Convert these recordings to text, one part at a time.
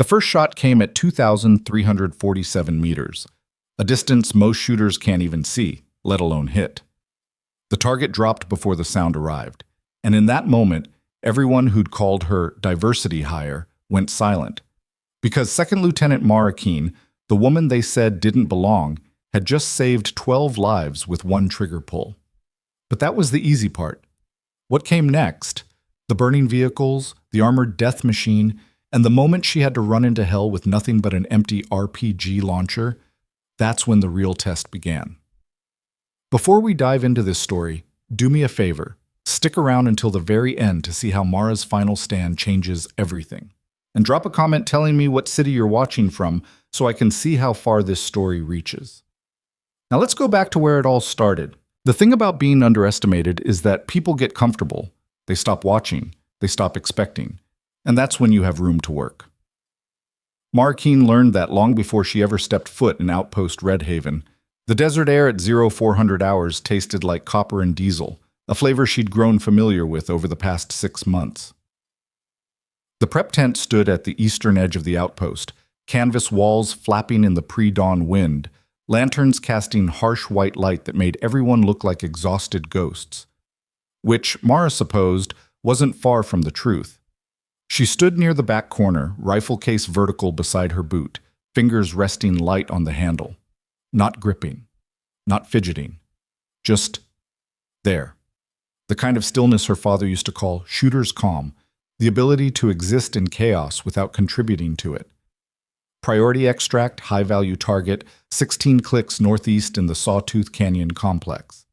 The first shot came at 2,347 meters, a distance most shooters can't even see, let alone hit. The target dropped before the sound arrived, and in that moment, everyone who'd called her diversity hire went silent. Because Second Lieutenant Mara Keene, the woman they said didn't belong, had just saved 12 lives with one trigger pull. But that was the easy part. What came next? The burning vehicles, the armored death machine, and the moment she had to run into hell with nothing but an empty RPG launcher, that's when the real test began. Before we dive into this story, do me a favor. Stick around until the very end to see how Mara's final stand changes everything. And drop a comment telling me what city you're watching from so I can see how far this story reaches. Now let's go back to where it all started. The thing about being underestimated is that people get comfortable. They stop watching. They stop expecting. And that's when you have room to work. Mara Keene learned that long before she ever stepped foot in Outpost Red Haven. The desert air at 0400 hours tasted like copper and diesel, a flavor she'd grown familiar with over the past 6 months. The prep tent stood at the eastern edge of the outpost, canvas walls flapping in the pre-dawn wind, lanterns casting harsh white light that made everyone look like exhausted ghosts. Which, Mara supposed, wasn't far from the truth. She stood near the back corner, rifle case vertical beside her boot, fingers resting light on the handle. Not gripping, not fidgeting, just there. The kind of stillness her father used to call shooter's calm, the ability to exist in chaos without contributing to it. Priority extract, high-value target, 16 clicks northeast in the Sawtooth Canyon complex.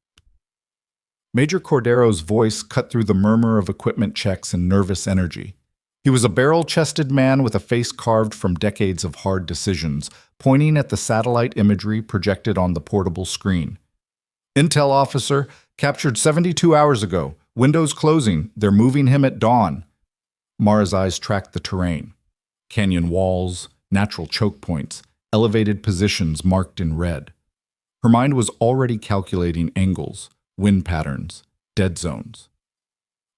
Major Cordero's voice cut through the murmur of equipment checks and nervous energy. He was a barrel-chested man with a face carved from decades of hard decisions, pointing at the satellite imagery projected on the portable screen. Intel officer, captured 72 hours ago. Windows closing. They're moving him at dawn. Mara's eyes tracked the terrain. Canyon walls, natural choke points, elevated positions marked in red. Her mind was already calculating angles, wind patterns, dead zones.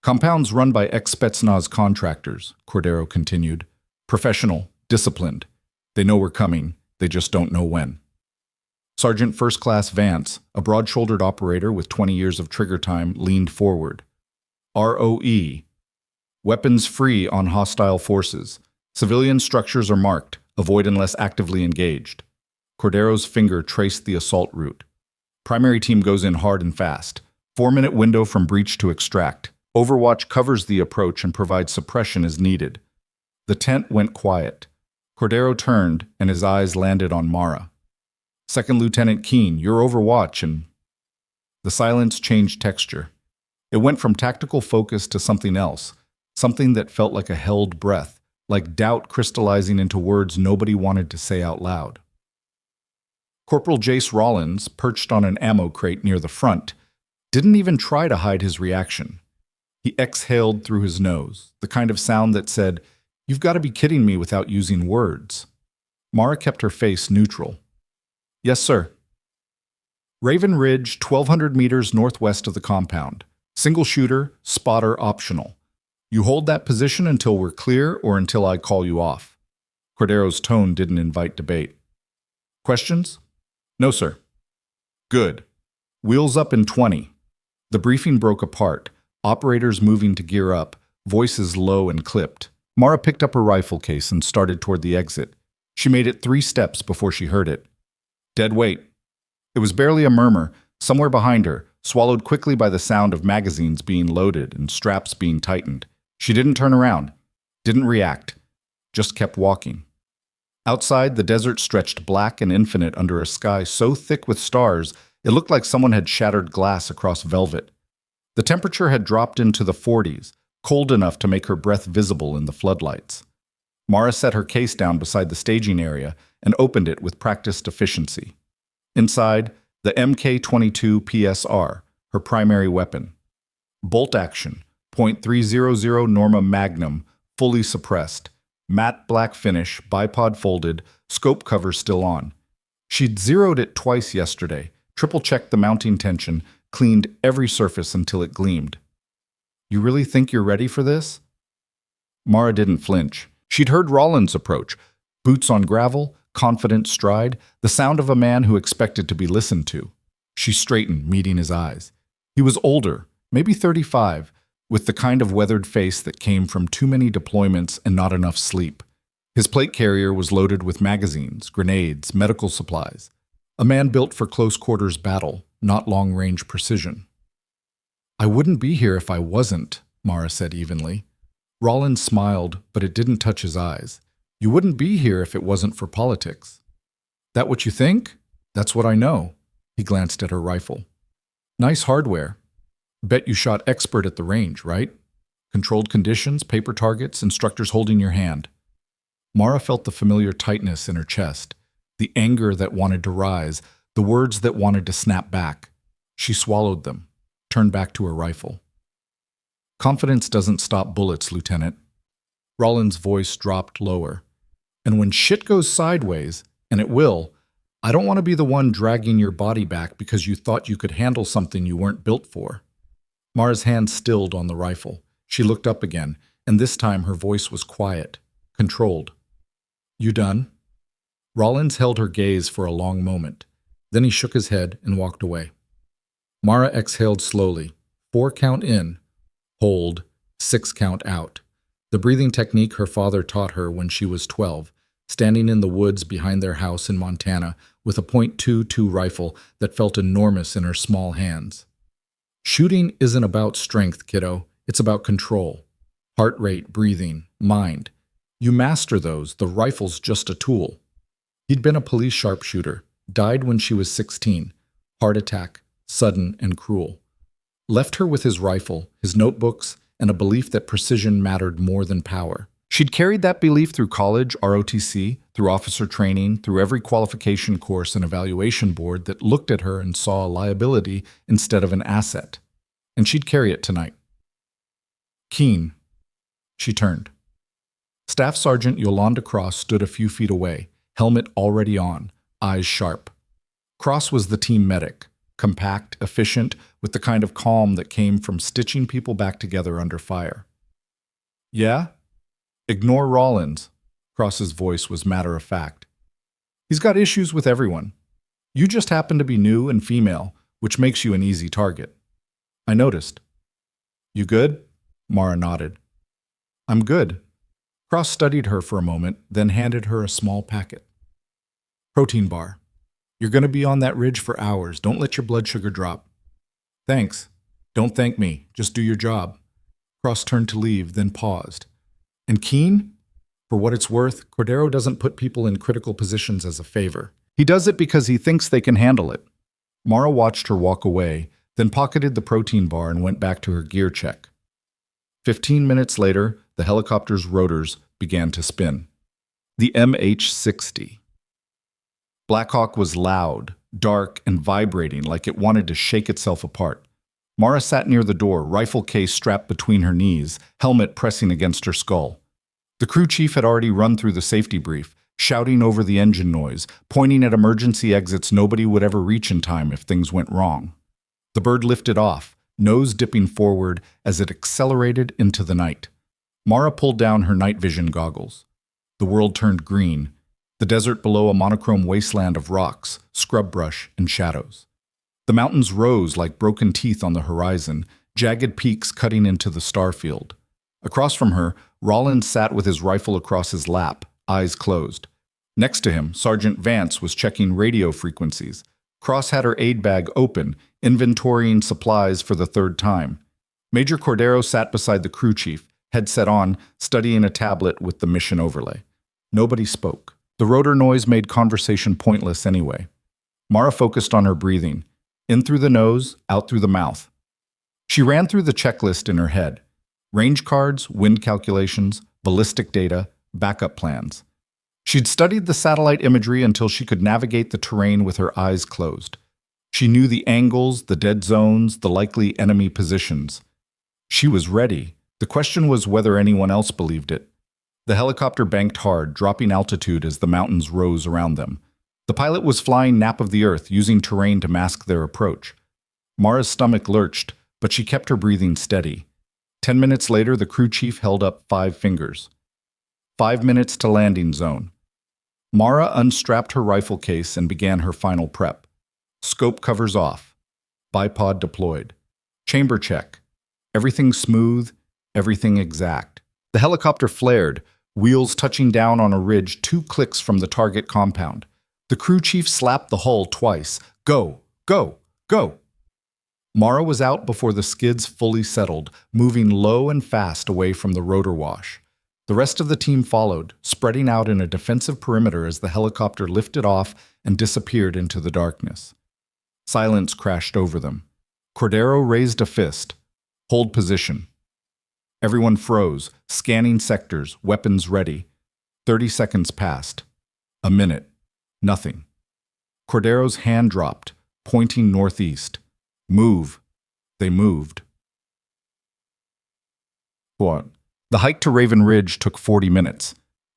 Compounds run by ex-Spetsnaz contractors, Cordero continued. Professional, disciplined. They know we're coming, they just don't know when. Sergeant First Class Vance, a broad-shouldered operator with 20 years of trigger time, leaned forward. ROE. Weapons free on hostile forces. Civilian structures are marked. Avoid unless actively engaged. Cordero's finger traced the assault route. Primary team goes in hard and fast. 4-minute window from breach to extract. Overwatch covers the approach and provides suppression as needed. The tent went quiet. Cordero turned, and his eyes landed on Mara. Second Lieutenant Keene, you're Overwatch, and... The silence changed texture. It went from tactical focus to something else, something that felt like a held breath, like doubt crystallizing into words nobody wanted to say out loud. Corporal Jace Rollins, perched on an ammo crate near the front, didn't even try to hide his reaction. He exhaled through his nose, the kind of sound that said, "You've got to be kidding me," without using words. Mara kept her face neutral. "Yes, sir." Raven Ridge, 1,200 meters northwest of the compound. Single shooter, spotter optional. You hold that position until we're clear or until I call you off. Cordero's tone didn't invite debate. Questions? No, sir. Good. Wheels up in 20. The briefing broke apart. Operators moving to gear up, voices low and clipped. Mara picked up her rifle case and started toward the exit. She made it 3 steps before she heard it. Dead weight. It was barely a murmur, somewhere behind her, swallowed quickly by the sound of magazines being loaded and straps being tightened. She didn't turn around, didn't react, just kept walking. Outside, the desert stretched black and infinite under a sky so thick with stars it looked like someone had shattered glass across velvet. The temperature had dropped into the 40s, cold enough to make her breath visible in the floodlights. Mara set her case down beside the staging area and opened it with practiced efficiency. Inside, the MK-22 PSR, her primary weapon. Bolt action, .300 Norma Magnum, fully suppressed. Matte black finish, bipod folded, scope cover still on. She'd zeroed it twice yesterday, triple-checked the mounting tension, cleaned every surface until it gleamed. You really think you're ready for this? Mara didn't flinch. She'd heard Rollins approach, boots on gravel, confident stride, the sound of a man who expected to be listened to. She straightened, meeting his eyes. He was older, maybe 35, with the kind of weathered face that came from too many deployments and not enough sleep. His plate carrier was loaded with magazines, grenades, medical supplies. A man built for close-quarters battle, not long-range precision. "I wouldn't be here if I wasn't," Mara said evenly. Rollins smiled, but it didn't touch his eyes. "You wouldn't be here if it wasn't for politics." "That what you think?" "That's what I know." He glanced at her rifle. "Nice hardware. Bet you shot expert at the range, right? Controlled conditions, paper targets, instructors holding your hand." Mara felt the familiar tightness in her chest, the anger that wanted to rise, the words that wanted to snap back. She swallowed them, turned back to her rifle. "Confidence doesn't stop bullets, Lieutenant." Rollins' voice dropped lower. "And when shit goes sideways, and it will, I don't want to be the one dragging your body back because you thought you could handle something you weren't built for." Mara's hand stilled on the rifle. She looked up again, and this time her voice was quiet, controlled. "You done?" Rollins held her gaze for a long moment. Then he shook his head and walked away. Mara exhaled slowly, 4 count in, hold, 6 count out. The breathing technique her father taught her when she was 12, standing in the woods behind their house in Montana with a .22 rifle that felt enormous in her small hands. Shooting isn't about strength, kiddo. It's about control. Heart rate, breathing, mind. You master those, the rifle's just a tool. He'd been a police sharpshooter, died when she was 16. Heart attack, sudden and cruel. Left her with his rifle, his notebooks, and a belief that precision mattered more than power. She'd carried that belief through college, ROTC, through officer training, through every qualification course and evaluation board that looked at her and saw a liability instead of an asset. And she'd carry it tonight. "Keen." She turned. Staff Sergeant Yolanda Cross stood a few feet away, helmet already on, eyes sharp. Cross was the team medic, compact, efficient, with the kind of calm that came from stitching people back together under fire. "Yeah?" "Ignore Rollins." Cross's voice was matter-of-fact. "He's got issues with everyone. You just happen to be new and female, which makes you an easy target. I noticed." "You good?" Mara nodded. "I'm good." Cross studied her for a moment, then handed her a small packet. "Protein bar. You're going to be on that ridge for hours. Don't let your blood sugar drop." "Thanks. Don't thank me. Just do your job." Cross turned to leave, then paused. "And Keen? For what it's worth, Cordero doesn't put people in critical positions as a favor. He does it because he thinks they can handle it." Mara watched her walk away, then pocketed the protein bar and went back to her gear check. 15 minutes later, the helicopter's rotors began to spin. The MH-60. Blackhawk was loud, dark, and vibrating like it wanted to shake itself apart. Mara sat near the door, rifle case strapped between her knees, helmet pressing against her skull. The crew chief had already run through the safety brief, shouting over the engine noise, pointing at emergency exits nobody would ever reach in time if things went wrong. The bird lifted off, nose dipping forward as it accelerated into the night. Mara pulled down her night vision goggles. The world turned green, the desert below a monochrome wasteland of rocks, scrub brush, and shadows. The mountains rose like broken teeth on the horizon, jagged peaks cutting into the starfield. Across from her, Rollins sat with his rifle across his lap, eyes closed. Next to him, Sergeant Vance was checking radio frequencies. Cross had her aid bag open, inventorying supplies for the 3rd time. Major Cordero sat beside the crew chief, headset on, studying a tablet with the mission overlay. Nobody spoke. The rotor noise made conversation pointless anyway. Mara focused on her breathing, in through the nose, out through the mouth. She ran through the checklist in her head. Range cards, wind calculations, ballistic data, backup plans. She'd studied the satellite imagery until she could navigate the terrain with her eyes closed. She knew the angles, the dead zones, the likely enemy positions. She was ready. The question was whether anyone else believed it. The helicopter banked hard, dropping altitude as the mountains rose around them. The pilot was flying nap of the earth, using terrain to mask their approach. Mara's stomach lurched, but she kept her breathing steady. 10 minutes later, the crew chief held up 5 fingers. 5 minutes to landing zone. Mara unstrapped her rifle case and began her final prep. Scope covers off. Bipod deployed. Chamber check. Everything smooth, everything exact. The helicopter flared, wheels touching down on a ridge 2 clicks from the target compound. The crew chief slapped the hull twice. Go, go, go. Mara was out before the skids fully settled, moving low and fast away from the rotor wash. The rest of the team followed, spreading out in a defensive perimeter as the helicopter lifted off and disappeared into the darkness. Silence crashed over them. Cordero raised a fist. Hold position. Everyone froze, scanning sectors, weapons ready. 30 seconds passed. A minute. Nothing. Cordero's hand dropped, pointing northeast. Move. They moved. What? The hike to Raven Ridge took 40 minutes.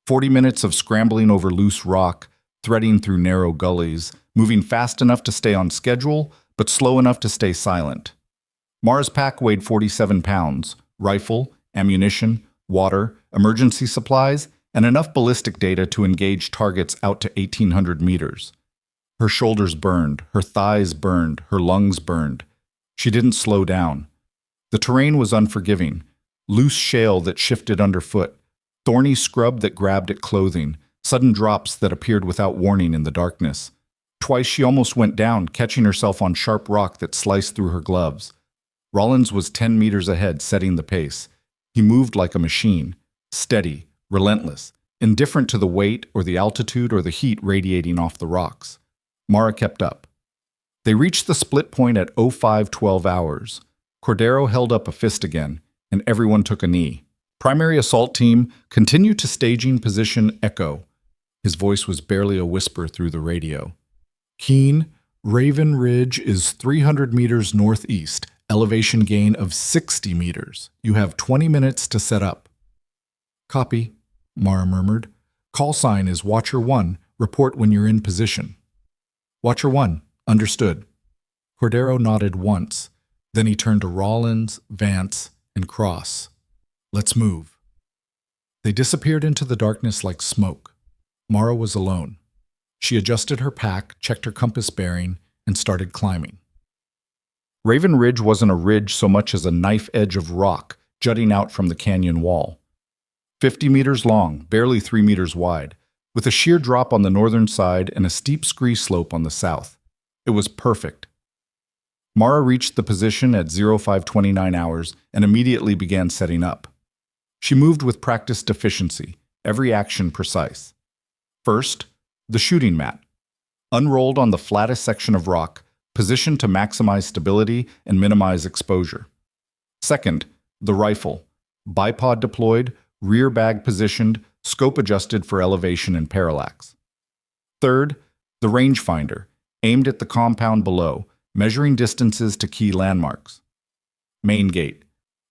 40 minutes of scrambling over loose rock, threading through narrow gullies, moving fast enough to stay on schedule, but slow enough to stay silent. Mara's pack weighed 47 pounds, rifle, ammunition, water, emergency supplies, and enough ballistic data to engage targets out to 1,800 meters. Her shoulders burned, her thighs burned, her lungs burned. She didn't slow down. The terrain was unforgiving. Loose shale that shifted underfoot, thorny scrub that grabbed at clothing, sudden drops that appeared without warning in the darkness. Twice she almost went down, catching herself on sharp rock that sliced through her gloves. Rollins was 10 meters ahead, setting the pace. He moved like a machine, steady, relentless, indifferent to the weight or the altitude or the heat radiating off the rocks. Mara kept up. They reached the split point at 05:12 hours. Cordero held up a fist again, and everyone took a knee. Primary assault team, continue to staging position echo. His voice was barely a whisper through the radio. Keen, Raven Ridge is 300 meters northeast, elevation gain of 60 meters. You have 20 minutes to set up. Copy, Mara murmured. Call sign is Watcher 1. Report when you're in position. Watcher 1. Understood. Cordero nodded once. Then he turned to Rollins, Vance, and Cross. Let's move. They disappeared into the darkness like smoke. Mara was alone. She adjusted her pack, checked her compass bearing, and started climbing. Raven Ridge wasn't a ridge so much as a knife edge of rock jutting out from the canyon wall. 50 meters long, barely 3 meters wide, with a sheer drop on the northern side and a steep scree slope on the south. It was perfect. Mara reached the position at 05:29 hours and immediately began setting up. She moved with practiced efficiency, every action precise. First, the shooting mat. Unrolled on the flattest section of rock, positioned to maximize stability and minimize exposure. Second, the rifle. Bipod deployed, rear bag positioned, scope adjusted for elevation and parallax. Third, the rangefinder, aimed at the compound below, measuring distances to key landmarks. Main gate,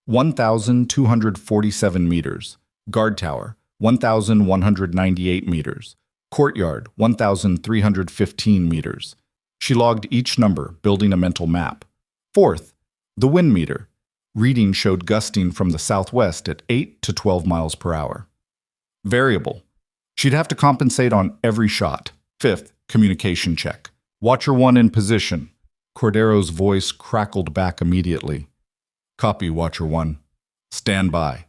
1,247 meters. Guard tower, 1,198 meters. Courtyard, 1,315 meters. She logged each number, building a mental map. Fourth, the wind meter. Reading showed gusting from the southwest at 8 to 12 miles per hour. Variable. She'd have to compensate on every shot. Fifth, communication check. Watcher 1 in position. Cordero's voice crackled back immediately. Copy, Watcher 1. Stand by.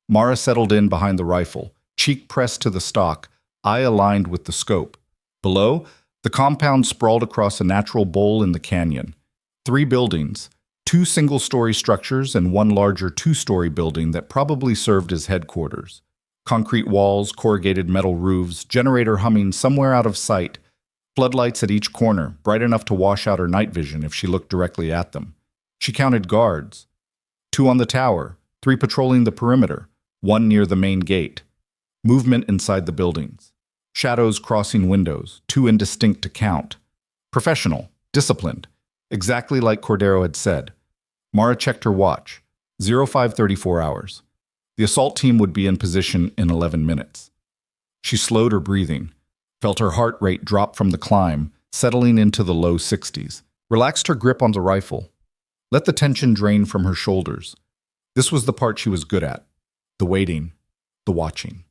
Mara settled in behind the rifle, cheek pressed to the stock, eye aligned with the scope. Below, the compound sprawled across a natural bowl in the canyon. 3 buildings, 2 single-story structures and 1 larger 2-story building that probably served as headquarters. Concrete walls, corrugated metal roofs, generator humming somewhere out of sight. Floodlights at each corner, bright enough to wash out her night vision if she looked directly at them. She counted guards. 2 on the tower, 3 patrolling the perimeter, 1 near the main gate. Movement inside the buildings. Shadows crossing windows, too indistinct to count. Professional, disciplined, exactly like Cordero had said. Mara checked her watch. 05:34 hours. The assault team would be in position in 11 minutes. She slowed her breathing, felt her heart rate drop from the climb, settling into the low 60s, relaxed her grip on the rifle, let the tension drain from her shoulders. This was the part she was good at, the waiting, the watching.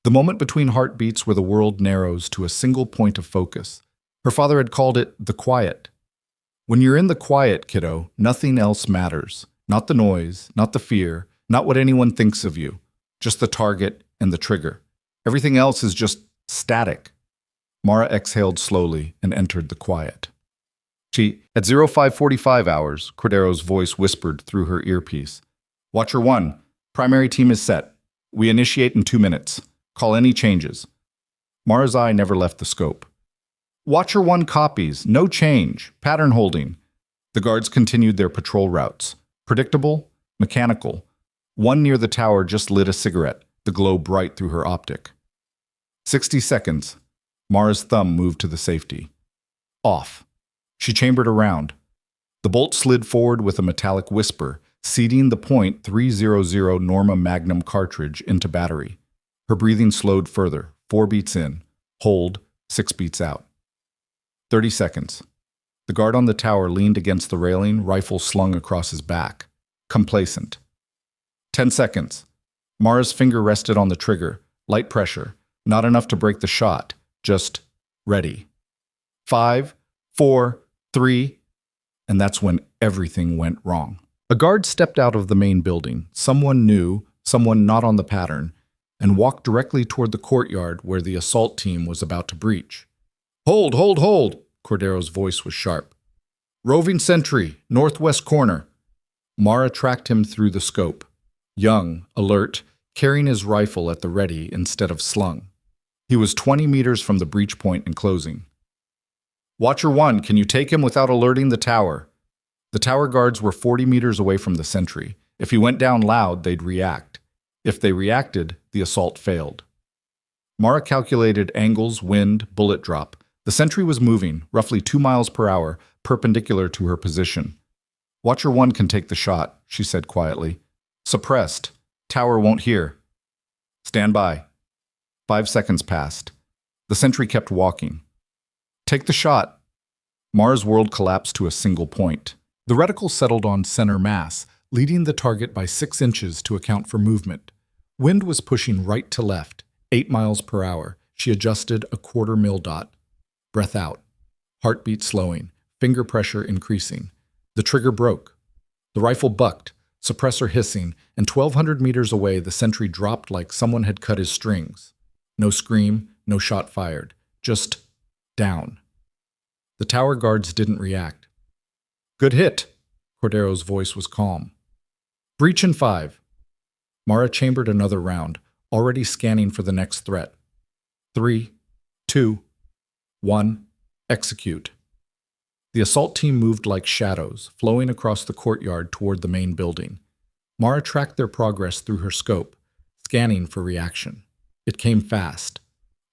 The moment between heartbeats where the world narrows to a single point of focus. Her father had called it the quiet. When you're in the quiet, kiddo, nothing else matters. Not the noise, not the fear, not what anyone thinks of you. Just the target and the trigger. Everything else is just static. Mara exhaled slowly and entered the quiet. At 0545 hours, Cordero's voice whispered through her earpiece. Watcher 1, primary team is set. We initiate in 2 minutes. Call any changes. Mara's eye never left the scope. Watcher 1 copies. No change. Pattern holding. The guards continued their patrol routes. Predictable, mechanical. One near the tower just lit a cigarette, the glow bright through her optic. 60 seconds. Mara's thumb moved to the safety. Off. She chambered around. The bolt slid forward with a metallic whisper, seeding the .300 Norma Magnum cartridge into battery. Her breathing slowed further, 4 beats in. Hold, 6 beats out. 30 seconds. The guard on the tower leaned against the railing, rifle slung across his back. Complacent. 10 seconds. Mara's finger rested on the trigger. Light pressure. Not enough to break the shot. Just ready. 5, 4, 3. And that's when everything went wrong. A guard stepped out of the main building. Someone new, someone not on the pattern, and walked directly toward the courtyard where the assault team was about to breach. Hold, hold, hold! Cordero's voice was sharp. Roving sentry, northwest corner. Mara tracked him through the scope. Young, alert, carrying his rifle at the ready instead of slung. He was 20 meters from the breach point and closing. Watcher 1, can you take him without alerting the tower? The tower guards were 40 meters away from the sentry. If he went down loud, they'd react. If they reacted, the assault failed. Mara calculated angles, wind, bullet drop. The sentry was moving, roughly 2 miles per hour, perpendicular to her position. Watcher 1 can take the shot, she said quietly. Suppressed. Tower won't hear. Stand by. 5 seconds passed. The sentry kept walking. Take the shot. Mara's world collapsed to a single point. The reticle settled on center mass, leading the target by 6 inches to account for movement. Wind was pushing right to left, 8 miles per hour. She adjusted a 1/4 mil dot. Breath out. Heartbeat slowing, finger pressure increasing. The trigger broke. The rifle bucked, suppressor hissing, and 1,200 meters away the sentry dropped like someone had cut his strings. No scream, no shot fired. Just down. The tower guards didn't react. Good hit. Cordero's voice was calm. Breach in 5. Mara chambered another round, already scanning for the next threat. 3, 2, 1, execute. The assault team moved like shadows, flowing across the courtyard toward the main building. Mara tracked their progress through her scope, scanning for reaction. It came fast.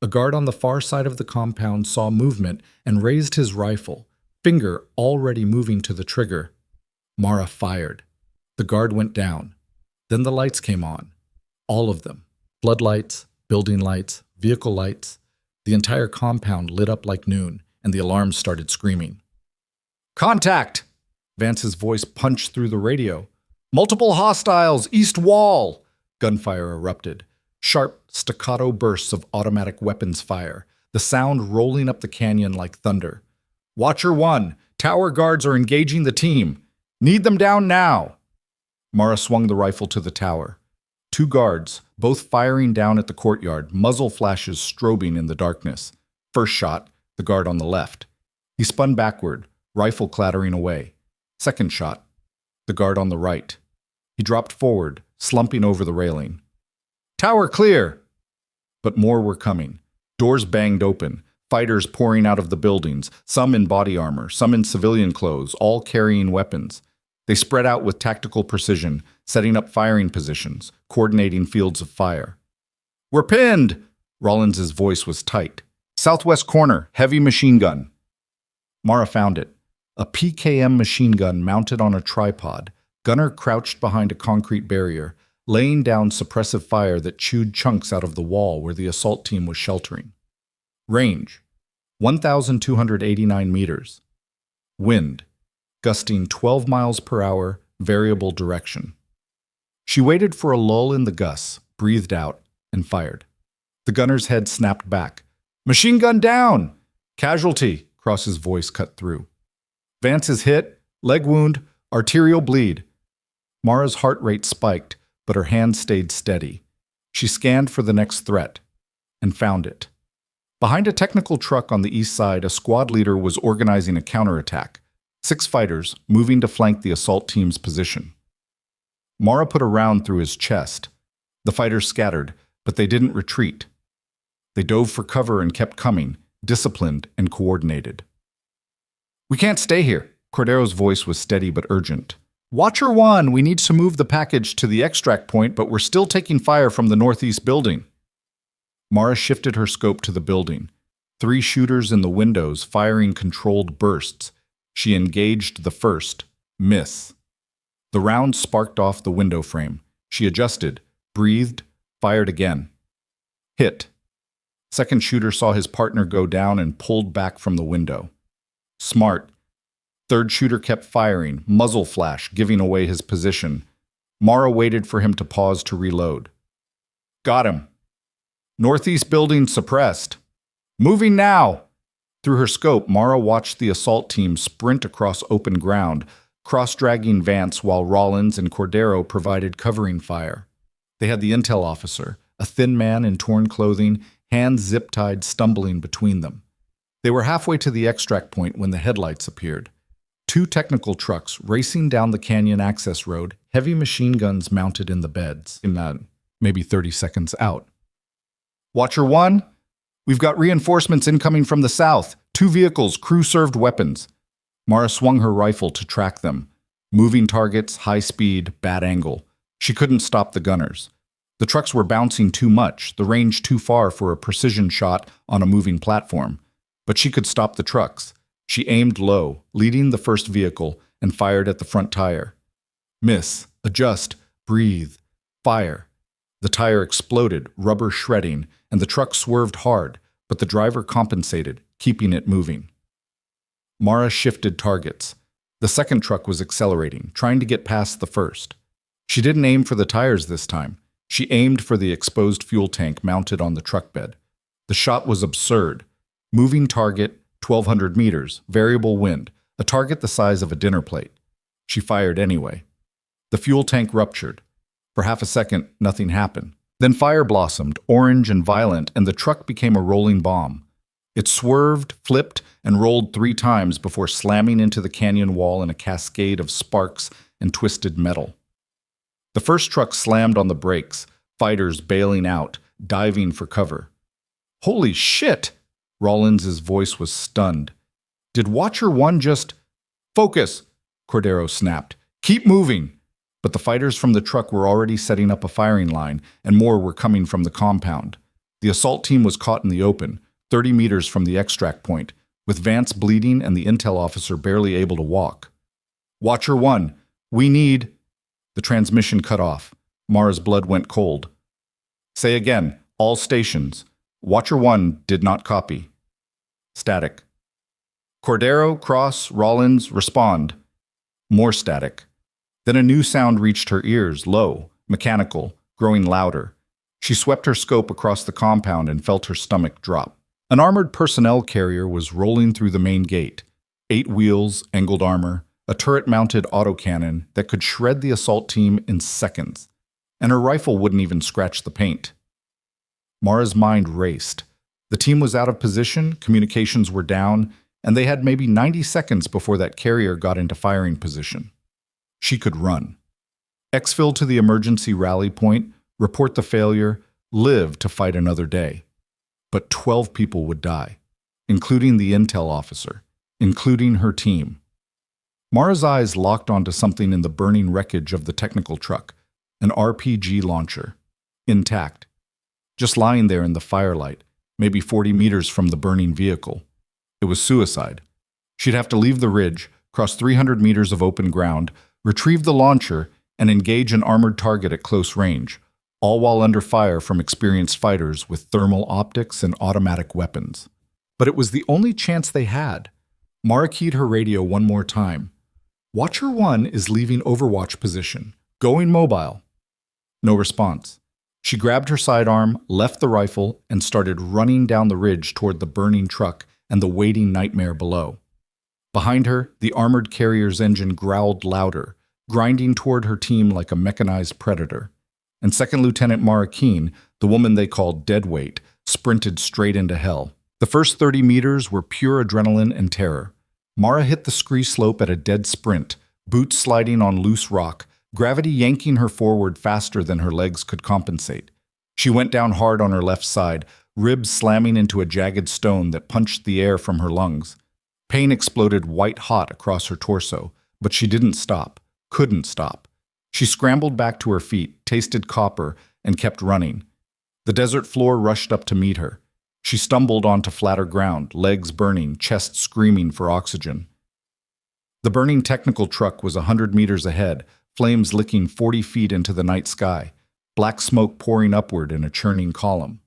A guard on the far side of the compound saw movement and raised his rifle, finger already moving to the trigger. Mara fired. The guard went down. Then the lights came on. All of them. Floodlights, building lights, vehicle lights. The entire compound lit up like noon, and the alarms started screaming. Contact! Vance's voice punched through the radio. Multiple hostiles, east wall! Gunfire erupted. Sharp, staccato bursts of automatic weapons fire, the sound rolling up the canyon like thunder. Watcher 1, tower guards are engaging the team. Need them down now! Mara swung the rifle to the tower. 2 guards, both firing down at the courtyard, muzzle flashes strobing in the darkness. First shot, the guard on the left. He spun backward, rifle clattering away. Second shot, the guard on the right. He dropped forward, slumping over the railing. Tower clear! But more were coming. Doors banged open, fighters pouring out of the buildings, some in body armor, some in civilian clothes, all carrying weapons. They spread out with tactical precision, setting up firing positions, coordinating fields of fire. We're pinned! Rollins' voice was tight. Southwest corner, heavy machine gun. Mara found it. A PKM machine gun mounted on a tripod, gunner crouched behind a concrete barrier, laying down suppressive fire that chewed chunks out of the wall where the assault team was sheltering. Range, 1,289 meters. Wind, gusting 12 miles per hour, variable direction. She waited for a lull in the gusts, breathed out, and fired. The gunner's head snapped back. "Machine gun down!" "Casualty," Cross's voice cut through. "Vance is hit, leg wound, arterial bleed." Mara's heart rate spiked, but her hand stayed steady. She scanned for the next threat and found it. Behind a technical truck on the east side, a squad leader was organizing a counterattack. 6 fighters moving to flank the assault team's position. Mara put a round through his chest. The fighters scattered, but they didn't retreat. They dove for cover and kept coming, disciplined and coordinated. "We can't stay here." Cordero's voice was steady but urgent. "Watcher 1, we need to move the package to the extract point, but we're still taking fire from the northeast building." Mara shifted her scope to the building. 3 shooters in the windows firing controlled bursts. She engaged the first. Miss. The round sparked off the window frame. She adjusted, breathed, fired again. Hit. Second shooter saw his partner go down and pulled back from the window. Smart. Third shooter kept firing, muzzle flash, giving away his position. Mara waited for him to pause to reload. Got him. Northeast building suppressed. Moving now. Through her scope, Mara watched the assault team sprint across open ground, cross-dragging Vance while Rollins and Cordero provided covering fire. They had the intel officer, a thin man in torn clothing, hands zip-tied, stumbling between them. They were halfway to the extract point when the headlights appeared. 2 technical trucks racing down the canyon access road, heavy machine guns mounted in the beds, maybe 30 seconds out. "Watcher 1, we've got reinforcements incoming from the south. 2 vehicles, crew-served weapons." Mara swung her rifle to track them. Moving targets, high speed, bad angle. She couldn't stop the gunners. The trucks were bouncing too much, the range too far for a precision shot on a moving platform. But she could stop the trucks. She aimed low, leading the first vehicle, and fired at the front tire. Miss, adjust, breathe, fire. The tire exploded, rubber shredding, and the truck swerved hard, but the driver compensated, keeping it moving. Mara shifted targets. The second truck was accelerating, trying to get past the first. She didn't aim for the tires this time. She aimed for the exposed fuel tank mounted on the truck bed. The shot was absurd. Moving target, 1,200 meters, variable wind, a target the size of a dinner plate. She fired anyway. The fuel tank ruptured. For half a second, nothing happened. Then fire blossomed, orange and violent, and the truck became a rolling bomb. It swerved, flipped, and rolled 3 times before slamming into the canyon wall in a cascade of sparks and twisted metal. The first truck slammed on the brakes, fighters bailing out, diving for cover. "Holy shit!" Rollins' voice was stunned. "Did Watcher 1 just—" "Focus!" Cordero snapped. "Keep moving!" But the fighters from the truck were already setting up a firing line, and more were coming from the compound. The assault team was caught in the open, 30 meters from the extract point, with Vance bleeding and the intel officer barely able to walk. "Watcher 1, we need—" The transmission cut off. Mara's blood went cold. "Say again, all stations. Watcher 1 did not copy." Static. "Cordero, Cross, Rollins, respond." More static. Then a new sound reached her ears, low, mechanical, growing louder. She swept her scope across the compound and felt her stomach drop. An armored personnel carrier was rolling through the main gate. 8 wheels, angled armor, a turret-mounted autocannon that could shred the assault team in seconds. And her rifle wouldn't even scratch the paint. Mara's mind raced. The team was out of position, communications were down, and they had maybe 90 seconds before that carrier got into firing position. She could run. Exfil to the emergency rally point, report the failure, live to fight another day. But 12 people would die, including the intel officer, including her team. Mara's eyes locked onto something in the burning wreckage of the technical truck, an RPG launcher, intact, just lying there in the firelight, maybe 40 meters from the burning vehicle. It was suicide. She'd have to leave the ridge, cross 300 meters of open ground, retrieve the launcher, and engage an armored target at close range, all while under fire from experienced fighters with thermal optics and automatic weapons. But it was the only chance they had. Mara keyed her radio one more time. "Watcher 1 is leaving overwatch position. Going mobile." No response. She grabbed her sidearm, left the rifle, and started running down the ridge toward the burning truck and the waiting nightmare below. Behind her, the armored carrier's engine growled louder, grinding toward her team like a mechanized predator. And Second Lieutenant Mara Keene, the woman they called Deadweight, sprinted straight into hell. The first 30 meters were pure adrenaline and terror. Mara hit the scree slope at a dead sprint, boots sliding on loose rock, gravity yanking her forward faster than her legs could compensate. She went down hard on her left side, ribs slamming into a jagged stone that punched the air from her lungs. Pain exploded white-hot across her torso, but she didn't stop, couldn't stop. She scrambled back to her feet, tasted copper, and kept running. The desert floor rushed up to meet her. She stumbled onto flatter ground, legs burning, chest screaming for oxygen. The burning technical truck was 100 meters ahead, flames licking 40 feet into the night sky, black smoke pouring upward in a churning column.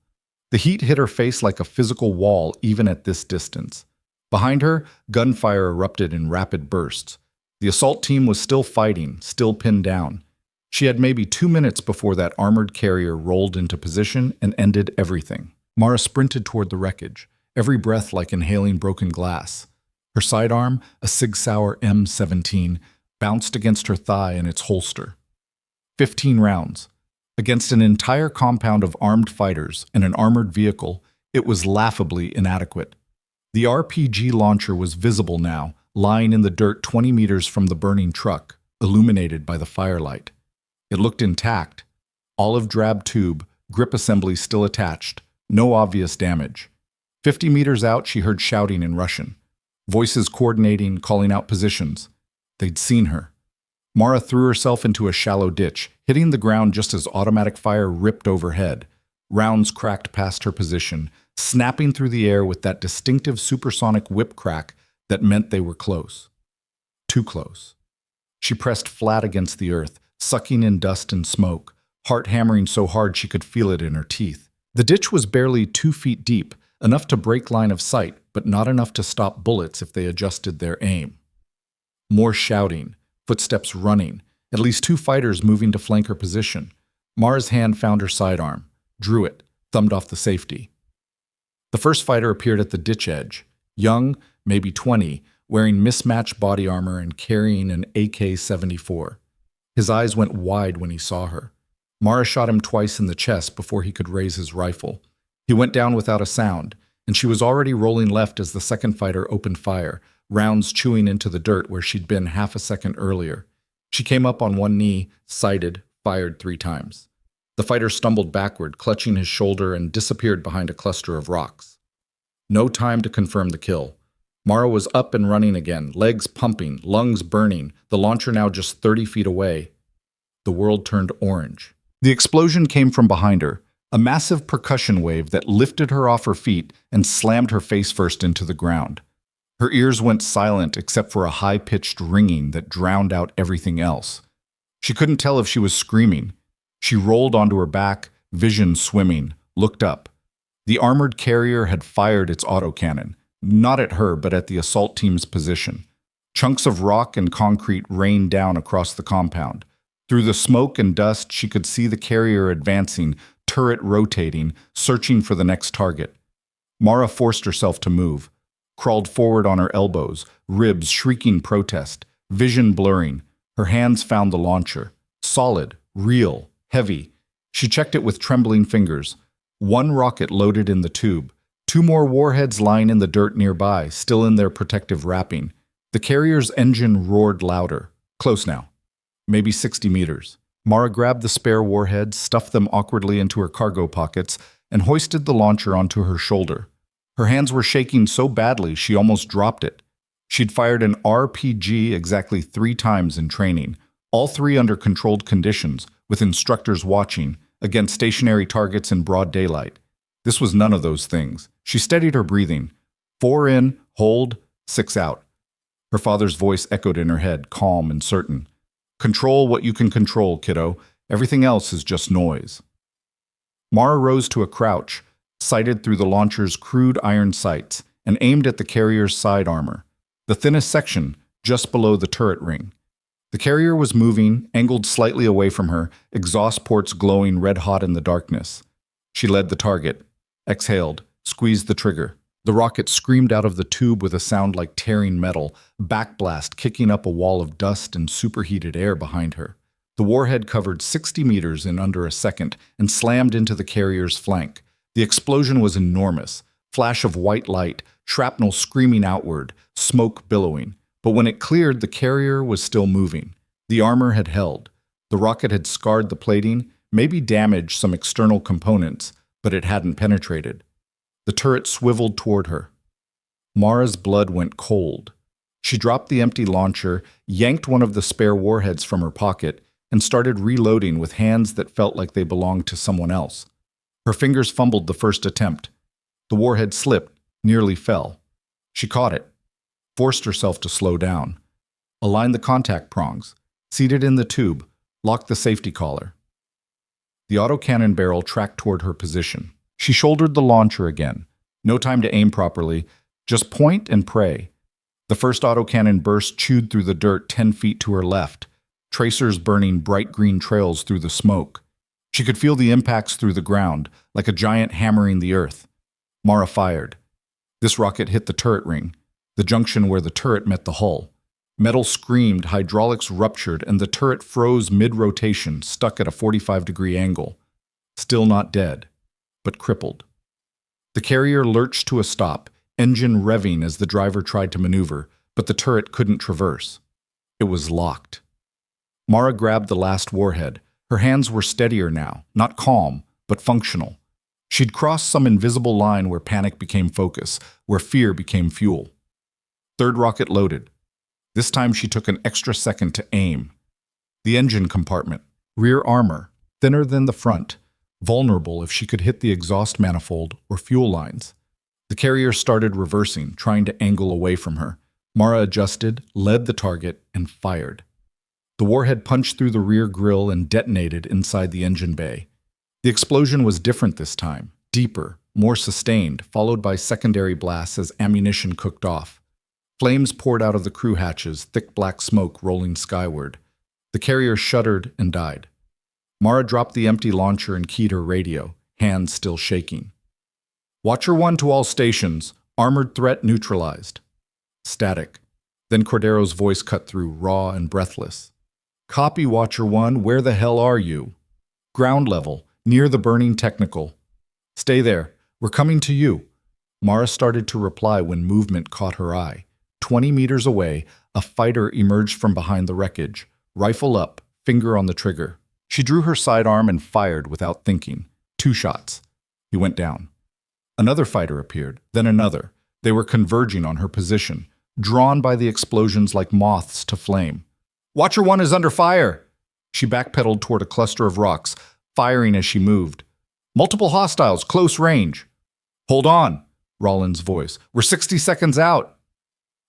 The heat hit her face like a physical wall even at this distance. Behind her, gunfire erupted in rapid bursts. The assault team was still fighting, still pinned down. She had maybe 2 minutes before that armored carrier rolled into position and ended everything. Mara sprinted toward the wreckage, every breath like inhaling broken glass. Her sidearm, a Sig Sauer M17, bounced against her thigh in its holster. 15 rounds. Against an entire compound of armed fighters and an armored vehicle, it was laughably inadequate. The RPG launcher was visible now, lying in the dirt 20 meters from the burning truck, illuminated by the firelight. It looked intact. Olive drab tube, grip assembly still attached, no obvious damage. 50 meters out, she heard shouting in Russian. Voices coordinating, calling out positions. They'd seen her. Mara threw herself into a shallow ditch, hitting the ground just as automatic fire ripped overhead. Rounds cracked past her position, snapping through the air with that distinctive supersonic whip crack that meant they were close. Too close. She pressed flat against the earth, sucking in dust and smoke, heart hammering so hard she could feel it in her teeth. The ditch was barely 2 feet deep, enough to break line of sight, but not enough to stop bullets if they adjusted their aim. More shouting, footsteps running, at least 2 fighters moving to flank her position. Mara's hand found her sidearm, drew it, thumbed off the safety. The first fighter appeared at the ditch edge, young, maybe 20, wearing mismatched body armor and carrying an AK-74. His eyes went wide when he saw her. Mara shot him twice in the chest before he could raise his rifle. He went down without a sound, and she was already rolling left as the second fighter opened fire, rounds chewing into the dirt where she'd been half a second earlier. She came up on one knee, sighted, fired 3 times. The fighter stumbled backward, clutching his shoulder, and disappeared behind a cluster of rocks. No time to confirm the kill. Mara was up and running again, legs pumping, lungs burning, the launcher now just 30 feet away. The world turned orange. The explosion came from behind her, a massive percussion wave that lifted her off her feet and slammed her face first into the ground. Her ears went silent except for a high-pitched ringing that drowned out everything else. She couldn't tell if she was screaming. She rolled onto her back, vision swimming, looked up. The armored carrier had fired its autocannon, not at her but at the assault team's position. Chunks of rock and concrete rained down across the compound. Through the smoke and dust, she could see the carrier advancing, turret rotating, searching for the next target. Mara forced herself to move, crawled forward on her elbows, ribs shrieking protest, vision blurring. Her hands found the launcher. Solid, real, heavy. She checked it with trembling fingers. 1 rocket loaded in the tube. 2 more warheads lying in the dirt nearby, still in their protective wrapping. The carrier's engine roared louder. Close now. Maybe 60 meters. Mara grabbed the spare warheads, stuffed them awkwardly into her cargo pockets, and hoisted the launcher onto her shoulder. Her hands were shaking so badly she almost dropped it. She'd fired an RPG exactly 3 times in training, all 3 under controlled conditions, with instructors watching, against stationary targets in broad daylight. This was none of those things. She steadied her breathing. 4 in, hold, 6 out. Her father's voice echoed in her head, calm and certain. Control what you can control, kiddo. Everything else is just noise. Mara rose to a crouch, sighted through the launcher's crude iron sights, and aimed at the carrier's side armor, the thinnest section, just below the turret ring. The carrier was moving, angled slightly away from her, exhaust ports glowing red-hot in the darkness. She led the target, exhaled, squeezed the trigger. The rocket screamed out of the tube with a sound like tearing metal, backblast kicking up a wall of dust and superheated air behind her. The warhead covered 60 meters in under a second and slammed into the carrier's flank. The explosion was enormous. Flash of white light, shrapnel screaming outward, smoke billowing. But when it cleared, the carrier was still moving. The armor had held. The rocket had scarred the plating, maybe damaged some external components, but it hadn't penetrated. The turret swiveled toward her. Mara's blood went cold. She dropped the empty launcher, yanked one of the spare warheads from her pocket, and started reloading with hands that felt like they belonged to someone else. Her fingers fumbled the first attempt. The warhead slipped, nearly fell. She caught it, forced herself to slow down, aligned the contact prongs, seated in the tube, locked the safety collar. The autocannon barrel tracked toward her position. She shouldered the launcher again. No time to aim properly, just point and pray. The first autocannon burst chewed through the dirt 10 feet to her left, tracers burning bright green trails through the smoke. She could feel the impacts through the ground, like a giant hammering the earth. Mara fired. This rocket hit the turret ring, the junction where the turret met the hull. Metal screamed, hydraulics ruptured, and the turret froze mid-rotation, stuck at a 45-degree angle. Still not dead, but crippled. The carrier lurched to a stop, engine revving as the driver tried to maneuver, but the turret couldn't traverse. It was locked. Mara grabbed the last warhead. Her hands were steadier now, not calm, but functional. She'd crossed some invisible line where panic became focus, where fear became fuel. Third rocket loaded. This time she took an extra second to aim. The engine compartment, rear armor, thinner than the front, vulnerable if she could hit the exhaust manifold or fuel lines. The carrier started reversing, trying to angle away from her. Mara adjusted, led the target, and fired. The warhead punched through the rear grille and detonated inside the engine bay. The explosion was different this time, deeper, more sustained, followed by secondary blasts as ammunition cooked off. Flames poured out of the crew hatches, thick black smoke rolling skyward. The carrier shuddered and died. Mara dropped the empty launcher and keyed her radio, hands still shaking. Watcher 1 to all stations. Armored threat neutralized. Static. Then Cordero's voice cut through, raw and breathless. Copy, Watcher 1. Where the hell are you? Ground level, near the burning technical. Stay there. We're coming to you. Mara started to reply when movement caught her eye. 20 meters away, a fighter emerged from behind the wreckage, rifle up, finger on the trigger. She drew her sidearm and fired without thinking. 2 shots. He went down. Another fighter appeared, then another. They were converging on her position, drawn by the explosions like moths to flame. Watcher 1 is under fire! She backpedaled toward a cluster of rocks, firing as she moved. Multiple hostiles, close range. Hold on, Rollins' voice. We're 60 seconds out.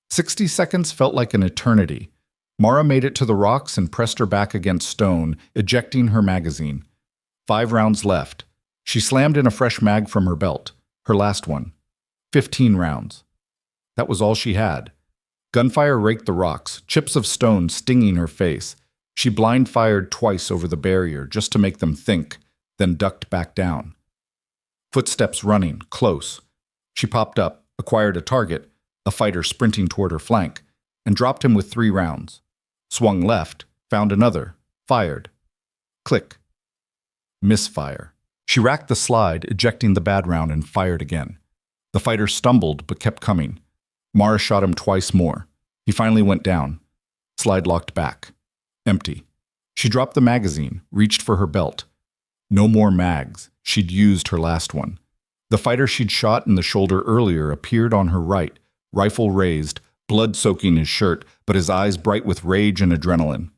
60 seconds felt like an eternity. Mara made it to the rocks and pressed her back against stone, ejecting her magazine. 5 rounds left. She slammed in a fresh mag from her belt, her last one. 15 rounds. That was all she had. Gunfire raked the rocks, chips of stone stinging her face. She blind fired twice over the barrier just to make them think, then ducked back down. Footsteps running, close. She popped up, acquired a target, a fighter sprinting toward her flank, and dropped him with 3 rounds. Swung left, found another, fired. Click. Misfire. She racked the slide, ejecting the bad round, and fired again. The fighter stumbled but kept coming. Mara shot him twice more. He finally went down. Slide locked back. Empty. She dropped the magazine, reached for her belt. No more mags. She'd used her last one. The fighter she'd shot in the shoulder earlier appeared on her right, rifle raised, blood soaking his shirt, but his eyes bright with rage and adrenaline.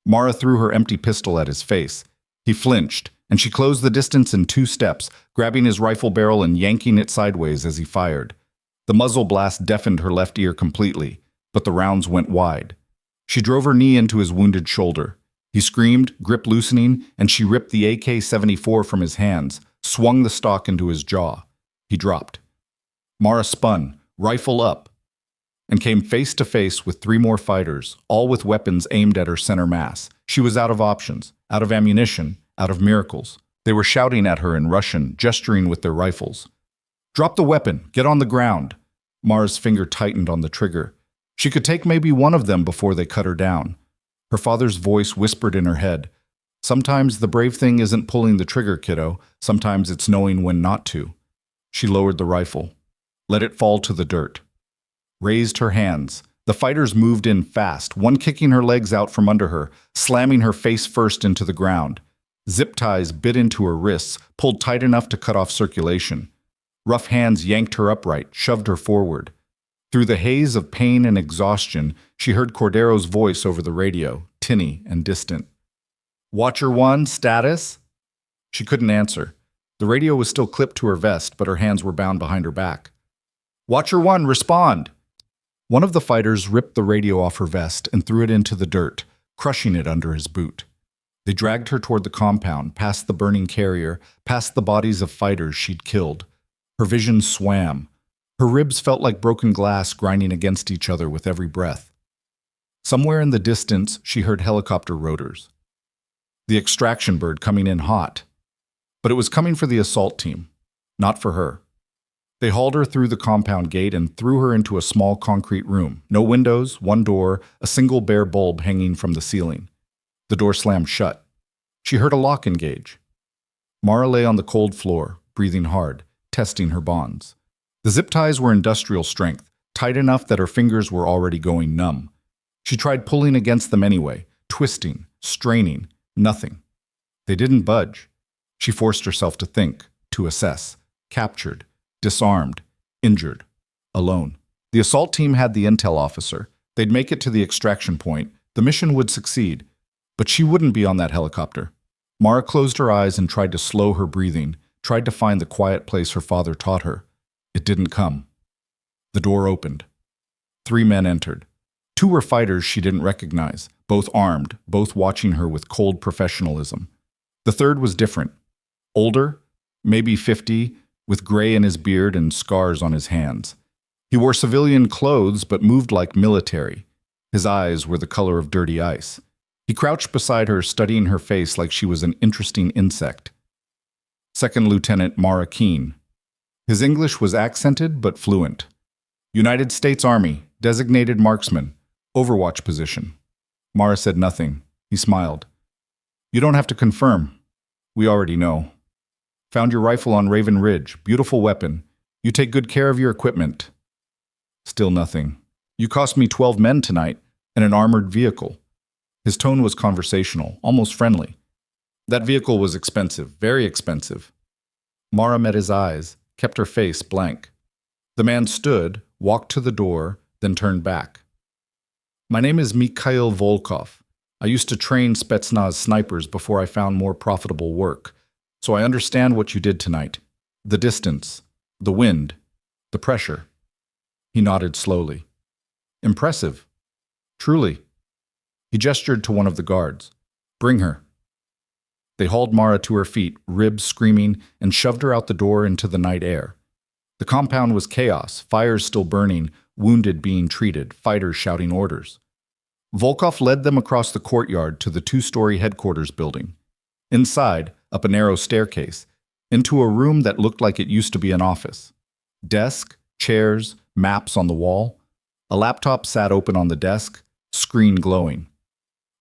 Mara threw her empty pistol at his face. He flinched, and she closed the distance in 2 steps, grabbing his rifle barrel and yanking it sideways as he fired. The muzzle blast deafened her left ear completely, but the rounds went wide. She drove her knee into his wounded shoulder. He screamed, grip loosening, and she ripped the AK-74 from his hands, swung the stock into his jaw. He dropped. Mara spun, rifle up. and came face to face with 3 more fighters, all with weapons aimed at her center mass. She was out of options, out of ammunition, out of miracles. They were shouting at her in Russian, gesturing with their rifles. "Drop the weapon! Get on the ground!" Mara's finger tightened on the trigger. She could take maybe one of them before they cut her down. Her father's voice whispered in her head, "Sometimes the brave thing isn't pulling the trigger, kiddo. Sometimes it's knowing when not to." She lowered the rifle, let it fall to the dirt, raised her hands. The fighters moved in fast, one kicking her legs out from under her, slamming her face first into the ground. Zip ties bit into her wrists, pulled tight enough to cut off circulation. Rough hands yanked her upright, shoved her forward. Through the haze of pain and exhaustion, she heard Cordero's voice over the radio, tinny and distant. "Watcher 1, status?" She couldn't answer. The radio was still clipped to her vest, but her hands were bound behind her back. "Watcher 1, respond!" One of the fighters ripped the radio off her vest and threw it into the dirt, crushing it under his boot. They dragged her toward the compound, past the burning carrier, past the bodies of fighters she'd killed. Her vision swam. Her ribs felt like broken glass grinding against each other with every breath. Somewhere in the distance, she heard helicopter rotors. The extraction bird coming in hot. But it was coming for the assault team, not for her. They hauled her through the compound gate and threw her into a small concrete room. No windows, one door, a single bare bulb hanging from the ceiling. The door slammed shut. She heard a lock engage. Mara lay on the cold floor, breathing hard, testing her bonds. The zip ties were industrial strength, tight enough that her fingers were already going numb. She tried pulling against them anyway, twisting, straining, nothing. They didn't budge. She forced herself to think, to assess. Captured, disarmed, injured, alone. The assault team had the intel officer. They'd make it to the extraction point. The mission would succeed. But she wouldn't be on that helicopter. Mara closed her eyes and tried to slow her breathing, tried to find the quiet place her father taught her. It didn't come. The door opened. 3 men entered. 2 were fighters she didn't recognize, both armed, both watching her with cold professionalism. The third was different. Older, maybe 50, with gray in his beard and scars on his hands. He wore civilian clothes but moved like military. His eyes were the color of dirty ice. He crouched beside her, studying her face like she was an interesting insect. Second Lieutenant Mara Keene. His English was accented but fluent. United States Army, designated marksman, Overwatch position. Mara said nothing. He smiled. "You don't have to confirm. We already know. Found your rifle on Raven Ridge. Beautiful weapon. You take good care of your equipment." Still nothing. "You cost me 12 men tonight and an armored vehicle." His tone was conversational, almost friendly. "That vehicle was expensive, very expensive." Mara met his eyes, kept her face blank. The man stood, walked to the door, then turned back. "My name is Mikhail Volkov. I used to train Spetsnaz snipers before I found more profitable work, so I understand what you did tonight. The distance, the wind, the pressure." He nodded slowly. "Impressive. Truly." He gestured to one of the guards. "Bring her." They hauled Mara to her feet, ribs screaming, and shoved her out the door into the night air. The compound was chaos, fires still burning, wounded being treated, fighters shouting orders. Volkov led them across the courtyard to the 2-story headquarters building. Inside, up a narrow staircase, into a room that looked like it used to be an office. Desk, chairs, maps on the wall. A laptop sat open on the desk, screen glowing.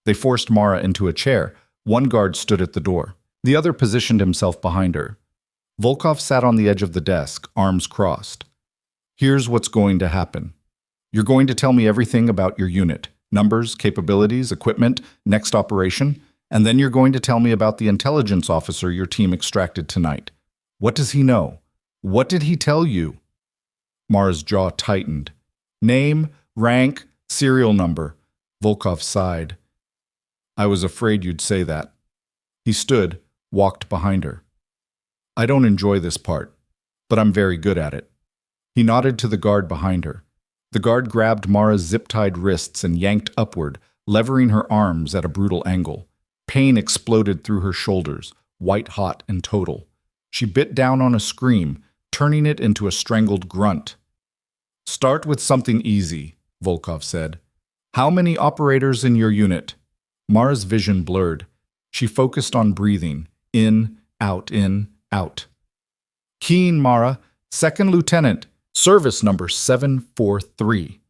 They forced Mara into a chair. One guard stood at the door. The other positioned himself behind her. Volkov sat on the edge of the desk, arms crossed. "Here's what's going to happen. You're going to tell me everything about your unit. Numbers, capabilities, equipment, next operation. And then you're going to tell me about the intelligence officer your team extracted tonight. What does he know? What did he tell you?" Mara's jaw tightened. "Name, rank, serial number." Volkov sighed. "I was afraid you'd say that." He stood, walked behind her. "I don't enjoy this part, but I'm very good at it." He nodded to the guard behind her. The guard grabbed Mara's zip-tied wrists and yanked upward, levering her arms at a brutal angle. Pain exploded through her shoulders, white-hot and total. She bit down on a scream, turning it into a strangled grunt. "Start with something easy. Volkov said. How many operators in your unit? Mara's vision blurred. She focused on breathing. In, out. Keen, Mara. Second Lieutenant. Service number 743.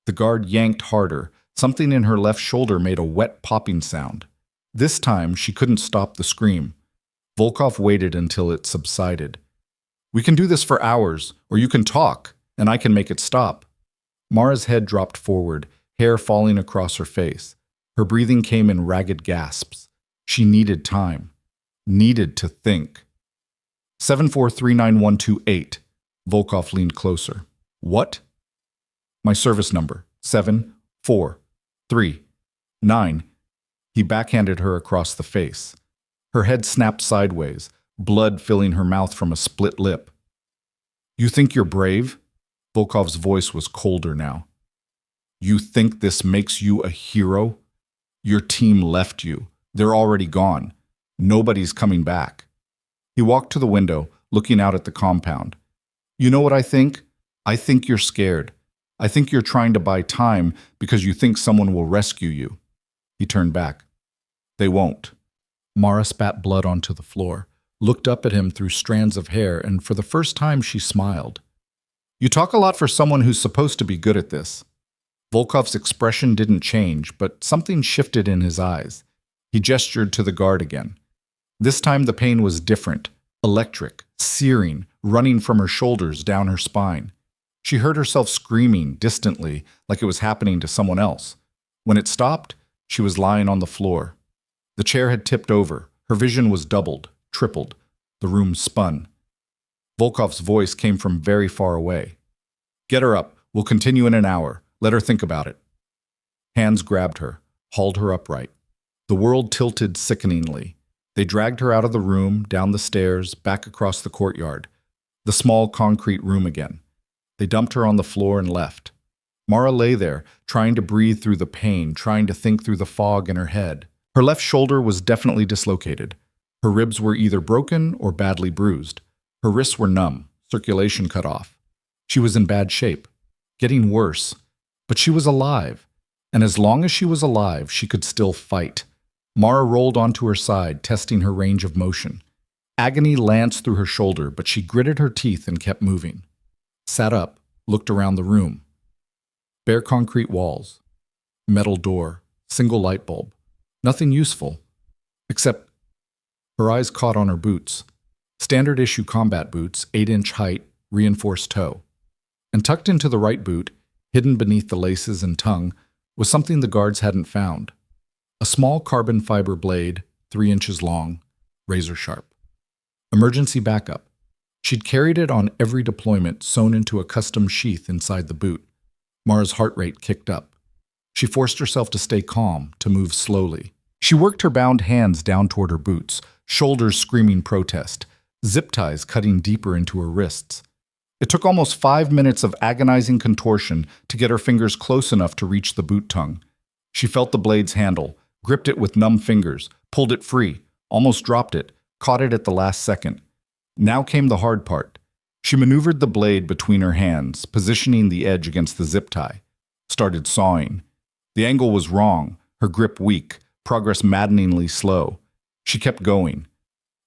The guard yanked harder. Something in her left shoulder made a wet popping sound. This time, she couldn't stop the scream. Volkov waited until it subsided. We can do this for hours, or you can talk, and I can make it stop. Mara's head dropped forward, hair falling across her face. Her breathing came in ragged gasps. She needed time. Needed to think. 7439128. Volkov leaned closer. What? My service number. 74339. He backhanded her across the face. Her head snapped sideways, blood filling her mouth from a split lip. You think you're brave? Volkov's voice was colder now. You think this makes you a hero? Your team left you. They're already gone. Nobody's coming back. He walked to the window, looking out at the compound. You know what I think? I think you're scared. I think you're trying to buy time because you think someone will rescue you. He turned back. They won't. Mara spat blood onto the floor, looked up at him through strands of hair, and for the first time she smiled. You talk a lot for someone who's supposed to be good at this. Volkov's expression didn't change, but something shifted in his eyes. He gestured to the guard again. This time the pain was different, electric, searing, running from her shoulders down her spine. She heard herself screaming distantly, like it was happening to someone else. When it stopped, she was lying on the floor. The chair had tipped over. Her vision was doubled, tripled. The room spun. Volkov's voice came from very far away. Get her up. We'll continue in an hour. Let her think about it. Hands grabbed her, hauled her upright. The world tilted sickeningly. They dragged her out of the room, down the stairs, back across the courtyard. The small concrete room again. They dumped her on the floor and left. Mara lay there, trying to breathe through the pain, trying to think through the fog in her head. Her left shoulder was definitely dislocated. Her ribs were either broken or badly bruised. Her wrists were numb, circulation cut off. She was in bad shape, getting worse. But she was alive, and as long as she was alive, she could still fight. Mara rolled onto her side, testing her range of motion. Agony lanced through her shoulder, but she gritted her teeth and kept moving. Sat up, looked around the room. Bare concrete walls, metal door, single light bulb. Nothing useful, except her eyes caught on her boots. Standard issue combat boots, 8-inch height, reinforced toe. And tucked into the right boot, hidden beneath the laces and tongue, was something the guards hadn't found. A small carbon fiber blade, 3 inches long, razor sharp. Emergency backup. She'd carried it on every deployment, sewn into a custom sheath inside the boot. Mara's heart rate kicked up. She forced herself to stay calm, to move slowly. She worked her bound hands down toward her boots, shoulders screaming protest, zip ties cutting deeper into her wrists. It took almost 5 minutes of agonizing contortion to get her fingers close enough to reach the boot tongue. She felt the blade's handle, gripped it with numb fingers, pulled it free, almost dropped it, caught it at the last second. Now came the hard part. She maneuvered the blade between her hands, positioning the edge against the zip tie. Started sawing. The angle was wrong, her grip weak, progress maddeningly slow. She kept going.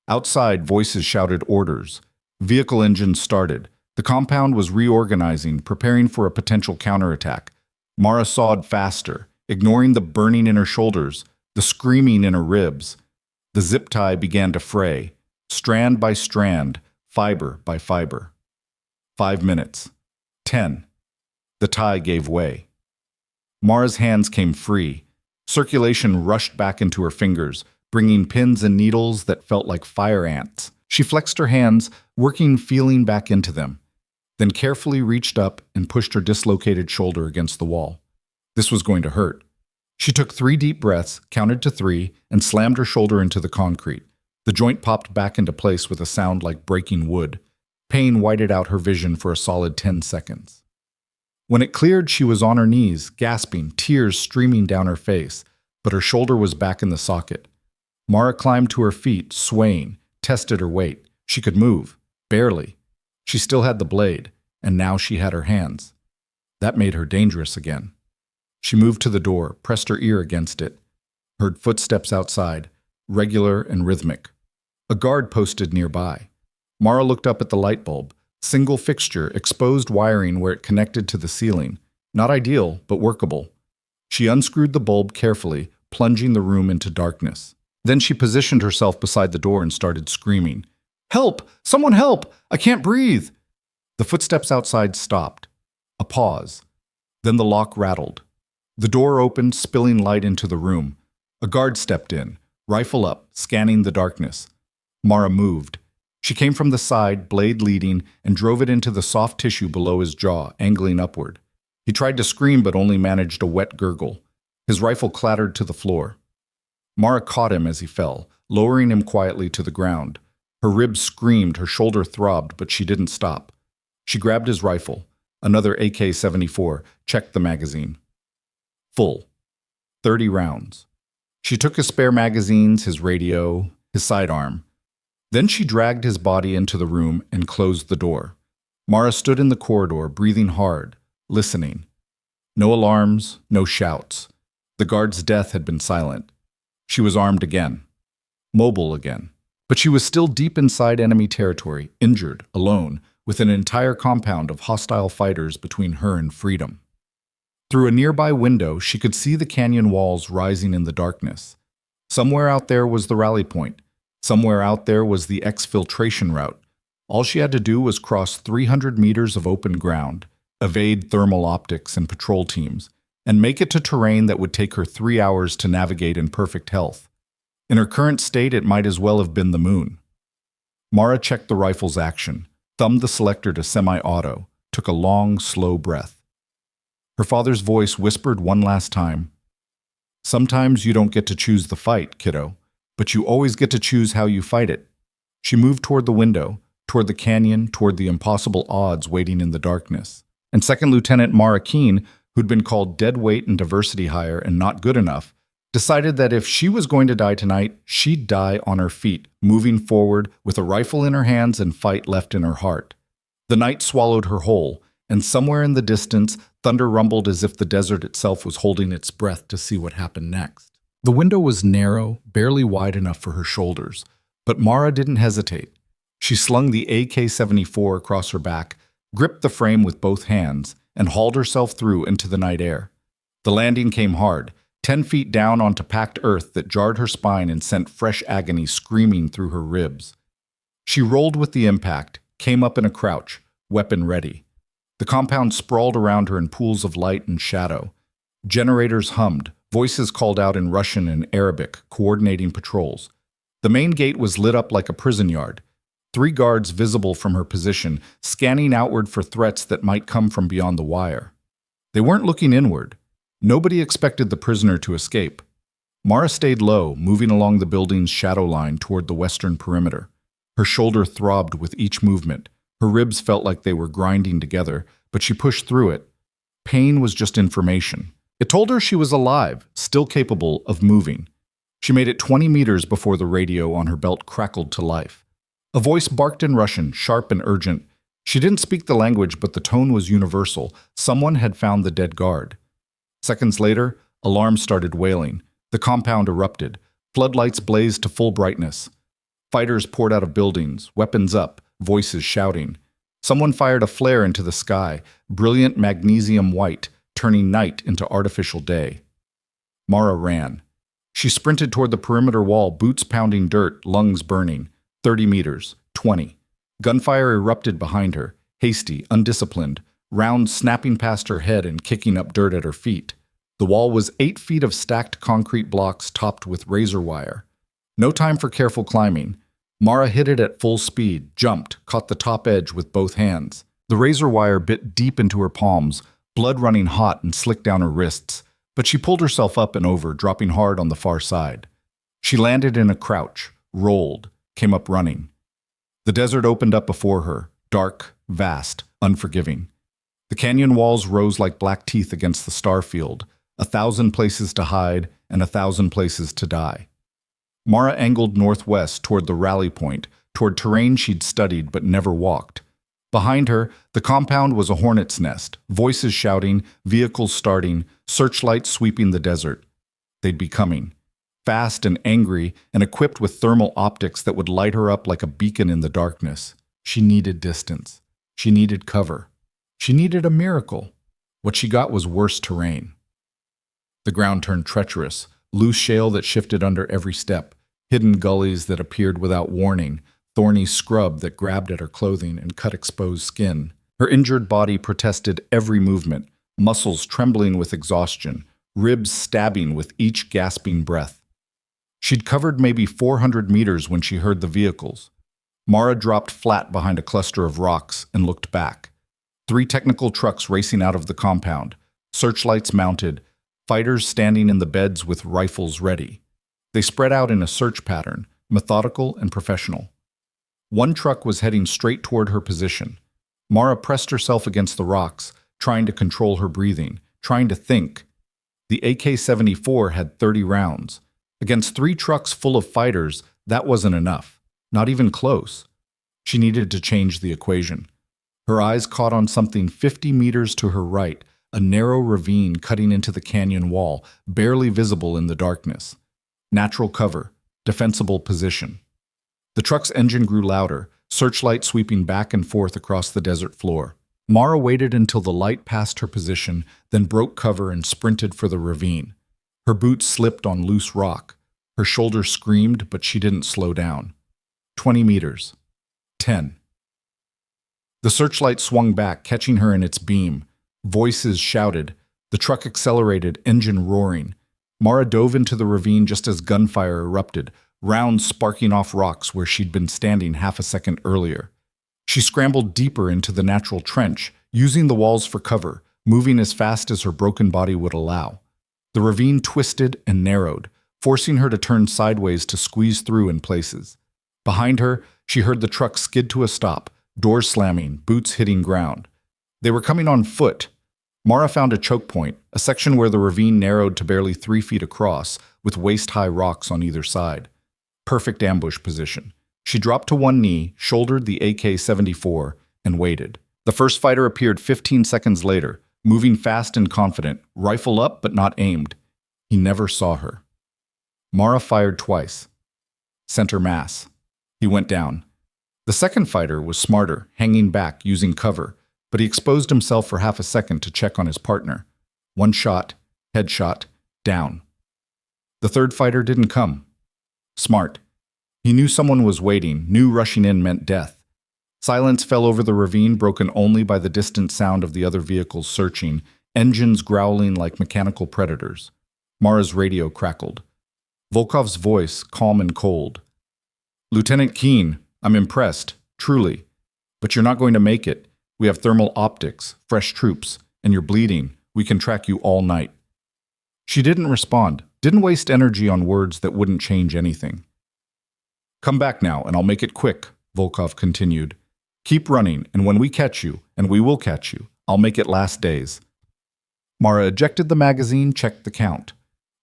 Outside, voices shouted orders. Vehicle engines started. The compound was reorganizing, preparing for a potential counterattack. Mara sawed faster, ignoring the burning in her shoulders, the screaming in her ribs. The zip tie began to fray, strand by strand, fiber by fiber. 5 minutes. 10. The tie gave way. Mara's hands came free. Circulation rushed back into her fingers, bringing pins and needles that felt like fire ants. She flexed her hands, working feeling back into them, then carefully reached up and pushed her dislocated shoulder against the wall. This was going to hurt. She took 3 deep breaths, counted to 3, and slammed her shoulder into the concrete. The joint popped back into place with a sound like breaking wood. Pain whited out her vision for a solid 10 seconds. When it cleared, she was on her knees, gasping, tears streaming down her face, but her shoulder was back in the socket. Mara climbed to her feet, swaying, tested her weight. She could move, barely. She still had the blade, and now she had her hands. That made her dangerous again. She moved to the door, pressed her ear against it, heard footsteps outside, regular and rhythmic. A guard posted nearby. Mara looked up at the light bulb. Single fixture, exposed wiring where it connected to the ceiling. Not ideal, but workable. She unscrewed the bulb carefully, plunging the room into darkness. Then she positioned herself beside the door and started screaming. "Help! Someone help! I can't breathe!" The footsteps outside stopped. A pause. Then the lock rattled. The door opened, spilling light into the room. A guard stepped in, rifle up, scanning the darkness. Mara moved. She came from the side, blade leading, and drove it into the soft tissue below his jaw, angling upward. He tried to scream but only managed a wet gurgle. His rifle clattered to the floor. Mara caught him as he fell, lowering him quietly to the ground. Her ribs screamed, her shoulder throbbed, but she didn't stop. She grabbed his rifle. Another AK-74, checked the magazine. Full. 30 rounds. She took his spare magazines, his radio, his sidearm. Then she dragged his body into the room and closed the door. Mara stood in the corridor, breathing hard, listening. No alarms, no shouts. The guard's death had been silent. She was armed again. Mobile again. But she was still deep inside enemy territory, injured, alone, with an entire compound of hostile fighters between her and freedom. Through a nearby window, she could see the canyon walls rising in the darkness. Somewhere out there was the rally point. Somewhere out there was the exfiltration route. All she had to do was cross 300 meters of open ground, evade thermal optics and patrol teams, and make it to terrain that would take her 3 hours to navigate in perfect health. In her current state, it might as well have been the moon. Mara checked the rifle's action, thumbed the selector to semi-auto, took a long, slow breath. Her father's voice whispered one last time, "Sometimes you don't get to choose the fight, kiddo, but you always get to choose how you fight it." She moved toward the window, toward the canyon, toward the impossible odds waiting in the darkness. And Second Lieutenant Mara Keene, who'd been called dead weight in diversity hire and not good enough, decided that if she was going to die tonight, she'd die on her feet, moving forward with a rifle in her hands and fight left in her heart. The night swallowed her whole, and somewhere in the distance, thunder rumbled as if the desert itself was holding its breath to see what happened next. The window was narrow, barely wide enough for her shoulders, but Mara didn't hesitate. She slung the AK-74 across her back, gripped the frame with both hands, and hauled herself through into the night air. The landing came hard, 10 feet down onto packed earth that jarred her spine and sent fresh agony screaming through her ribs. She rolled with the impact, came up in a crouch, weapon ready. The compound sprawled around her in pools of light and shadow. Generators hummed, voices called out in Russian and Arabic, coordinating patrols. The main gate was lit up like a prison yard. 3 guards visible from her position, scanning outward for threats that might come from beyond the wire. They weren't looking inward. Nobody expected the prisoner to escape. Mara stayed low, moving along the building's shadow line toward the western perimeter. Her shoulder throbbed with each movement. Her ribs felt like they were grinding together, but she pushed through it. Pain was just information. It told her she was alive, still capable of moving. She made it 20 meters before the radio on her belt crackled to life. A voice barked in Russian, sharp and urgent. She didn't speak the language, but the tone was universal. Someone had found the dead guard. Seconds later, alarms started wailing. The compound erupted. Floodlights blazed to full brightness. Fighters poured out of buildings, weapons up, voices shouting. Someone fired a flare into the sky, brilliant magnesium white, turning night into artificial day. Mara ran. She sprinted toward the perimeter wall, boots pounding dirt, lungs burning. 30 meters, 20. Gunfire erupted behind her, hasty, undisciplined, rounds snapping past her head and kicking up dirt at her feet. The wall was 8 feet of stacked concrete blocks topped with razor wire. No time for careful climbing. Mara hit it at full speed, jumped, caught the top edge with both hands. The razor wire bit deep into her palms, blood running hot and slicked down her wrists, but she pulled herself up and over, dropping hard on the far side. She landed in a crouch, rolled, came up running. The desert opened up before her, dark, vast, unforgiving. The canyon walls rose like black teeth against the star field, 1,000 places to hide and 1,000 places to die. Mara angled northwest toward the rally point, toward terrain she'd studied but never walked. Behind her, the compound was a hornet's nest, voices shouting, vehicles starting, searchlights sweeping the desert. They'd be coming, fast and angry and equipped with thermal optics that would light her up like a beacon in the darkness. She needed distance. She needed cover. She needed a miracle. What she got was worse terrain. The ground turned treacherous, loose shale that shifted under every step, hidden gullies that appeared without warning, thorny scrub that grabbed at her clothing and cut exposed skin. Her injured body protested every movement, muscles trembling with exhaustion, ribs stabbing with each gasping breath. She'd covered maybe 400 meters when she heard the vehicles. Mara dropped flat behind a cluster of rocks and looked back. 3 technical trucks racing out of the compound, searchlights mounted, fighters standing in the beds with rifles ready. They spread out in a search pattern, methodical and professional. One truck was heading straight toward her position. Mara pressed herself against the rocks, trying to control her breathing, trying to think. The AK-74 had 30 rounds. Against 3 trucks full of fighters, that wasn't enough. Not even close. She needed to change the equation. Her eyes caught on something 50 meters to her right, a narrow ravine cutting into the canyon wall, barely visible in the darkness. Natural cover, defensible position. The truck's engine grew louder, searchlight sweeping back and forth across the desert floor. Mara waited until the light passed her position, then broke cover and sprinted for the ravine. Her boots slipped on loose rock. Her shoulder screamed, but she didn't slow down. 20 meters. 10. The searchlight swung back, catching her in its beam. Voices shouted. The truck accelerated, engine roaring. Mara dove into the ravine just as gunfire erupted, rounds sparking off rocks where she'd been standing half a second earlier. She scrambled deeper into the natural trench, using the walls for cover, moving as fast as her broken body would allow. The ravine twisted and narrowed, forcing her to turn sideways to squeeze through in places. Behind her, she heard the truck skid to a stop, doors slamming, boots hitting ground. They were coming on foot. Mara found a choke point, a section where the ravine narrowed to barely 3 feet across, with waist-high rocks on either side. Perfect ambush position. She dropped to one knee, shouldered the AK-74, and waited. The first fighter appeared 15 seconds later, moving fast and confident, rifle up but not aimed. He never saw her. Mara fired twice. Center mass. He went down. The second fighter was smarter, hanging back, using cover, but he exposed himself for half a second to check on his partner. One shot, headshot, down. The third fighter didn't come. Smart. He knew someone was waiting, knew rushing in meant death. Silence fell over the ravine, broken only by the distant sound of the other vehicles searching, engines growling like mechanical predators. Mara's radio crackled. Volkov's voice, calm and cold. "Lieutenant Keene, I'm impressed, truly. But you're not going to make it. We have thermal optics, fresh troops, and you're bleeding. We can track you all night." She didn't respond, didn't waste energy on words that wouldn't change anything. "Come back now, and I'll make it quick," Volkov continued. "Keep running, and when we catch you, and we will catch you, I'll make it last days." Mara ejected the magazine, checked the count.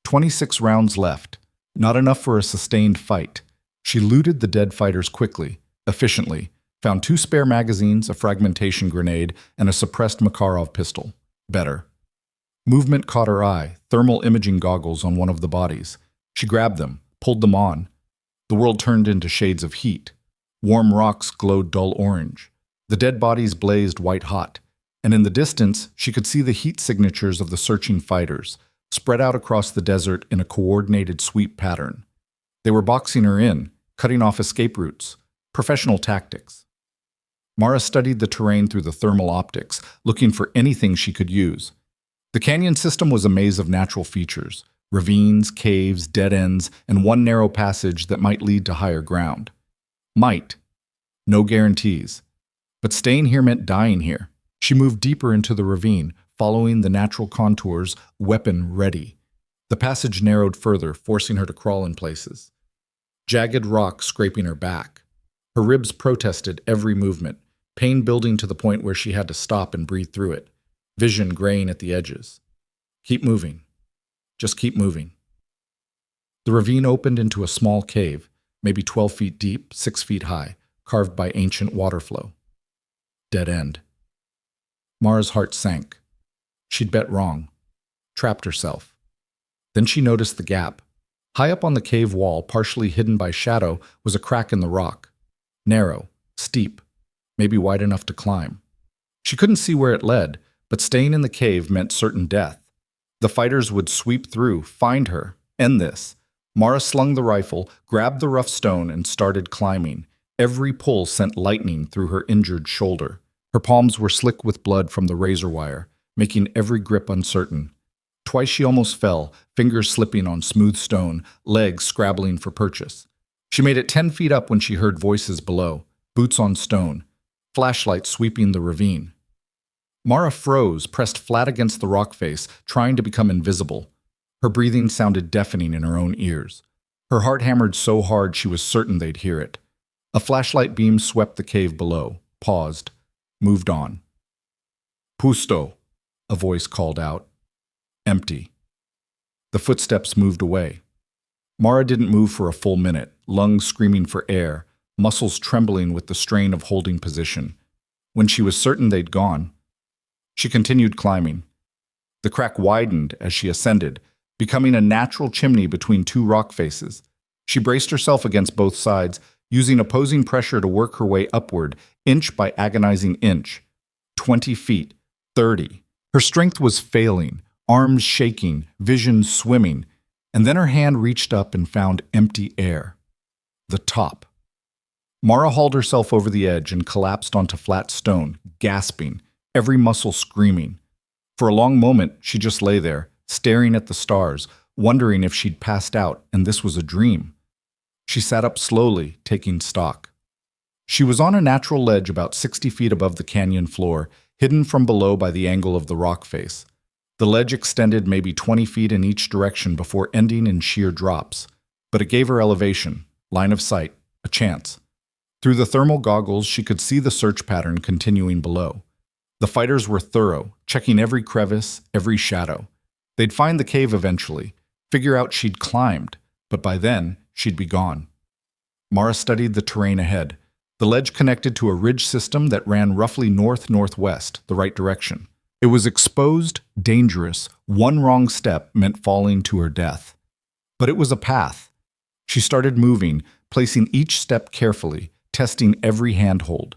26 rounds left. Not enough for a sustained fight. She looted the dead fighters quickly, efficiently, found 2 spare magazines, a fragmentation grenade, and a suppressed Makarov pistol. Better. Movement caught her eye, thermal imaging goggles on one of the bodies. She grabbed them, pulled them on. The world turned into shades of heat. Warm rocks glowed dull orange. The dead bodies blazed white-hot, and in the distance she could see the heat signatures of the searching fighters, spread out across the desert in a coordinated sweep pattern. They were boxing her in, cutting off escape routes. Professional tactics. Mara studied the terrain through the thermal optics, looking for anything she could use. The canyon system was a maze of natural features, ravines, caves, dead ends, and one narrow passage that might lead to higher ground. Might. No guarantees. But staying here meant dying here. She moved deeper into the ravine, following the natural contours, weapon ready. The passage narrowed further, forcing her to crawl in places. Jagged rock scraping her back. Her ribs protested every movement, pain building to the point where she had to stop and breathe through it, vision graying at the edges. Keep moving. Just keep moving. The ravine opened into a small cave, maybe 12 feet deep, 6 feet high, carved by ancient water flow. Dead end. Mara's heart sank. She'd bet wrong. Trapped herself. Then she noticed the gap. High up on the cave wall, partially hidden by shadow, was a crack in the rock. Narrow, steep, maybe wide enough to climb. She couldn't see where it led, but staying in the cave meant certain death. The fighters would sweep through, find her, end this. Mara slung the rifle, grabbed the rough stone, and started climbing. Every pull sent lightning through her injured shoulder. Her palms were slick with blood from the razor wire, making every grip uncertain. Twice she almost fell, fingers slipping on smooth stone, legs scrabbling for purchase. She made it 10 feet up when she heard voices below, boots on stone, flashlight sweeping the ravine. Mara froze, pressed flat against the rock face, trying to become invisible. Her breathing sounded deafening in her own ears. Her heart hammered so hard she was certain they'd hear it. A flashlight beam swept the cave below, paused, moved on. "Pusto," a voice called out. Empty. The footsteps moved away. Mara didn't move for a full minute, lungs screaming for air, muscles trembling with the strain of holding position. When she was certain they'd gone, she continued climbing. The crack widened as she ascended, becoming a natural chimney between two rock faces. She braced herself against both sides, using opposing pressure to work her way upward, inch by agonizing inch. 20 feet, 30. Her strength was failing, arms shaking, vision swimming, and then her hand reached up and found empty air. The top. Mara hauled herself over the edge and collapsed onto flat stone, gasping, every muscle screaming. For a long moment, she just lay there, staring at the stars, wondering if she'd passed out and this was a dream. She sat up slowly, taking stock. She was on a natural ledge about 60 feet above the canyon floor, hidden from below by the angle of the rock face. The ledge extended maybe 20 feet in each direction before ending in sheer drops, but it gave her elevation, line of sight, a chance. Through the thermal goggles, she could see the search pattern continuing below. The fighters were thorough, checking every crevice, every shadow. They'd find the cave eventually, figure out she'd climbed, but by then, she'd be gone. Mara studied the terrain ahead. The ledge connected to a ridge system that ran roughly north-northwest, the right direction. It was exposed, dangerous. One wrong step meant falling to her death. But it was a path. She started moving, placing each step carefully, testing every handhold.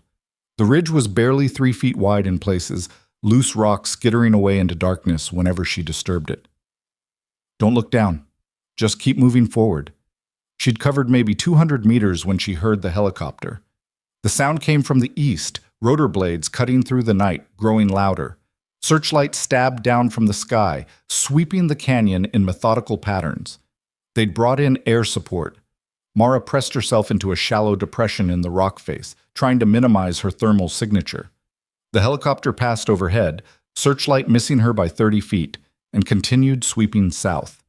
The ridge was barely 3 feet wide in places, loose rocks skittering away into darkness whenever she disturbed it. Don't look down. Just keep moving forward. She'd covered maybe 200 meters when she heard the helicopter. The sound came from the east, rotor blades cutting through the night, growing louder. Searchlights stabbed down from the sky, sweeping the canyon in methodical patterns. They'd brought in air support. Mara pressed herself into a shallow depression in the rock face, trying to minimize her thermal signature. The helicopter passed overhead, searchlight missing her by 30 feet, and continued sweeping south.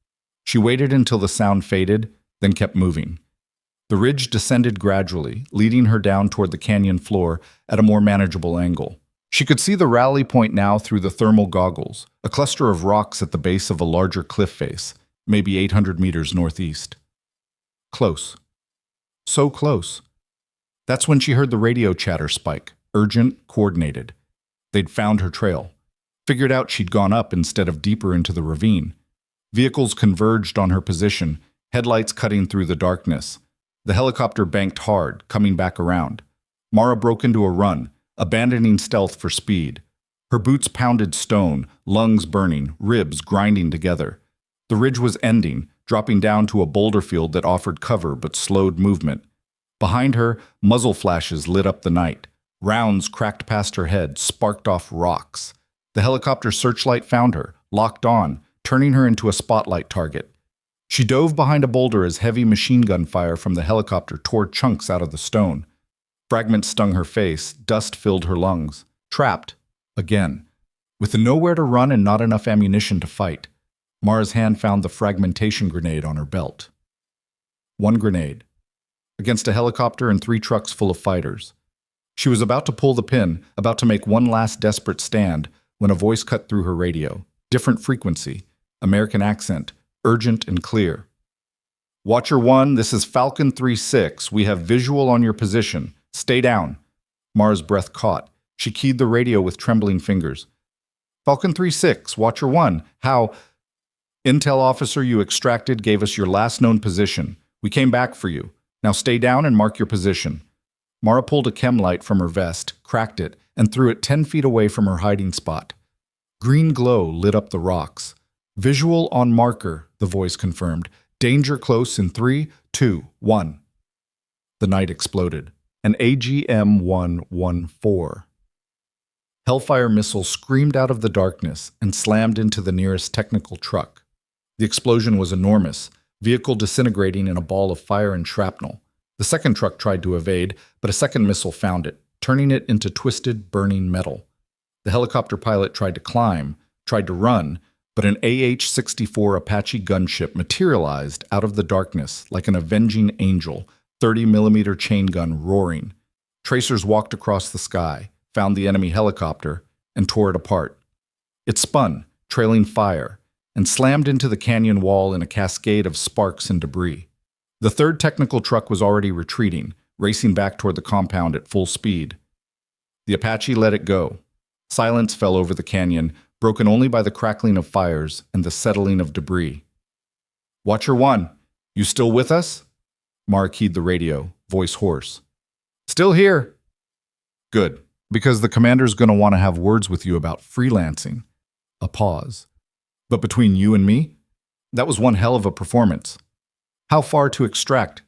She waited until the sound faded, then kept moving. The ridge descended gradually, leading her down toward the canyon floor at a more manageable angle. She could see the rally point now through the thermal goggles, a cluster of rocks at the base of a larger cliff face, maybe 800 meters northeast. Close. So close. That's when she heard the radio chatter spike, urgent, coordinated. They'd found her trail. Figured out she'd gone up instead of deeper into the ravine. Vehicles converged on her position, headlights cutting through the darkness. The helicopter banked hard, coming back around. Mara broke into a run, abandoning stealth for speed. Her boots pounded stone, lungs burning, ribs grinding together. The ridge was ending, dropping down to a boulder field that offered cover but slowed movement. Behind her, muzzle flashes lit up the night. Rounds cracked past her head, sparked off rocks. The helicopter searchlight found her, locked on, turning her into a spotlight target. She dove behind a boulder as heavy machine gun fire from the helicopter tore chunks out of the stone. Fragments stung her face, dust filled her lungs. Trapped. Again. With nowhere to run and not enough ammunition to fight, Mara's hand found the fragmentation grenade on her belt. One grenade. Against a helicopter and 3 trucks full of fighters. She was about to pull the pin, about to make one last desperate stand, when a voice cut through her radio. Different frequency. American accent. Urgent and clear. Watcher 1, this is Falcon 3-6. We have visual on your position. Stay down. Mara's breath caught. She keyed the radio with trembling fingers. Falcon 3-6, Watcher 1, how? Intel officer you extracted gave us your last known position. We came back for you. Now stay down and mark your position. Mara pulled a chem light from her vest, cracked it, and threw it 10 feet away from her hiding spot. Green glow lit up the rocks. Visual on marker, the voice confirmed. Danger close in 3, 2, 1. The night exploded. An AGM-114. Hellfire missile screamed out of the darkness and slammed into the nearest technical truck. The explosion was enormous, vehicle disintegrating in a ball of fire and shrapnel. The second truck tried to evade, but a second missile found it, turning it into twisted, burning metal. The helicopter pilot tried to climb, tried to run, but an AH-64 Apache gunship materialized out of the darkness like an avenging angel, 30-millimeter chain gun roaring. Tracers walked across the sky, found the enemy helicopter, and tore it apart. It spun, trailing fire, and slammed into the canyon wall in a cascade of sparks and debris. The third technical truck was already retreating, racing back toward the compound at full speed. The Apache let it go. Silence fell over the canyon, broken only by the crackling of fires and the settling of debris. Watcher 1, you still with us? Mara keyed the radio, voice hoarse. Still here. Good, because the commander's going to want to have words with you about freelancing. A pause. But between you and me, that was one hell of a performance. How far to extract?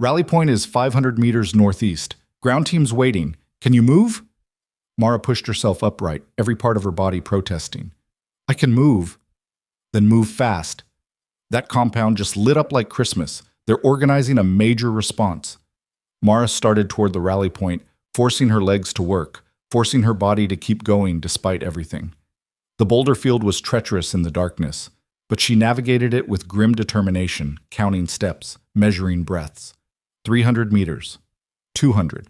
Rally point is 500 meters northeast. Ground team's waiting. Can you move? Mara pushed herself upright, every part of her body protesting. I can move. Then move fast. That compound just lit up like Christmas. They're organizing a major response. Mara started toward the rally point, forcing her legs to work, forcing her body to keep going despite everything. The boulder field was treacherous in the darkness, but she navigated it with grim determination, counting steps, measuring breaths. 300 meters. 200.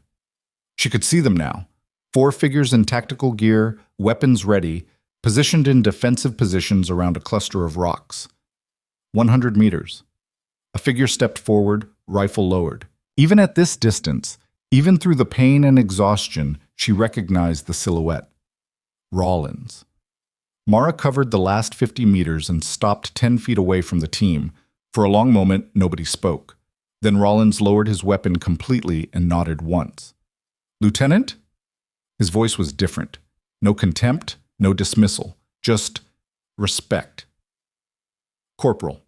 She could see them now. 4 figures in tactical gear, weapons ready, positioned in defensive positions around a cluster of rocks. 100 meters. A figure stepped forward, rifle lowered. Even at this distance, even through the pain and exhaustion, she recognized the silhouette. Rollins. Mara covered the last 50 meters and stopped 10 feet away from the team. For a long moment, nobody spoke. Then Rollins lowered his weapon completely and nodded once. Lieutenant? His voice was different. No contempt, no dismissal, just respect. Corporal.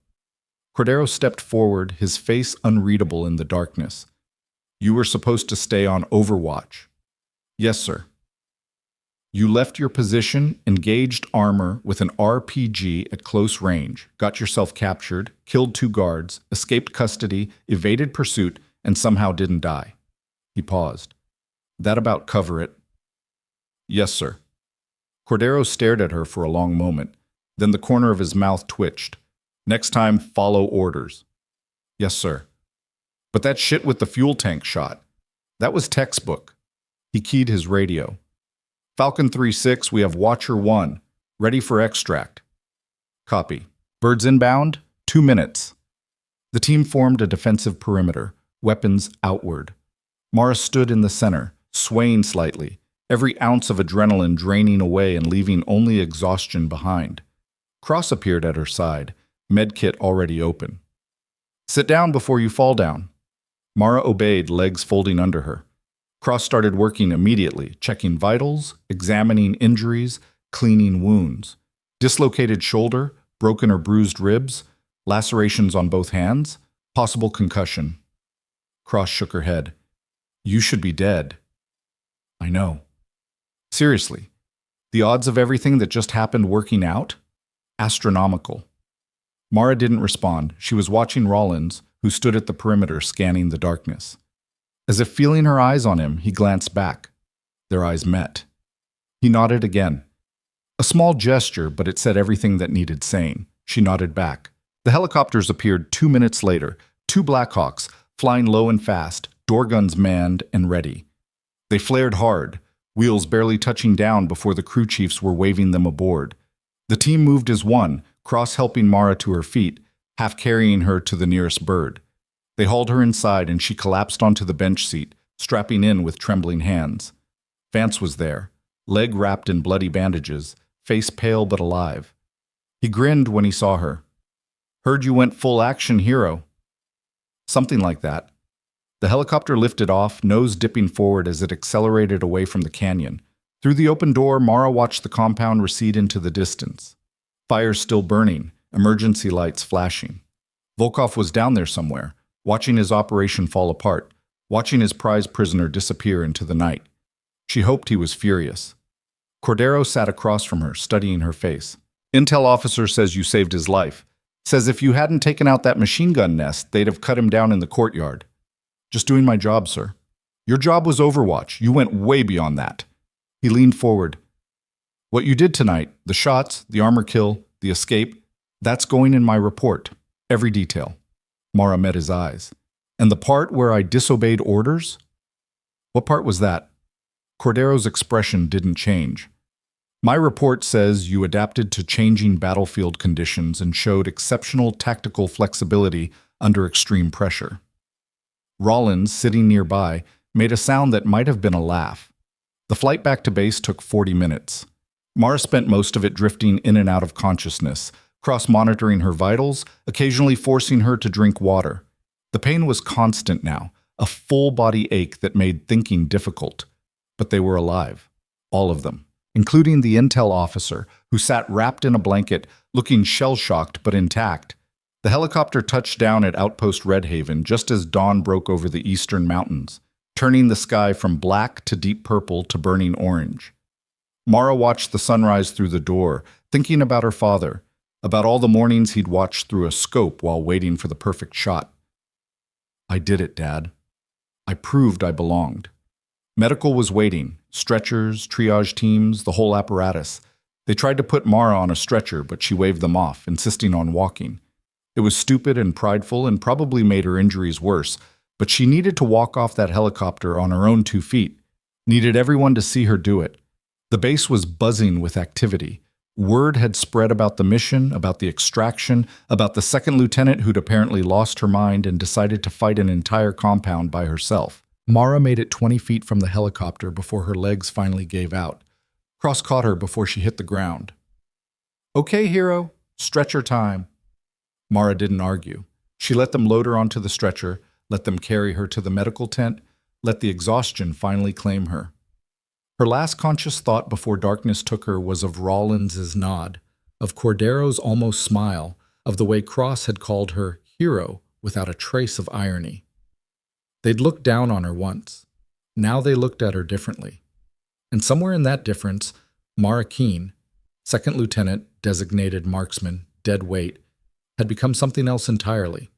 Cordero stepped forward, his face unreadable in the darkness. You were supposed to stay on overwatch. Yes, sir. You left your position, engaged armor with an RPG at close range, got yourself captured, killed 2 guards, escaped custody, evaded pursuit, and somehow didn't die. He paused. That about cover it? Yes, sir. Cordero stared at her for a long moment. Then the corner of his mouth twitched. Next time, follow orders. Yes, sir. But that shit with the fuel tank shot, that was textbook. He keyed his radio. Falcon 3-6, we have Watcher 1, ready for extract. Copy. Birds inbound, 2 minutes. The team formed a defensive perimeter, weapons outward. Mara stood in the center, swaying slightly, every ounce of adrenaline draining away and leaving only exhaustion behind. Cross appeared at her side, medkit already open. Sit down before you fall down. Mara obeyed, legs folding under her. Cross started working immediately, checking vitals, examining injuries, cleaning wounds. Dislocated shoulder, broken or bruised ribs, lacerations on both hands, possible concussion. Cross shook her head. You should be dead. I know. Seriously, the odds of everything that just happened working out? Astronomical. Mara didn't respond. She was watching Rollins, who stood at the perimeter scanning the darkness. As if feeling her eyes on him, he glanced back. Their eyes met. He nodded again. A small gesture, but it said everything that needed saying. She nodded back. The helicopters appeared 2 minutes later, 2 Blackhawks, flying low and fast, door guns manned and ready. They flared hard, wheels barely touching down before the crew chiefs were waving them aboard. The team moved as one, Cross helping Mara to her feet, half carrying her to the nearest bird. They hauled her inside and she collapsed onto the bench seat, strapping in with trembling hands. Vance was there, leg wrapped in bloody bandages, face pale but alive. He grinned when he saw her. "Heard you went full action hero." Something like that. The helicopter lifted off, nose dipping forward as it accelerated away from the canyon. Through the open door, Mara watched the compound recede into the distance. Fires still burning, emergency lights flashing. Volkov was down there somewhere, watching his operation fall apart, watching his prize prisoner disappear into the night. She hoped he was furious. Cordero sat across from her, studying her face. "Intel officer says you saved his life. Says if you hadn't taken out that machine gun nest, they'd have cut him down in the courtyard." "Just doing my job, sir." "Your job was Overwatch. You went way beyond that." He leaned forward. "What you did tonight, the shots, the armor kill, the escape, that's going in my report. Every detail." Mara met his eyes. "And the part where I disobeyed orders?" "What part was that?" Cordero's expression didn't change. "My report says you adapted to changing battlefield conditions and showed exceptional tactical flexibility under extreme pressure." Rollins, sitting nearby, made a sound that might have been a laugh. The flight back to base took 40 minutes. Mara spent most of it drifting in and out of consciousness, cross-monitoring her vitals, occasionally forcing her to drink water. The pain was constant now, a full-body ache that made thinking difficult. But they were alive, all of them, including the intel officer, who sat wrapped in a blanket, looking shell-shocked but intact. The helicopter touched down at Outpost Redhaven just as dawn broke over the eastern mountains, turning the sky from black to deep purple to burning orange. Mara watched the sunrise through the door, thinking about her father, about all the mornings he'd watched through a scope while waiting for the perfect shot. "I did it, Dad. I proved I belonged." Medical was waiting, stretchers, triage teams, the whole apparatus. They tried to put Mara on a stretcher, but she waved them off, insisting on walking. It was stupid and prideful and probably made her injuries worse, but she needed to walk off that helicopter on her own 2 feet, needed everyone to see her do it. The base was buzzing with activity. Word had spread about the mission, about the extraction, about the second lieutenant who'd apparently lost her mind and decided to fight an entire compound by herself. Mara made it 20 feet from the helicopter before her legs finally gave out. Cross caught her before she hit the ground. "Okay, hero, stretcher time." Mara didn't argue. She let them load her onto the stretcher, let them carry her to the medical tent, let the exhaustion finally claim her. Her last conscious thought before darkness took her was of Rawlins's nod, of Cordero's almost smile, of the way Cross had called her hero without a trace of irony. They'd looked down on her once. Now they looked at her differently. And somewhere in that difference, Mara Keene, second lieutenant, designated marksman, dead weight, had become something else entirely.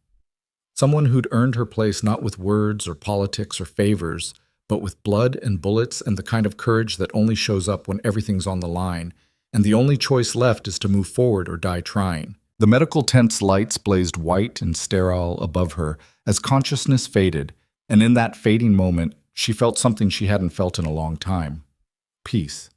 Someone who'd earned her place not with words or politics or favors, but with blood and bullets and the kind of courage that only shows up when everything's on the line, and the only choice left is to move forward or die trying. The medical tent's lights blazed white and sterile above her as consciousness faded, and in that fading moment, she felt something she hadn't felt in a long time. Peace.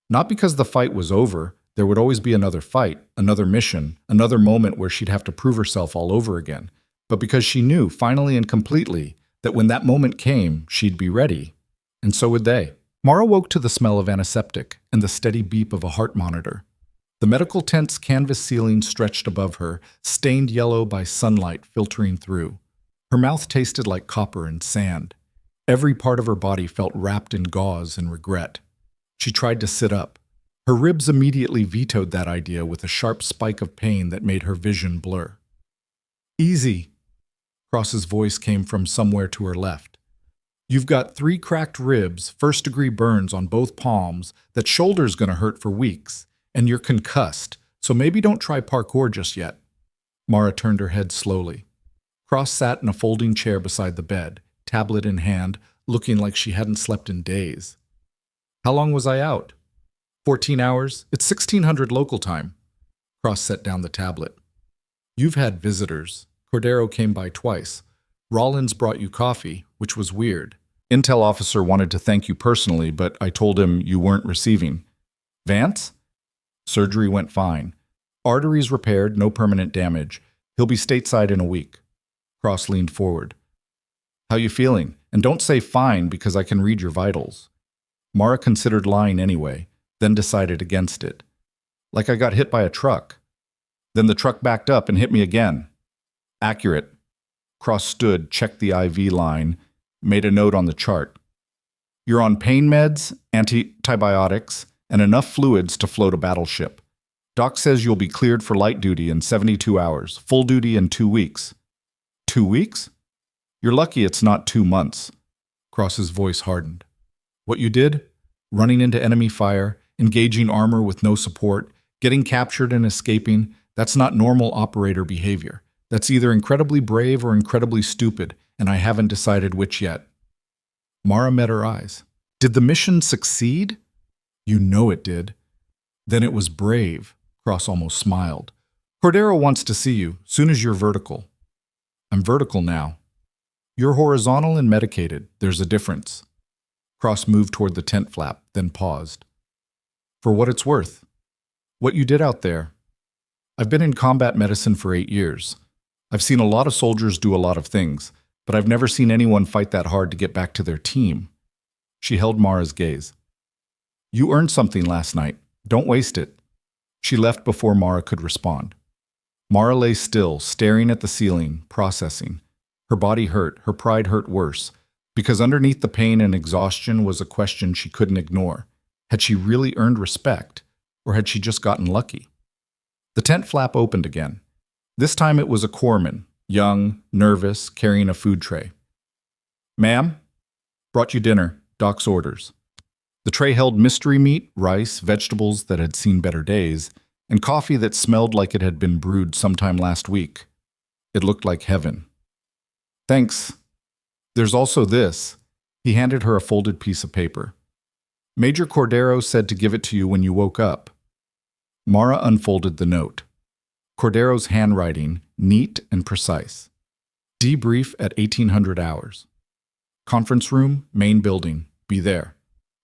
Not because the fight was over. There would always be another fight, another mission, another moment where she'd have to prove herself all over again. But because she knew, finally and completely, that when that moment came, she'd be ready. And so would they. Mara woke to the smell of antiseptic and the steady beep of a heart monitor. The medical tent's canvas ceiling stretched above her, stained yellow by sunlight filtering through. Her mouth tasted like copper and sand. Every part of her body felt wrapped in gauze and regret. She tried to sit up. Her ribs immediately vetoed that idea with a sharp spike of pain that made her vision blur. "Easy." Cross's voice came from somewhere to her left. "You've got 3 cracked ribs, first-degree burns on both palms, that shoulder's gonna hurt for weeks, and you're concussed, so maybe don't try parkour just yet." Mara turned her head slowly. Cross sat in a folding chair beside the bed, tablet in hand, looking like she hadn't slept in days. "How long was I out?" 14 hours. It's 1600 local time." Cross set down the tablet. "You've had visitors. Cordero came by twice. Rollins brought you coffee, which was weird. Intel officer wanted to thank you personally, but I told him you weren't receiving. Vance? Surgery went fine. Arteries repaired, no permanent damage. He'll be stateside in a week." Cross leaned forward. "How you feeling? And don't say fine because I can read your vitals." Mara considered lying anyway, then decided against it. Like I got hit by a truck. Then the truck backed up and hit me again. Accurate. Cross stood, checked the IV line, made a note on the chart. You're on pain meds, antibiotics, and enough fluids to float a battleship. Doc says you'll be cleared for light duty in 72 hours, full duty in 2 weeks. 2 weeks? You're lucky it's not 2 months. Cross's voice hardened. What you did? Running into enemy fire, engaging armor with no support, getting captured and escaping, that's not normal operator behavior. That's either incredibly brave or incredibly stupid, and I haven't decided which yet. Mara met her eyes. Did the mission succeed? You know it did. Then it was brave. Cross almost smiled. Cordero wants to see you, soon as you're vertical. I'm vertical now. You're horizontal and medicated. There's a difference. Cross moved toward the tent flap, then paused. For what it's worth. What you did out there. I've been in combat medicine for 8 years. I've seen a lot of soldiers do a lot of things, but I've never seen anyone fight that hard to get back to their team. She held Mara's gaze. You earned something last night. Don't waste it. She left before Mara could respond. Mara lay still, staring at the ceiling, processing. Her body hurt, her pride hurt worse, because underneath the pain and exhaustion was a question she couldn't ignore. Had she really earned respect, or had she just gotten lucky? The tent flap opened again. This time it was a corpsman, young, nervous, carrying a food tray. Ma'am, brought you dinner, Doc's orders. The tray held mystery meat, rice, vegetables that had seen better days, and coffee that smelled like it had been brewed sometime last week. It looked like heaven. Thanks. There's also this. He handed her a folded piece of paper. Major Cordero said to give it to you when you woke up. Mara unfolded the note. Cordero's handwriting, neat and precise. Debrief at 1800 hours. Conference room, main building. Be there.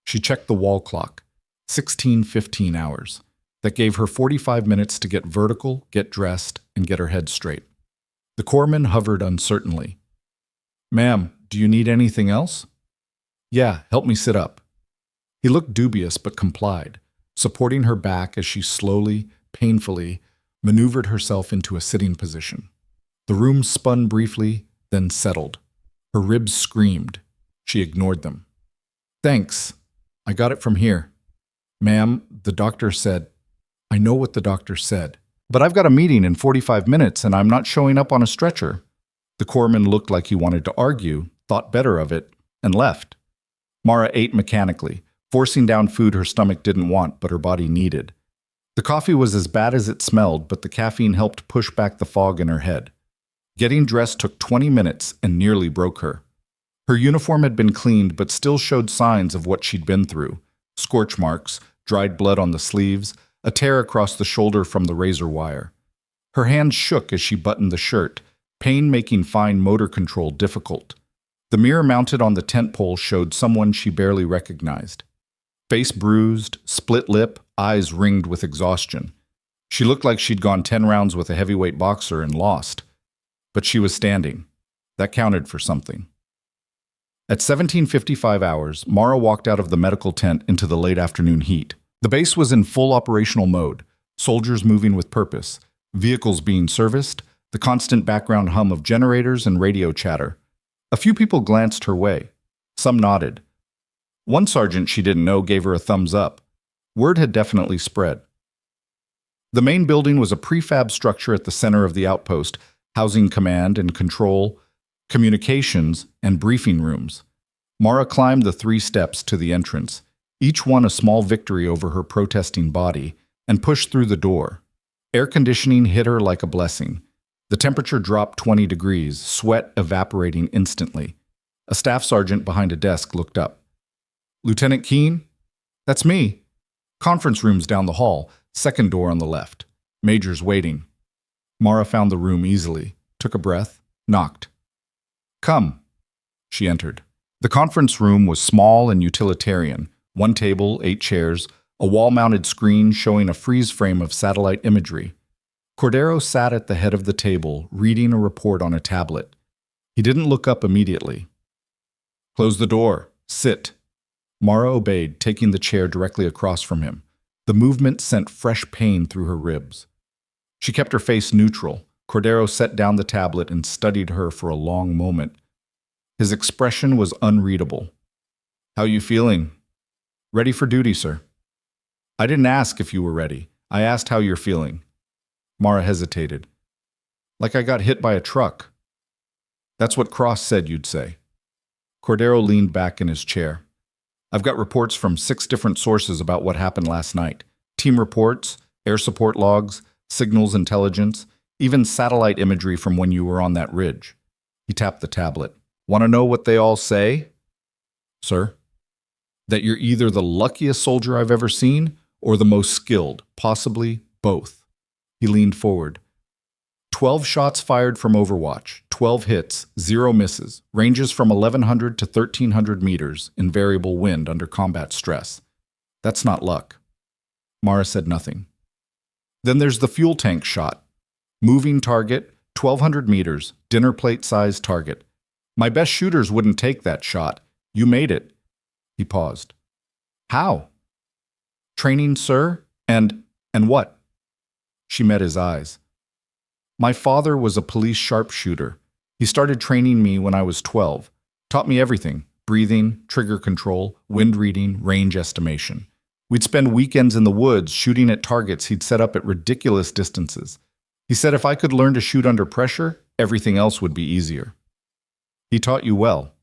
She checked the wall clock. 16:15 hours. That gave her 45 minutes to get vertical, get dressed, and get her head straight. The corpsman hovered uncertainly. Ma'am, do you need anything else? Yeah, help me sit up. He looked dubious but complied, supporting her back as she slowly, painfully, maneuvered herself into a sitting position. The room spun briefly, then settled. Her ribs screamed. She ignored them. Thanks. I got it from here. Ma'am, the doctor said. I know what the doctor said. But I've got a meeting in 45 minutes and I'm not showing up on a stretcher. The corpsman looked like he wanted to argue, thought better of it, and left. Mara ate mechanically, forcing down food her stomach didn't want but her body needed. The coffee was as bad as it smelled, but the caffeine helped push back the fog in her head. Getting dressed took 20 minutes and nearly broke her. Her uniform had been cleaned but still showed signs of what she'd been through. Scorch marks, dried blood on the sleeves, a tear across the shoulder from the razor wire. Her hands shook as she buttoned the shirt, pain making fine motor control difficult. The mirror mounted on the tent pole showed someone she barely recognized. Face bruised, split lip, eyes ringed with exhaustion. She looked like she'd gone 10 rounds with a heavyweight boxer and lost. But she was standing. That counted for something. At 17:55 hours, Mara walked out of the medical tent into the late afternoon heat. The base was in full operational mode, soldiers moving with purpose, vehicles being serviced, the constant background hum of generators and radio chatter. A few people glanced her way. Some nodded. One sergeant she didn't know gave her a thumbs up. Word had definitely spread. The main building was a prefab structure at the center of the outpost, housing command and control, communications, and briefing rooms. Mara climbed the 3 steps to the entrance, each one a small victory over her protesting body, and pushed through the door. Air conditioning hit her like a blessing. The temperature dropped 20 degrees, sweat evaporating instantly. A staff sergeant behind a desk looked up. Lieutenant Keene? That's me. Conference room's down the hall, second door on the left. Major's waiting. Mara found the room easily, took a breath, knocked. Come. She entered. The conference room was small and utilitarian. 1 table, 8 chairs, a wall-mounted screen showing a freeze frame of satellite imagery. Cordero sat at the head of the table, reading a report on a tablet. He didn't look up immediately. Close the door. Sit. Mara obeyed, taking the chair directly across from him. The movement sent fresh pain through her ribs. She kept her face neutral. Cordero set down the tablet and studied her for a long moment. His expression was unreadable. "How you feeling?" "Ready for duty, sir." "I didn't ask if you were ready. I asked how you're feeling." Mara hesitated. "Like I got hit by a truck." "That's what Cross said you'd say." Cordero leaned back in his chair. "I've got reports from 6 different sources about what happened last night. Team reports, air support logs, signals intelligence, even satellite imagery from when you were on that ridge." He tapped the tablet. "Want to know what they all say?" "Sir?" "That you're either the luckiest soldier I've ever seen or the most skilled, possibly both." He leaned forward. 12 shots fired from Overwatch, 12 hits, 0 misses, ranges from 1,100 to 1,300 meters in variable wind under combat stress. That's not luck. Mara said nothing. Then there's the fuel tank shot. Moving target, 1,200 meters, dinner plate-sized target. My best shooters wouldn't take that shot. You made it. He paused. How? Training, sir? And what? She met his eyes. My father was a police sharpshooter. He started training me when I was 12. Taught me everything: breathing, trigger control, wind reading, range estimation. We'd spend weekends in the woods shooting at targets he'd set up at ridiculous distances. He said if I could learn to shoot under pressure, everything else would be easier. He taught you well.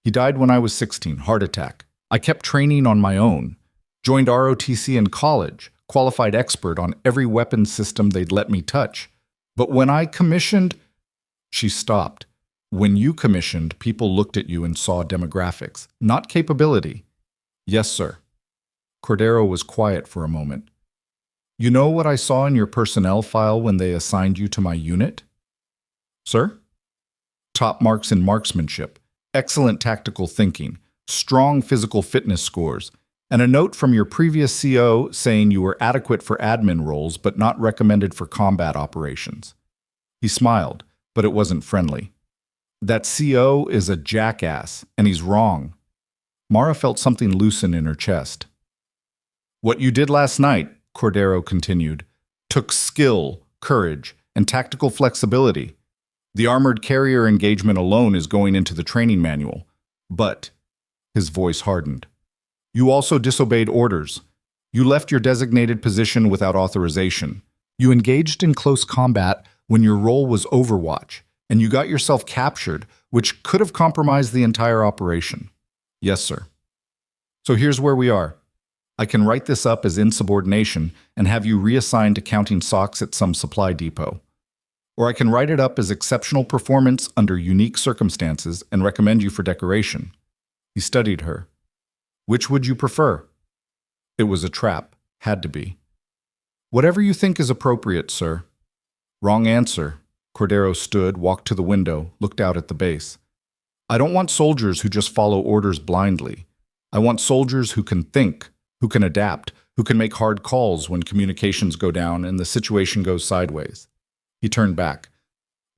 He died when I was 16, heart attack. I kept training on my own. Joined ROTC in college, qualified expert on every weapon system they'd let me touch. But when I commissioned... She stopped. When you commissioned, people looked at you and saw demographics, not capability. Yes, sir. Cordero was quiet for a moment. You know what I saw in your personnel file when they assigned you to my unit? Sir? Top marks in marksmanship, excellent tactical thinking, strong physical fitness scores, and a note from your previous CO saying you were adequate for admin roles but not recommended for combat operations. He smiled, but it wasn't friendly. That CO is a jackass, and he's wrong. Mara felt something loosen in her chest. What you did last night, Cordero continued, took skill, courage, and tactical flexibility. The armored carrier engagement alone is going into the training manual. But, his voice hardened, you also disobeyed orders. You left your designated position without authorization. You engaged in close combat when your role was Overwatch, and you got yourself captured, which could have compromised the entire operation. Yes, sir. So here's where we are. I can write this up as insubordination and have you reassigned to counting socks at some supply depot. Or I can write it up as exceptional performance under unique circumstances and recommend you for decoration. He studied her. Which would you prefer? It was a trap. Had to be. Whatever you think is appropriate, sir. Wrong answer. Cordero stood, walked to the window, looked out at the base. I don't want soldiers who just follow orders blindly. I want soldiers who can think, who can adapt, who can make hard calls when communications go down and the situation goes sideways. He turned back.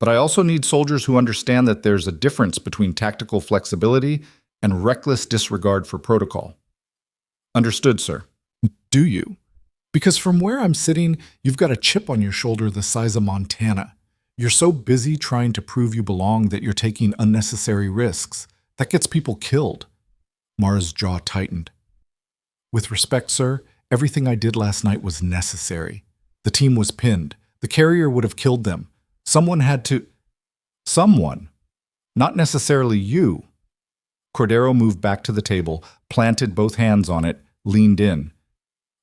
But I also need soldiers who understand that there's a difference between tactical flexibility and reckless disregard for protocol. Understood, sir. Do you? Because from where I'm sitting, you've got a chip on your shoulder the size of Montana. You're so busy trying to prove you belong that you're taking unnecessary risks. That gets people killed. Mara's jaw tightened. With respect, sir, everything I did last night was necessary. The team was pinned. The carrier would have killed them. Someone had to... Someone. Not necessarily you. Cordero moved back to the table, planted both hands on it, leaned in.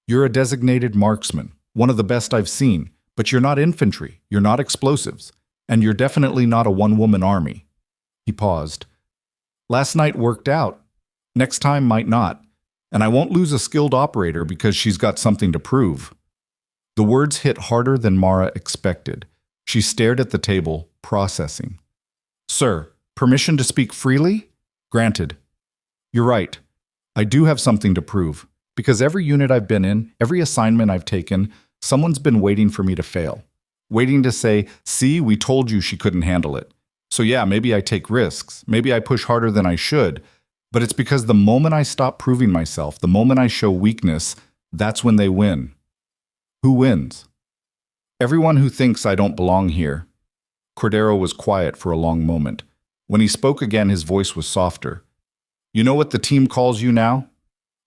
You're a designated marksman, one of the best I've seen, but you're not infantry, you're not explosives, and you're definitely not a one-woman army. He paused. Last night worked out. Next time might not. And I won't lose a skilled operator because she's got something to prove. The words hit harder than Mara expected. She stared at the table, processing. Sir, permission to speak freely? Granted. You're right. I do have something to prove. Because every unit I've been in, every assignment I've taken, someone's been waiting for me to fail. Waiting to say, see, we told you she couldn't handle it. So yeah, maybe I take risks. Maybe I push harder than I should. But it's because the moment I stop proving myself, the moment I show weakness, that's when they win. Who wins? Everyone who thinks I don't belong here. Cordero was quiet for a long moment. When he spoke again, his voice was softer. You know what the team calls you now?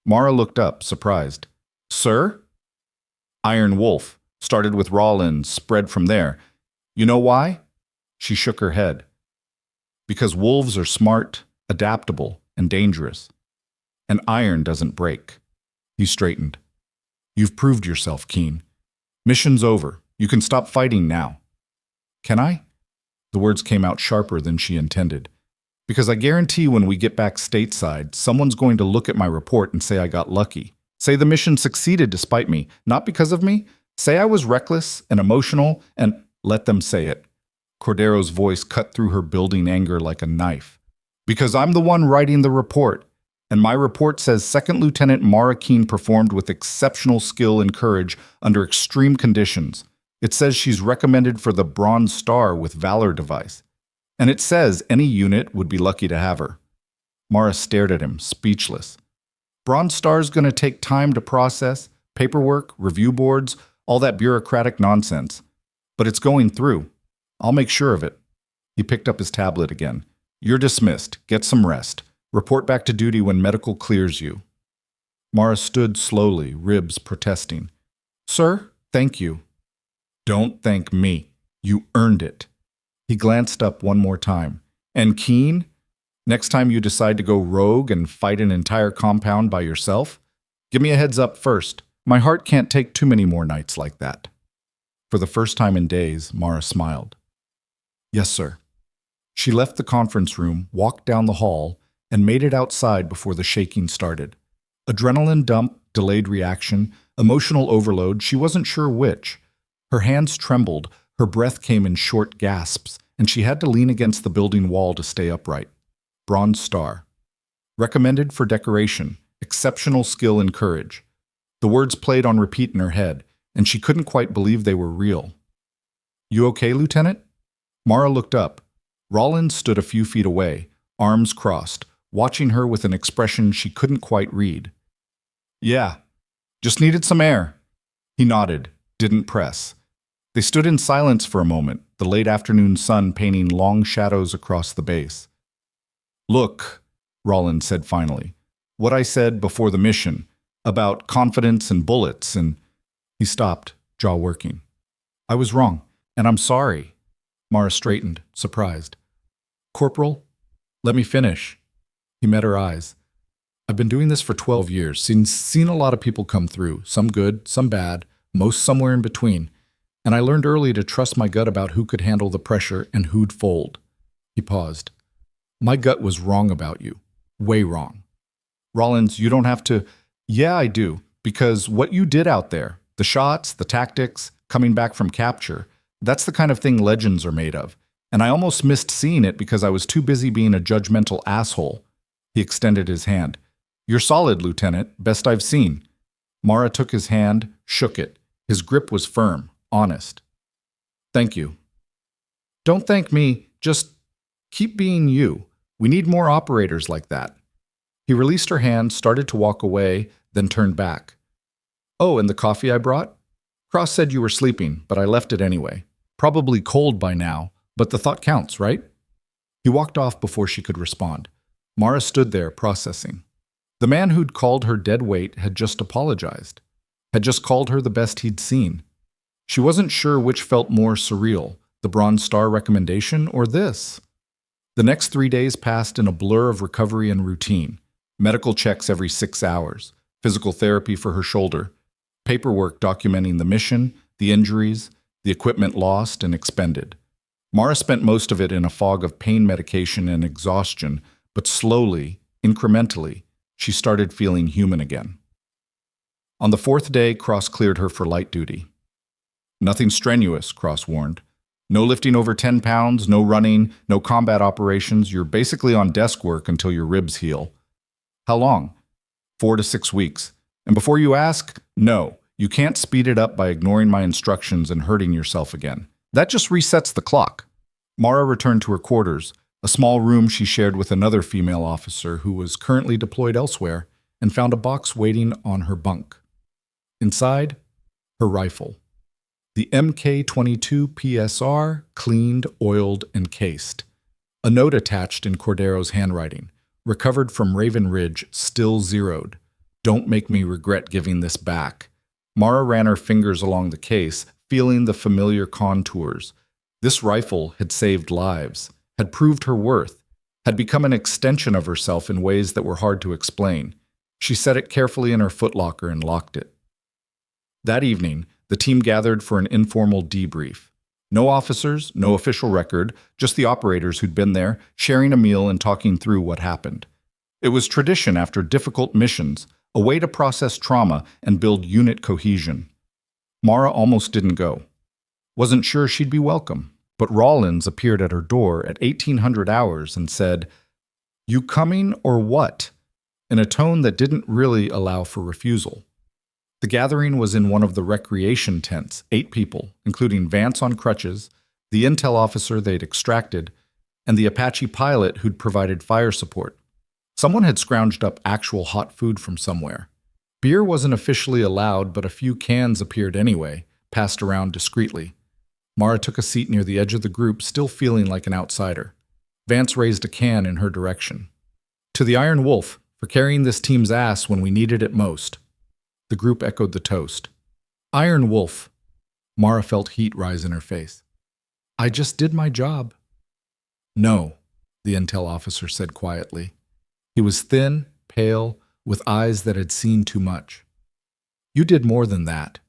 Mara looked up, surprised. Sir? Iron Wolf. Started with Rollins, spread from there. You know why? She shook her head. Because wolves are smart, adaptable, and dangerous. And iron doesn't break. He straightened. You've proved yourself, Keen. Mission's over. You can stop fighting now. Can I? The words came out sharper than she intended. Because I guarantee when we get back stateside, someone's going to look at my report and say I got lucky. Say the mission succeeded despite me, not because of me. Say I was reckless and emotional, and let them say it. Cordero's voice cut through her building anger like a knife. Because I'm the one writing the report, and my report says Second Lieutenant Mara Keen performed with exceptional skill and courage under extreme conditions. It says she's recommended for the Bronze Star with Valor device. And it says any unit would be lucky to have her. Mara stared at him, speechless. Bronze Star's going to take time to process, paperwork, review boards, all that bureaucratic nonsense. But it's going through. I'll make sure of it. He picked up his tablet again. You're dismissed. Get some rest. Report back to duty when medical clears you. Mara stood slowly, ribs protesting. Sir, thank you. Don't thank me. You earned it. He glanced up one more time. And Keen? Next time you decide to go rogue and fight an entire compound by yourself, give me a heads up first. My heart can't take too many more nights like that. For the first time in days, Mara smiled. Yes, sir. She left the conference room, walked down the hall, and made it outside before the shaking started. Adrenaline dump, delayed reaction, emotional overload, she wasn't sure which. Her hands trembled, her breath came in short gasps, and she had to lean against the building wall to stay upright. Bronze Star. Recommended for decoration, exceptional skill and courage. The words played on repeat in her head, and she couldn't quite believe they were real. You okay, Lieutenant? Mara looked up. Rollins stood a few feet away, arms crossed, watching her with an expression she couldn't quite read. Yeah, just needed some air. He nodded, didn't press. They stood in silence for a moment, the late afternoon sun painting long shadows across the base. Look, Rollins said finally, what I said before the mission, about confidence and bullets, and he stopped, jaw working. I was wrong, and I'm sorry. Mara straightened, surprised. Corporal, let me finish. He met her eyes. I've been doing this for 12 years, seen a lot of people come through, some good, some bad, most somewhere in between, and I learned early to trust my gut about who could handle the pressure and who'd fold. He paused. My gut was wrong about you. Way wrong. Rollins, you don't have to... Yeah, I do, because what you did out there, the shots, the tactics, coming back from capture, that's the kind of thing legends are made of. And I almost missed seeing it because I was too busy being a judgmental asshole. He extended his hand. You're solid, Lieutenant. Best I've seen. Mara took his hand, shook it. His grip was firm, honest. Thank you. Don't thank me. Just keep being you. We need more operators like that. He released her hand, started to walk away, then turned back. Oh, and the coffee I brought? Cross said you were sleeping, but I left it anyway. Probably cold by now, but the thought counts, right? He walked off before she could respond. Mara stood there, processing. The man who'd called her dead weight had just apologized, had just called her the best he'd seen. She wasn't sure which felt more surreal, the Bronze Star recommendation or this. The next 3 days passed in a blur of recovery and routine. Medical checks every 6 hours, physical therapy for her shoulder, paperwork documenting the mission, the injuries, the equipment lost and expended. Mara spent most of it in a fog of pain medication and exhaustion, but slowly, incrementally, she started feeling human again. On the 4th day, Cross cleared her for light duty. Nothing strenuous, Cross warned. No lifting over 10 pounds, no running, no combat operations. You're basically on desk work until your ribs heal. How long? 4 to 6 weeks. And before you ask, no, you can't speed it up by ignoring my instructions and hurting yourself again. That just resets the clock. Mara returned to her quarters, a small room she shared with another female officer who was currently deployed elsewhere, and found a box waiting on her bunk. Inside, her rifle. The MK-22 PSR, cleaned, oiled, and cased. A note attached in Cordero's handwriting, recovered from Raven Ridge, still zeroed. Don't make me regret giving this back. Mara ran her fingers along the case, feeling the familiar contours. This rifle had saved lives, had proved her worth, had become an extension of herself in ways that were hard to explain. She set it carefully in her footlocker and locked it. That evening, the team gathered for an informal debrief. No officers, no official record, just the operators who'd been there, sharing a meal and talking through what happened. It was tradition after difficult missions, a way to process trauma and build unit cohesion. Mara almost didn't go. Wasn't sure she'd be welcome, but Rawlins appeared at her door at 1800 hours and said, "You coming or what?" in a tone that didn't really allow for refusal. The gathering was in one of the recreation tents, 8 people, including Vance on crutches, the intel officer they'd extracted, and the Apache pilot who'd provided fire support. Someone had scrounged up actual hot food from somewhere. Beer wasn't officially allowed, but a few cans appeared anyway, passed around discreetly. Mara took a seat near the edge of the group, still feeling like an outsider. Vance raised a can in her direction. "To the Iron Wolf, for carrying this team's ass when we needed it most." The group echoed the toast. "Iron Wolf." Mara felt heat rise in her face. "I just did my job." "No," the intel officer said quietly. He was thin, pale, with eyes that had seen too much. "You did more than that.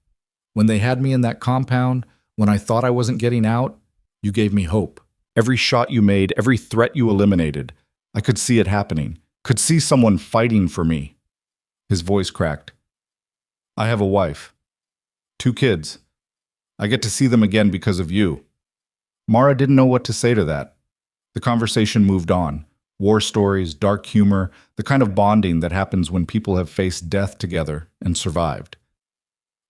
When they had me in that compound, when I thought I wasn't getting out, you gave me hope. Every shot you made, every threat you eliminated, I could see it happening, could see someone fighting for me." His voice cracked. "I have a wife. 2 kids. I get to see them again because of you." Mara didn't know what to say to that. The conversation moved on. War stories, dark humor, the kind of bonding that happens when people have faced death together and survived.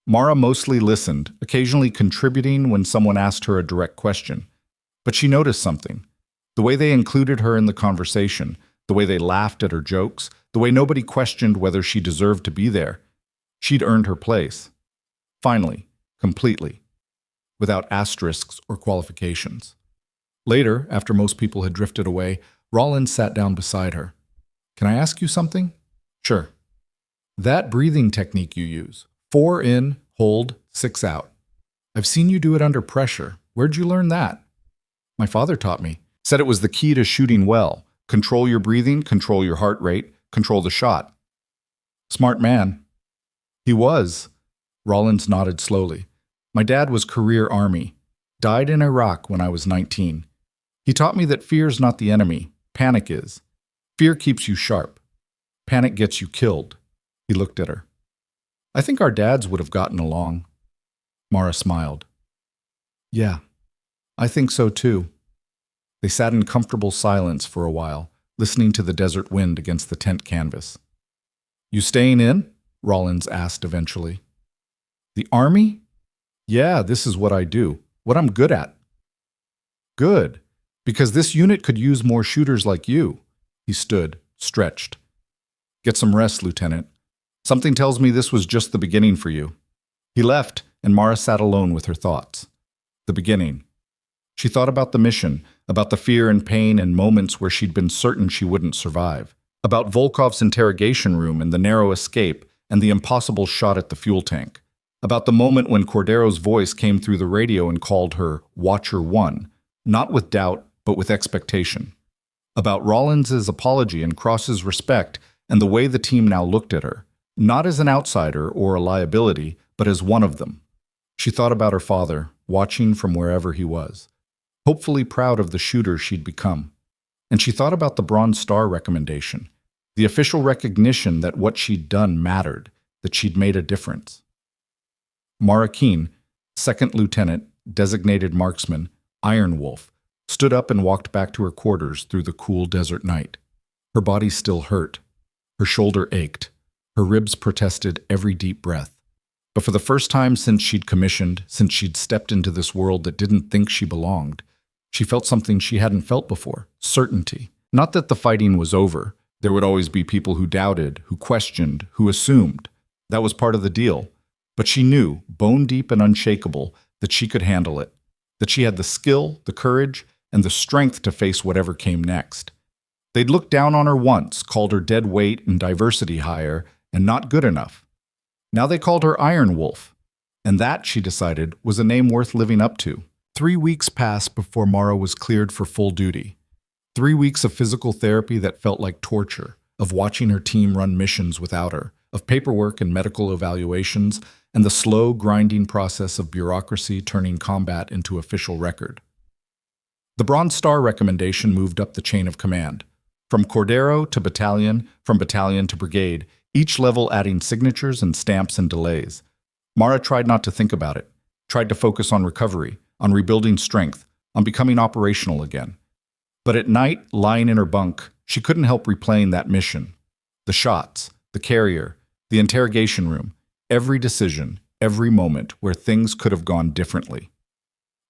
Mara mostly listened, occasionally contributing when someone asked her a direct question. But she noticed something. The way they included her in the conversation, the way they laughed at her jokes, the way nobody questioned whether she deserved to be there. She'd earned her place. Finally, completely, without asterisks or qualifications. Later, after most people had drifted away, Rawlins sat down beside her. "Can I ask you something?" "Sure." "That breathing technique you use, 4 in, hold, 6 out. I've seen you do it under pressure. Where'd you learn that?" "My father taught me. Said it was the key to shooting well. Control your breathing, control your heart rate, control the shot." "Smart man." "He was." Rawlins nodded slowly. "My dad was career Army. Died in Iraq when I was 19. He taught me that fear's not the enemy. Panic is. Fear keeps you sharp. Panic gets you killed." He looked at her. "I think our dads would have gotten along." Mara smiled. "Yeah, I think so too." They sat in comfortable silence for a while, listening to the desert wind against the tent canvas. "You staying in?" Rawlins asked eventually. "The Army? Yeah, this is what I do, what I'm good at." "Good, because this unit could use more shooters like you." He stood, stretched. "Get some rest, Lieutenant. Something tells me this was just the beginning for you." He left, and Mara sat alone with her thoughts. The beginning. She thought about the mission, about the fear and pain and moments where she'd been certain she wouldn't survive, about Volkov's interrogation room and the narrow escape and the impossible shot at the fuel tank, about the moment when Cordero's voice came through the radio and called her Watcher 1, not with doubt, but with expectation, about Rawlins's apology and Cross's respect and the way the team now looked at her, not as an outsider or a liability, but as one of them. She thought about her father, watching from wherever he was, hopefully proud of the shooter she'd become. And she thought about the Bronze Star recommendation, the official recognition that what she'd done mattered, that she'd made a difference. Mara Keene, 2nd Lieutenant, designated marksman, Iron Wolf, stood up and walked back to her quarters through the cool desert night. Her body still hurt. Her shoulder ached. Her ribs protested every deep breath. But for the first time since she'd commissioned, since she'd stepped into this world that didn't think she belonged, She felt something she hadn't felt before, certainty. Not that the fighting was over. There would always be people who doubted, who questioned, who assumed. That was part of the deal. But she knew, bone deep and unshakable, that she could handle it, that she had the skill, the courage, and the strength to face whatever came next. They'd looked down on her once, called her dead weight and diversity hire, and not good enough. Now they called her Iron Wolf, and that, she decided, was a name worth living up to. 3 weeks passed before Mara was cleared for full duty. 3 weeks of physical therapy that felt like torture, of watching her team run missions without her, of paperwork and medical evaluations, and the slow, grinding process of bureaucracy turning combat into official record. The Bronze Star recommendation moved up the chain of command. From Cordero to battalion, from battalion to brigade, each level adding signatures and stamps and delays. Mara tried not to think about it, tried to focus on recovery, on rebuilding strength, on becoming operational again. But at night, lying in her bunk, she couldn't help replaying that mission. The shots, the carrier, the interrogation room, every decision, every moment where things could have gone differently.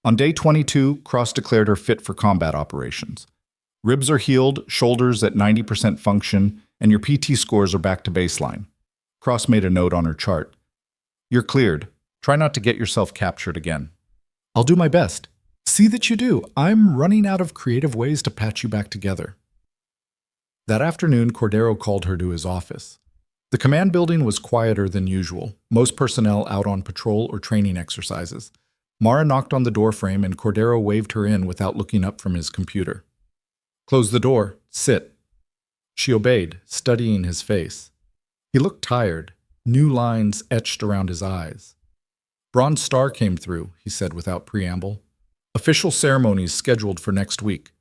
On day 22, Cross declared her fit for combat operations. Ribs are healed, shoulders at 90% function, and your PT scores are back to baseline. Cross made a note on her chart. You're cleared. Try not to get yourself captured again. I'll do my best. See that you do. I'm running out of creative ways to patch you back together. That afternoon, Cordero called her to his office. The command building was quieter than usual, most personnel out on patrol or training exercises. Mara knocked on the doorframe and Cordero waved her in without looking up from his computer. Close the door. Sit. She obeyed, studying his face. He looked tired, new lines etched around his eyes. Bronze Star came through, he said without preamble. Official ceremonies scheduled for next week.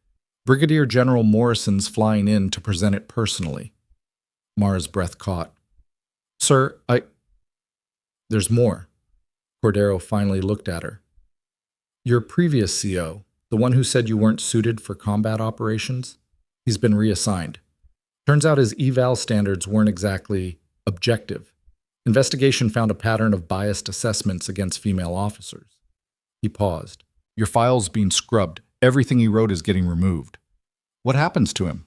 Brigadier General Morrison's flying in to present it personally. Mara's breath caught. Sir, There's more. Cordero finally looked at her. Your previous CO, the one who said you weren't suited for combat operations, he's been reassigned. Turns out his eval standards weren't exactly objective. Investigation found a pattern of biased assessments against female officers. He paused. Your file's being scrubbed. Everything he wrote is getting removed. What happens to him?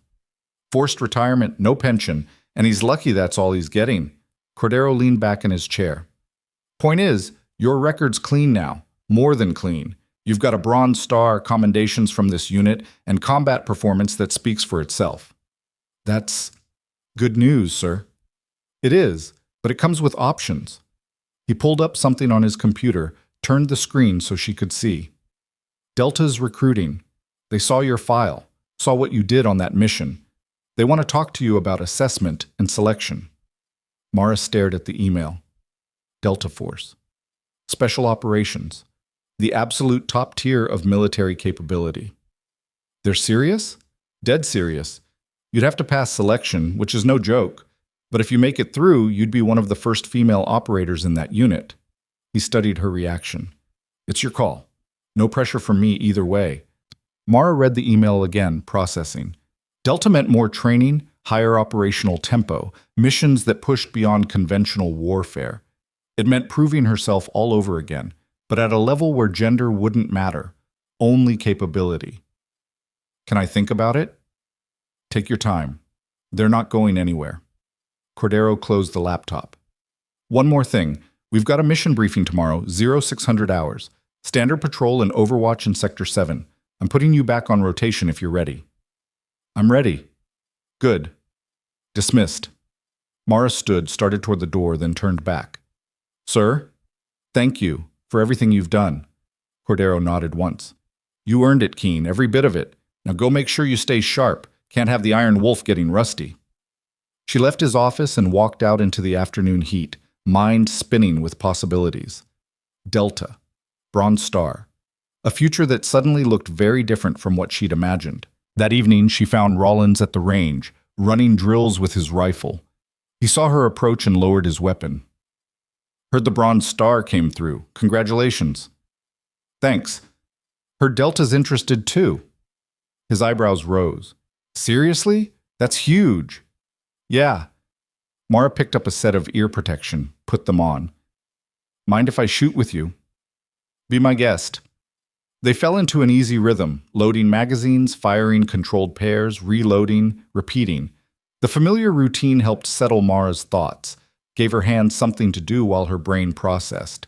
Forced retirement, no pension, and he's lucky that's all he's getting. Cordero leaned back in his chair. Point is, your record's clean now. More than clean. You've got a Bronze Star, commendations from this unit, and combat performance that speaks for itself. That's good news, sir. It is, but it comes with options. He pulled up something on his computer, turned the screen so she could see. Delta's recruiting. They saw your file, saw what you did on that mission. They want to talk to you about assessment and selection. Mara stared at the email. Delta Force. Special Operations. The absolute top tier of military capability. They're serious? Dead serious. You'd have to pass selection, which is no joke. But if you make it through, you'd be one of the first female operators in that unit. He studied her reaction. It's your call. No pressure from me either way. Mara read the email again, processing. Delta meant more training, higher operational tempo, missions that pushed beyond conventional warfare. It meant proving herself all over again, but at a level where gender wouldn't matter, only capability. Can I think about it? Take your time. They're not going anywhere. Cordero closed the laptop. One more thing. We've got a mission briefing tomorrow, 0600 hours. Standard patrol and overwatch in Sector 7. I'm putting you back on rotation if you're ready. I'm ready. Good. Dismissed. Mara stood, started toward the door, then turned back. Sir? Thank you for everything you've done. Cordero nodded once. You earned it, Keen, every bit of it. Now go make sure you stay sharp. Can't have the Iron Wolf getting rusty. She left his office and walked out into the afternoon heat, mind spinning with possibilities. Delta. Bronze Star. A future that suddenly looked very different from what she'd imagined. That evening, she found Rollins at the range, running drills with his rifle. He saw her approach and lowered his weapon. Heard the Bronze Star came through. Congratulations. Thanks. Heard Delta's interested too. His eyebrows rose. Seriously? That's huge. Yeah. Mara picked up a set of ear protection, put them on. Mind if I shoot with you? Be my guest. They fell into an easy rhythm, loading magazines, firing controlled pairs, reloading, repeating. The familiar routine helped settle Mara's thoughts, gave her hands something to do while her brain processed.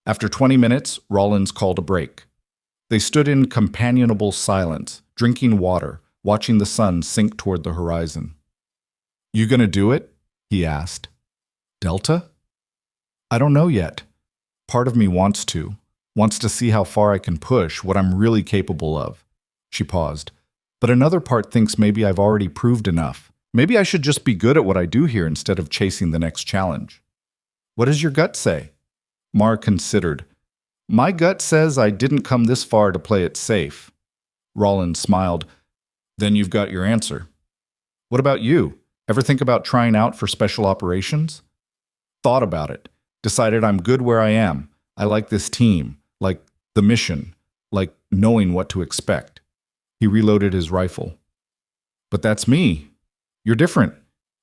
After 20 minutes, Rollins called a break. They stood in companionable silence, drinking water, watching the sun sink toward the horizon. "You gonna do it?" he asked. "Delta? I don't know yet. Part of me wants to see how far I can push, what I'm really capable of." She paused. "But another part thinks maybe I've already proved enough. Maybe I should just be good at what I do here instead of chasing the next challenge." "What does your gut say?" Mara considered. "My gut says I didn't come this far to play it safe." Rollins smiled. "Then you've got your answer. What about you? Ever think about trying out for special operations?" "Thought about it. Decided I'm good where I am. I like this team, like the mission, like knowing what to expect." He reloaded his rifle. "But that's me. You're different.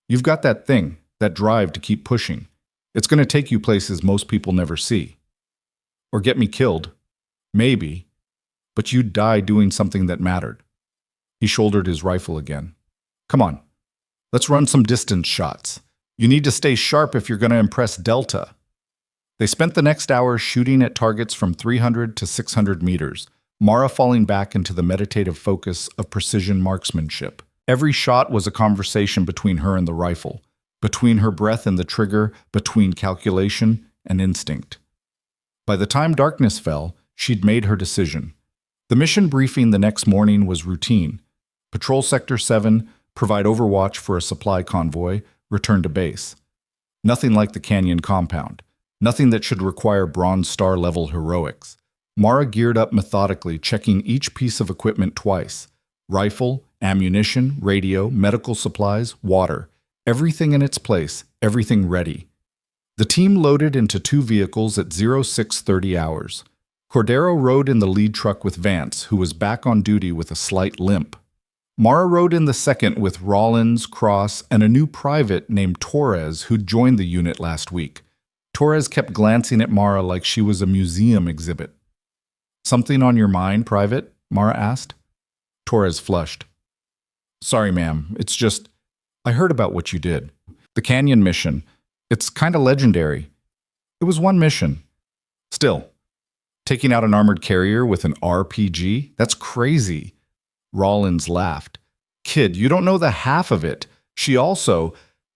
You've got that thing, that drive to keep pushing. It's going to take you places most people never see. Or get me killed. Maybe. But you'd die doing something that mattered." He shouldered his rifle again. "Come on. Let's run some distance shots. You need to stay sharp if you're going to impress Delta." They spent the next hour shooting at targets from 300 to 600 meters, Mara falling back into the meditative focus of precision marksmanship. Every shot was a conversation between her and the rifle, between her breath and the trigger, between calculation and instinct. By the time darkness fell, she'd made her decision. The mission briefing the next morning was routine. Patrol Sector 7, provide overwatch for a supply convoy, return to base. Nothing like the Canyon compound. Nothing that should require Bronze Star-level heroics. Mara geared up methodically, checking each piece of equipment twice. Rifle, ammunition, radio, medical supplies, water. Everything in its place, everything ready. The team loaded into 2 vehicles at 0630 hours. Cordero rode in the lead truck with Vance, who was back on duty with a slight limp. Mara rode in the second with Rollins, Cross, and a new private named Torres who'd joined the unit last week. Torres kept glancing at Mara like she was a museum exhibit. "Something on your mind, Private?" Mara asked. Torres flushed. "Sorry, ma'am. It's just, I heard about what you did. The Canyon mission. It's kind of legendary. It was one mission. Still, taking out an armored carrier with an RPG? That's crazy." Rollins laughed. "Kid, you don't know the half of it. She also—"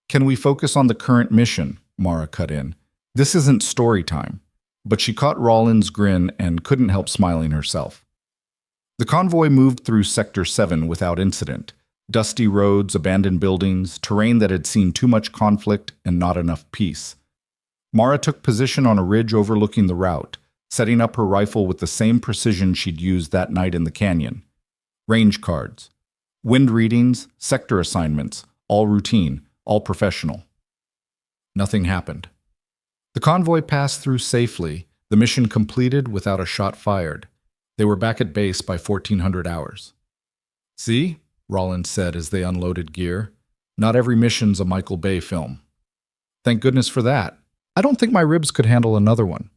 "Can we focus on the current mission?" Mara cut in. "This isn't story time." But she caught Rollins' grin and couldn't help smiling herself. The convoy moved through Sector 7 without incident. Dusty roads, abandoned buildings, terrain that had seen too much conflict and not enough peace. Mara took position on a ridge overlooking the route, setting up her rifle with the same precision she'd used that night in the canyon. Range cards, wind readings, sector assignments, all routine, all professional. Nothing happened. The convoy passed through safely, the mission completed without a shot fired. They were back at base by 1400 hours. "See?" Rollins said as they unloaded gear. "Not every mission's a Michael Bay film." "Thank goodness for that. I don't think my ribs could handle another one."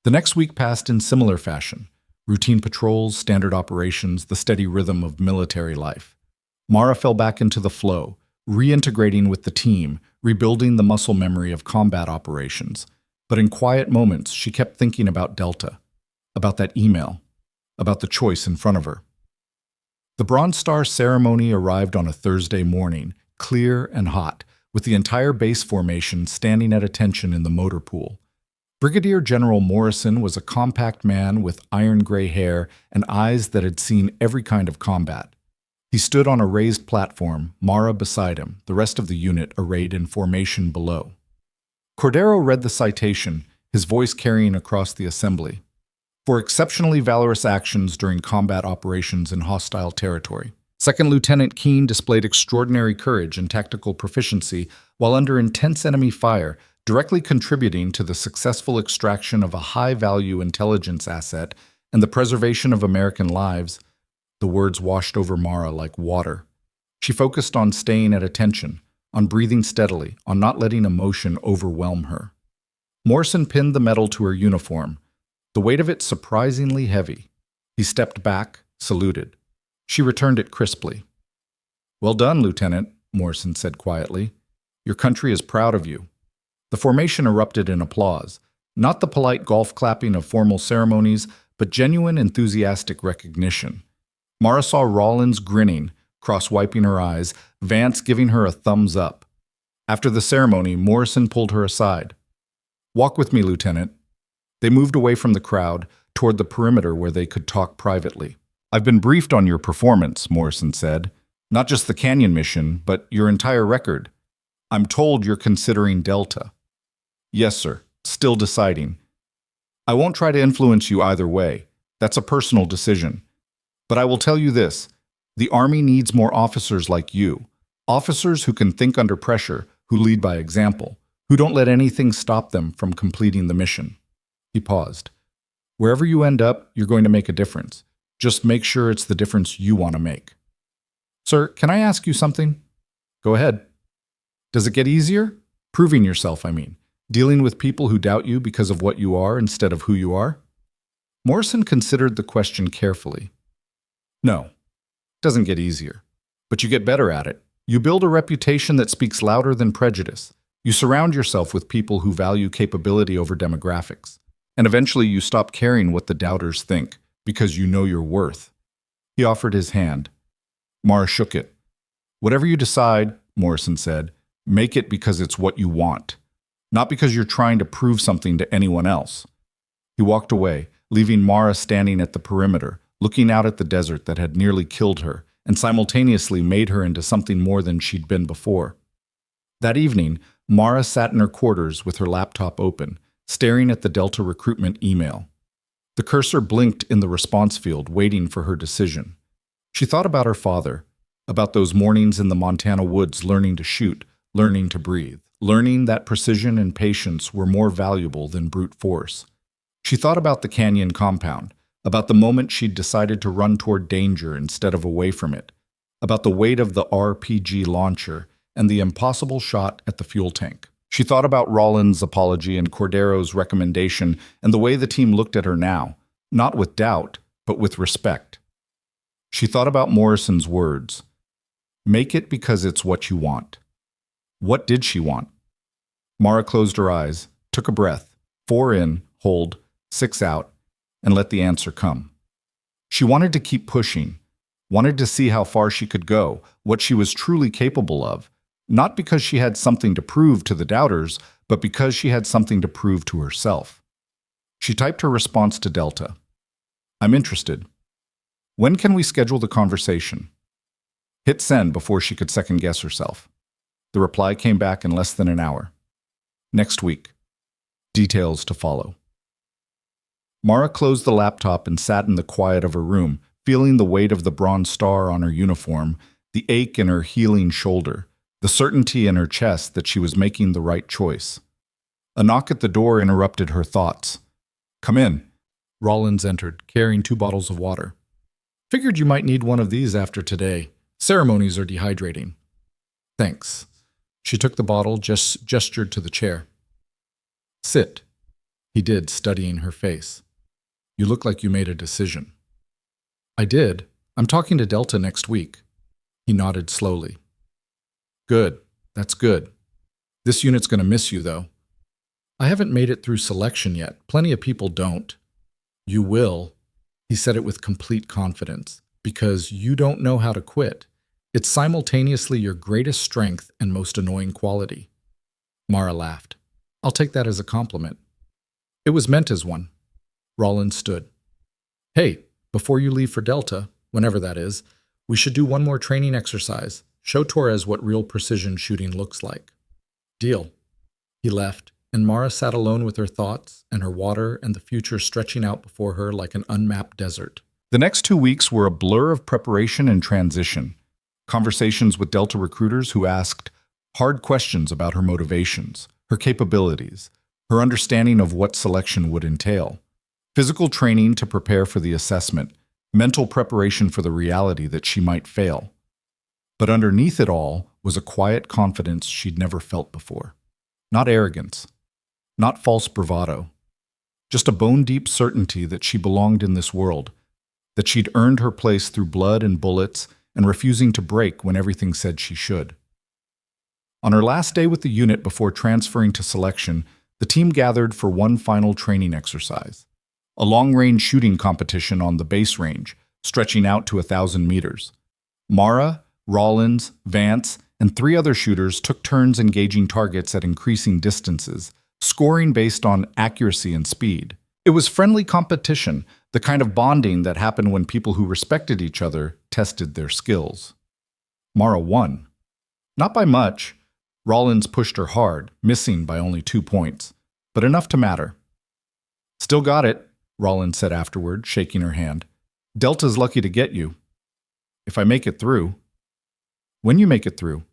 The next week passed in similar fashion. Routine patrols, standard operations, the steady rhythm of military life. Mara fell back into the flow, reintegrating with the team, rebuilding the muscle memory of combat operations. But in quiet moments, she kept thinking about Delta, about that email, about the choice in front of her. The Bronze Star ceremony arrived on a Thursday morning, clear and hot, with the entire base formation standing at attention in the motor pool. Brigadier General Morrison was a compact man with iron-gray hair and eyes that had seen every kind of combat. He stood on a raised platform, Mara beside him, the rest of the unit arrayed in formation below. Cordero read the citation, his voice carrying across the assembly. "For exceptionally valorous actions during combat operations in hostile territory. Second Lieutenant Keene displayed extraordinary courage and tactical proficiency while under intense enemy fire, directly contributing to the successful extraction of a high-value intelligence asset and the preservation of American lives." The words washed over Mara like water. She focused on staying at attention, on breathing steadily, on not letting emotion overwhelm her. Morrison pinned the medal to her uniform, the weight of it surprisingly heavy. He stepped back, saluted. She returned it crisply. "Well done, Lieutenant," Morrison said quietly. "Your country is proud of you." The formation erupted in applause, not the polite golf clapping of formal ceremonies, but genuine enthusiastic recognition. Mara saw Rawlins grinning, cross-wiping her eyes, Vance giving her a thumbs up. After the ceremony, Morrison pulled her aside. "Walk with me, Lieutenant." They moved away from the crowd, toward the perimeter where they could talk privately. "I've been briefed on your performance," Morrison said. "Not just the Canyon mission, but your entire record. I'm told you're considering Delta." "Yes, sir. Still deciding. I won't try to influence you either way. That's a personal decision. But I will tell you this. The Army needs more officers like you. Officers who can think under pressure, who lead by example, who don't let anything stop them from completing the mission." He paused. "Wherever you end up, you're going to make a difference. Just make sure it's the difference you want to make." "Sir, can I ask you something?" "Go ahead." "Does it get easier? Proving yourself, I mean. Dealing with people who doubt you because of what you are instead of who you are?" Morrison considered the question carefully. "No, it doesn't get easier. But you get better at it. You build a reputation that speaks louder than prejudice. You surround yourself with people who value capability over demographics. And eventually you stop caring what the doubters think, because you know your worth." He offered his hand. Mara shook it. "Whatever you decide," Morrison said, "make it because it's what you want, not because you're trying to prove something to anyone else." He walked away, leaving Mara standing at the perimeter, looking out at the desert that had nearly killed her and simultaneously made her into something more than she'd been before. That evening, Mara sat in her quarters with her laptop open, staring at the Delta recruitment email. The cursor blinked in the response field, waiting for her decision. She thought about her father, about those mornings in the Montana woods learning to shoot, learning to breathe, learning that precision and patience were more valuable than brute force. She thought about the Canyon compound, about the moment she'd decided to run toward danger instead of away from it, about the weight of the RPG launcher and the impossible shot at the fuel tank. She thought about Rawlins' apology and Cordero's recommendation and the way the team looked at her now, not with doubt, but with respect. She thought about Morrison's words. Make it because it's what you want. What did she want? Mara closed her eyes, took a breath, 4 in, hold, 6 out, and let the answer come. She wanted to keep pushing, wanted to see how far she could go, what she was truly capable of, not because she had something to prove to the doubters, but because she had something to prove to herself. She typed her response to Delta. "I'm interested. When can we schedule the conversation?" Hit send before she could second-guess herself. The reply came back in less than an hour. "Next week. Details to follow." Mara closed the laptop and sat in the quiet of her room, feeling the weight of the bronze star on her uniform, the ache in her healing shoulder, the certainty in her chest that she was making the right choice. A knock at the door interrupted her thoughts. "Come in." Rawlins entered, carrying 2 bottles of water. "Figured you might need one of these after today. Ceremonies are dehydrating." "Thanks." She took the bottle, gestured to the chair. "Sit." He did, studying her face. "You look like you made a decision." "I did. I'm talking to Delta next week." He nodded slowly. "Good. That's good. This unit's going to miss you, though." "I haven't made it through selection yet. Plenty of people don't." "You will." He said it with complete confidence. "Because you don't know how to quit. It's simultaneously your greatest strength and most annoying quality." Mara laughed. "I'll take that as a compliment." "It was meant as one." Rawlins stood. "Hey, before you leave for Delta, whenever that is, we should do one more training exercise. Show Torres what real precision shooting looks like." "Deal." He left, and Mara sat alone with her thoughts and her water and the future stretching out before her like an unmapped desert. The next 2 weeks were a blur of preparation and transition. Conversations with Delta recruiters who asked hard questions about her motivations, her capabilities, her understanding of what selection would entail. Physical training to prepare for the assessment, mental preparation for the reality that she might fail. But underneath it all was a quiet confidence she'd never felt before. Not arrogance, not false bravado, just a bone-deep certainty that she belonged in this world, that she'd earned her place through blood and bullets and refusing to break when everything said she should. On her last day with the unit before transferring to selection, the team gathered for one final training exercise, a long-range shooting competition on the base range, stretching out to 1,000 meters. Mara, Rollins, Vance, and 3 other shooters took turns engaging targets at increasing distances, scoring based on accuracy and speed. It was friendly competition, the kind of bonding that happened when people who respected each other tested their skills. Mara won. Not by much. Rollins pushed her hard, missing by only 2 points, but enough to matter. "Still got it," Rollins said afterward, shaking her hand. "Delta's lucky to get you. If I make it through." "When you make it through."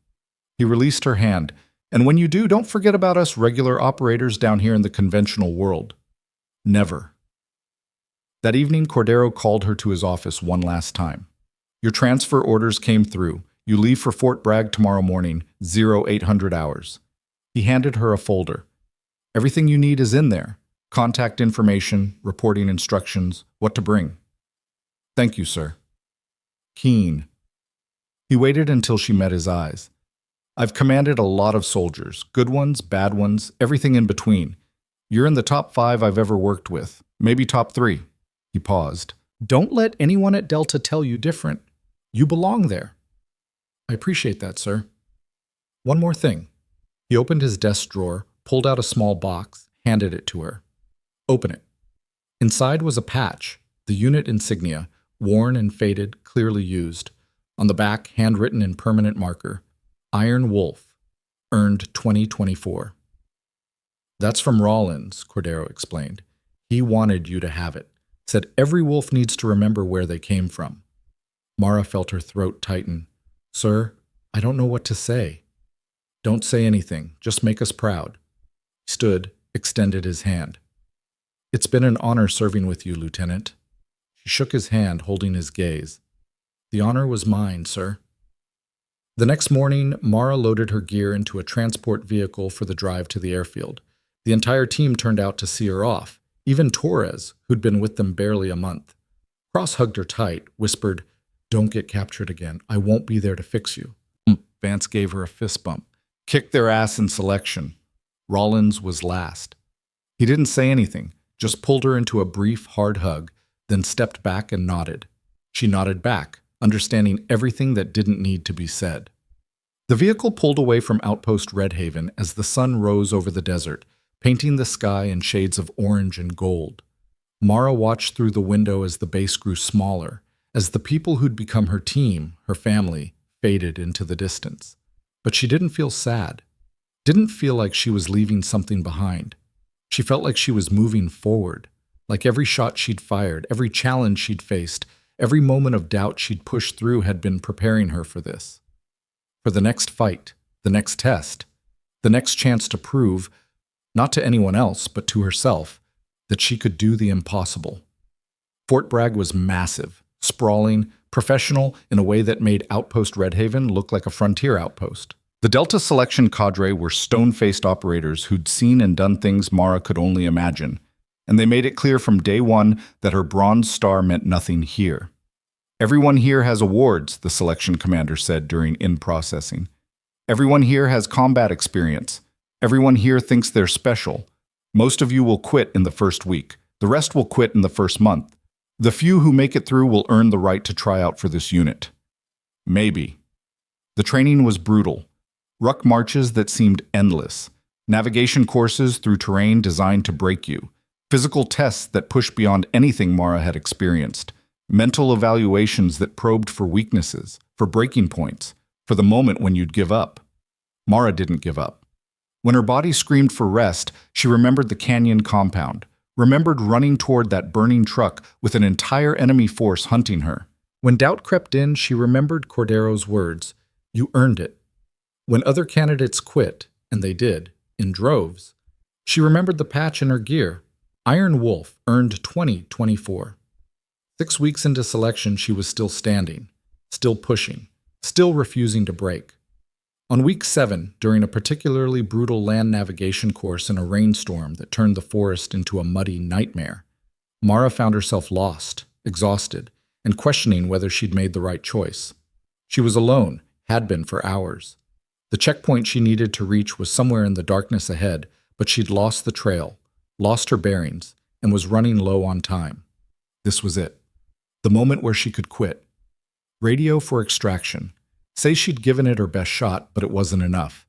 He released her hand. "And when you do, don't forget about us regular operators down here in the conventional world." Never. That evening, Cordero called her to his office one last time. "Your transfer orders came through. You leave for Fort Bragg tomorrow morning, 0800 hours. He handed her a folder. "Everything you need is in there. Contact information, reporting instructions, what to bring." "Thank you, sir." Keen. He waited until she met his eyes. "I've commanded a lot of soldiers, good ones, bad ones, everything in between. You're in the top 5 I've ever worked with, maybe top 3. He paused. "Don't let anyone at Delta tell you different. You belong there." "I appreciate that, sir." "One more thing." He opened his desk drawer, pulled out a small box, handed it to her. "Open it." Inside was a patch, the unit insignia, worn and faded, clearly used. On the back, handwritten in permanent marker, "Iron Wolf, earned 2024. "That's from Rollins," Cordero explained. "He wanted you to have it. Said every wolf needs to remember where they came from." Mara felt her throat tighten. "Sir, I don't know what to say." "Don't say anything. Just make us proud." He stood, extended his hand. "It's been an honor serving with you, Lieutenant." She shook his hand, holding his gaze. "The honor was mine, sir." The next morning, Mara loaded her gear into a transport vehicle for the drive to the airfield. The entire team turned out to see her off, even Torres, who'd been with them barely a month. Cross hugged her tight, whispered, "Don't get captured again. I won't be there to fix you." Vance gave her a fist bump. "Kicked their ass in selection." Rollins was last. He didn't say anything, just pulled her into a brief, hard hug, then stepped back and nodded. She nodded back, understanding everything that didn't need to be said. The vehicle pulled away from Outpost Red Haven as the sun rose over the desert, painting the sky in shades of orange and gold. Mara watched through the window as the base grew smaller, as the people who'd become her team, her family, faded into the distance. But she didn't feel sad. Didn't feel like she was leaving something behind. She felt like she was moving forward, like every shot she'd fired, every challenge she'd faced, every moment of doubt she'd pushed through had been preparing her for this. For the next fight, the next test, the next chance to prove, not to anyone else, but to herself, that she could do the impossible. Fort Bragg was massive, sprawling, professional in a way that made Outpost Red Haven look like a frontier outpost. The Delta Selection cadre were stone-faced operators who'd seen and done things Mara could only imagine, and they made it clear from day one that her bronze star meant nothing here. "Everyone here has awards," the selection commander said during in-processing. "Everyone here has combat experience. Everyone here thinks they're special. Most of you will quit in the first week. The rest will quit in the first month. The few who make it through will earn the right to try out for this unit." Maybe. The training was brutal. Ruck marches that seemed endless. Navigation courses through terrain designed to break you. Physical tests that pushed beyond anything Mara had experienced. Mental evaluations that probed for weaknesses, for breaking points, for the moment when you'd give up. Mara didn't give up. When her body screamed for rest, she remembered the canyon compound, remembered running toward that burning truck with an entire enemy force hunting her. When doubt crept in, she remembered Cordero's words, "You earned it." When other candidates quit, and they did, in droves, she remembered the patch in her gear. Iron Wolf earned 2024. 6 weeks into selection, she was still standing, still pushing, still refusing to break. On week 7, during a particularly brutal land navigation course in a rainstorm that turned the forest into a muddy nightmare, Mara found herself lost, exhausted, and questioning whether she'd made the right choice. She was alone, had been for hours. The checkpoint she needed to reach was somewhere in the darkness ahead, but she'd lost the trail, lost her bearings, and was running low on time. This was it. The moment where she could quit. Radio for extraction. Say she'd given it her best shot, but it wasn't enough.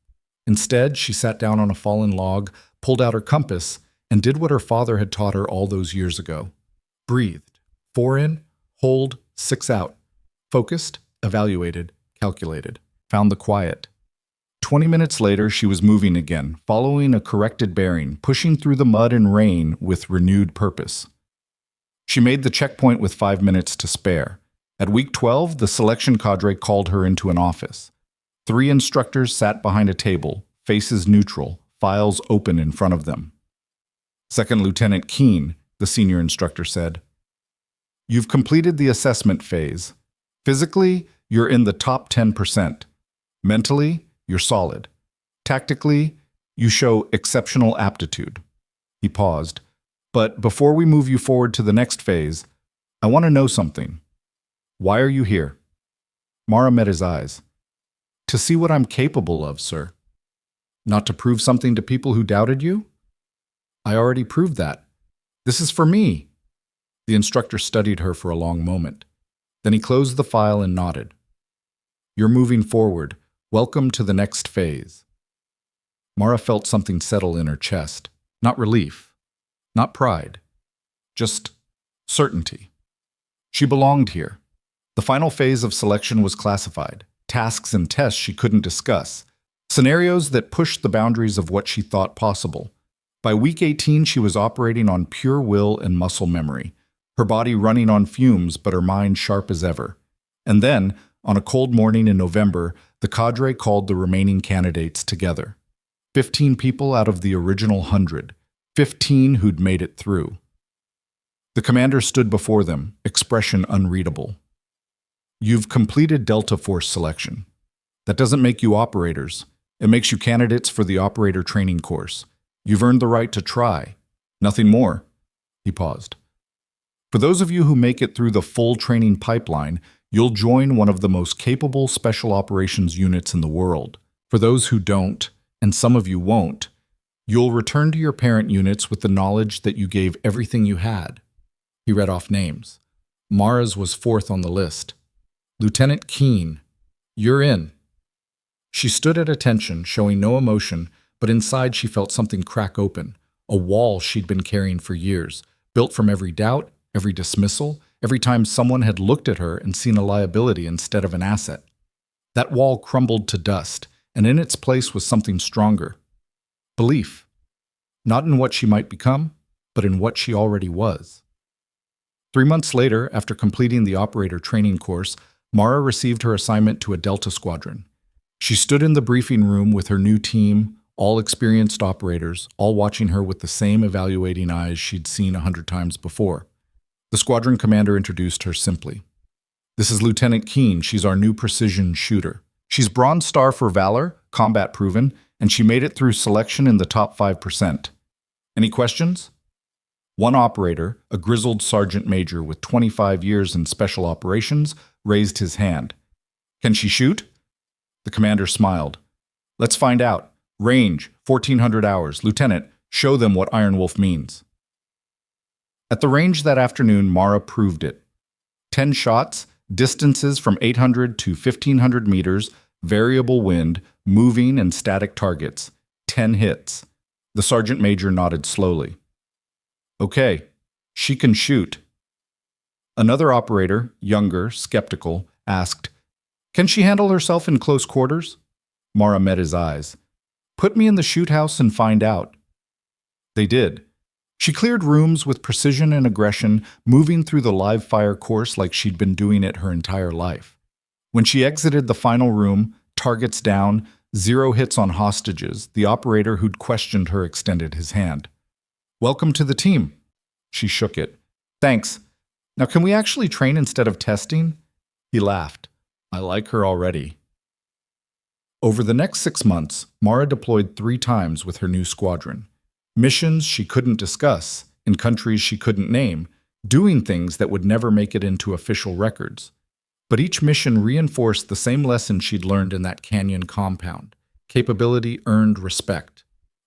Instead, she sat down on a fallen log, pulled out her compass, and did what her father had taught her all those years ago. Breathed. 4 in, hold, 6 out. Focused, evaluated, calculated. Found the quiet. 20 minutes later, she was moving again, following a corrected bearing, pushing through the mud and rain with renewed purpose. She made the checkpoint with 5 minutes to spare. At week 12, the selection cadre called her into an office. 3 instructors sat behind a table, faces neutral, files open in front of them. Second Lieutenant Keene, the senior instructor said, "You've completed the assessment phase. Physically, you're in the top 10%. Mentally, you're solid. Tactically, you show exceptional aptitude." He paused. "But before we move you forward to the next phase, I want to know something. Why are you here?" Mara met his eyes. "To see what I'm capable of, sir." "Not to prove something to people who doubted you?" "I already proved that. This is for me." The instructor studied her for a long moment. Then he closed the file and nodded. "You're moving forward. Welcome to the next phase." Mara felt something settle in her chest. Not relief. Not pride. Just certainty. She belonged here. The final phase of selection was classified. Tasks and tests she couldn't discuss. Scenarios that pushed the boundaries of what she thought possible. By week 18, she was operating on pure will and muscle memory, her body running on fumes but her mind sharp as ever. And then, on a cold morning in November, the cadre called the remaining candidates together. 15 people out of the original 100. 15 who'd made it through. The commander stood before them, expression unreadable. "You've completed Delta Force selection. That doesn't make you operators. It makes you candidates for the operator training course. You've earned the right to try. Nothing more." He paused. "For those of you who make it through the full training pipeline, you'll join one of the most capable special operations units in the world. For those who don't, and some of you won't, you'll return to your parent units with the knowledge that you gave everything you had." He read off names. Mara's was 4th on the list. "Lieutenant Keene, you're in." She stood at attention, showing no emotion, but inside she felt something crack open, a wall she'd been carrying for years, built from every doubt, every dismissal, every time someone had looked at her and seen a liability instead of an asset. That wall crumbled to dust, and in its place was something stronger. Belief. Not in what she might become, but in what she already was. 3 months later, after completing the operator training course, Mara received her assignment to a Delta squadron. She stood in the briefing room with her new team, all experienced operators, all watching her with the same evaluating eyes she'd seen 100 times before. The squadron commander introduced her simply. "This is Lieutenant Keene. She's our new precision shooter. She's Bronze Star for Valor, combat proven, and she made it through selection in the top 5%. Any questions?" One operator, a grizzled sergeant major with 25 years in special operations, raised his hand. "Can she shoot?" The commander smiled. "Let's find out. Range, 1,400 hours. Lieutenant, show them what Iron Wolf means." At the range that afternoon, Mara proved it. 10 shots, distances from 800 to 1,500 meters, variable wind, moving and static targets. 10 hits. The sergeant major nodded slowly. "Okay, she can shoot." Another operator, younger, skeptical, asked, "Can she handle herself in close quarters?" Mara met his eyes. "Put me in the shoot house and find out." They did. She cleared rooms with precision and aggression, moving through the live fire course like she'd been doing it her entire life. When she exited the final room, targets down, 0 hits on hostages, the operator who'd questioned her extended his hand. "Welcome to the team." She shook it. "Thanks. Now can we actually train instead of testing?" He laughed. "I like her already." Over the next 6 months, Mara deployed 3 times with her new squadron. Missions she couldn't discuss, in countries she couldn't name, doing things that would never make it into official records. But each mission reinforced the same lesson she'd learned in that canyon compound. Capability earned respect.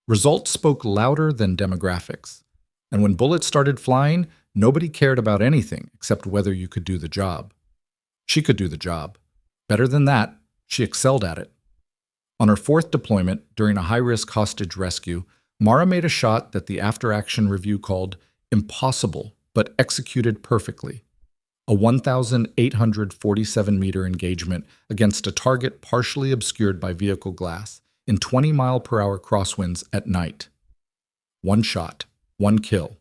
Results spoke louder than demographics. And when bullets started flying, nobody cared about anything except whether you could do the job. She could do the job. Better than that, she excelled at it. On her fourth deployment, during a high-risk hostage rescue, Mara made a shot that the after-action review called impossible, but executed perfectly. A 1,847-meter engagement against a target partially obscured by vehicle glass in 20-mile-per-hour crosswinds at night. One shot, one kill.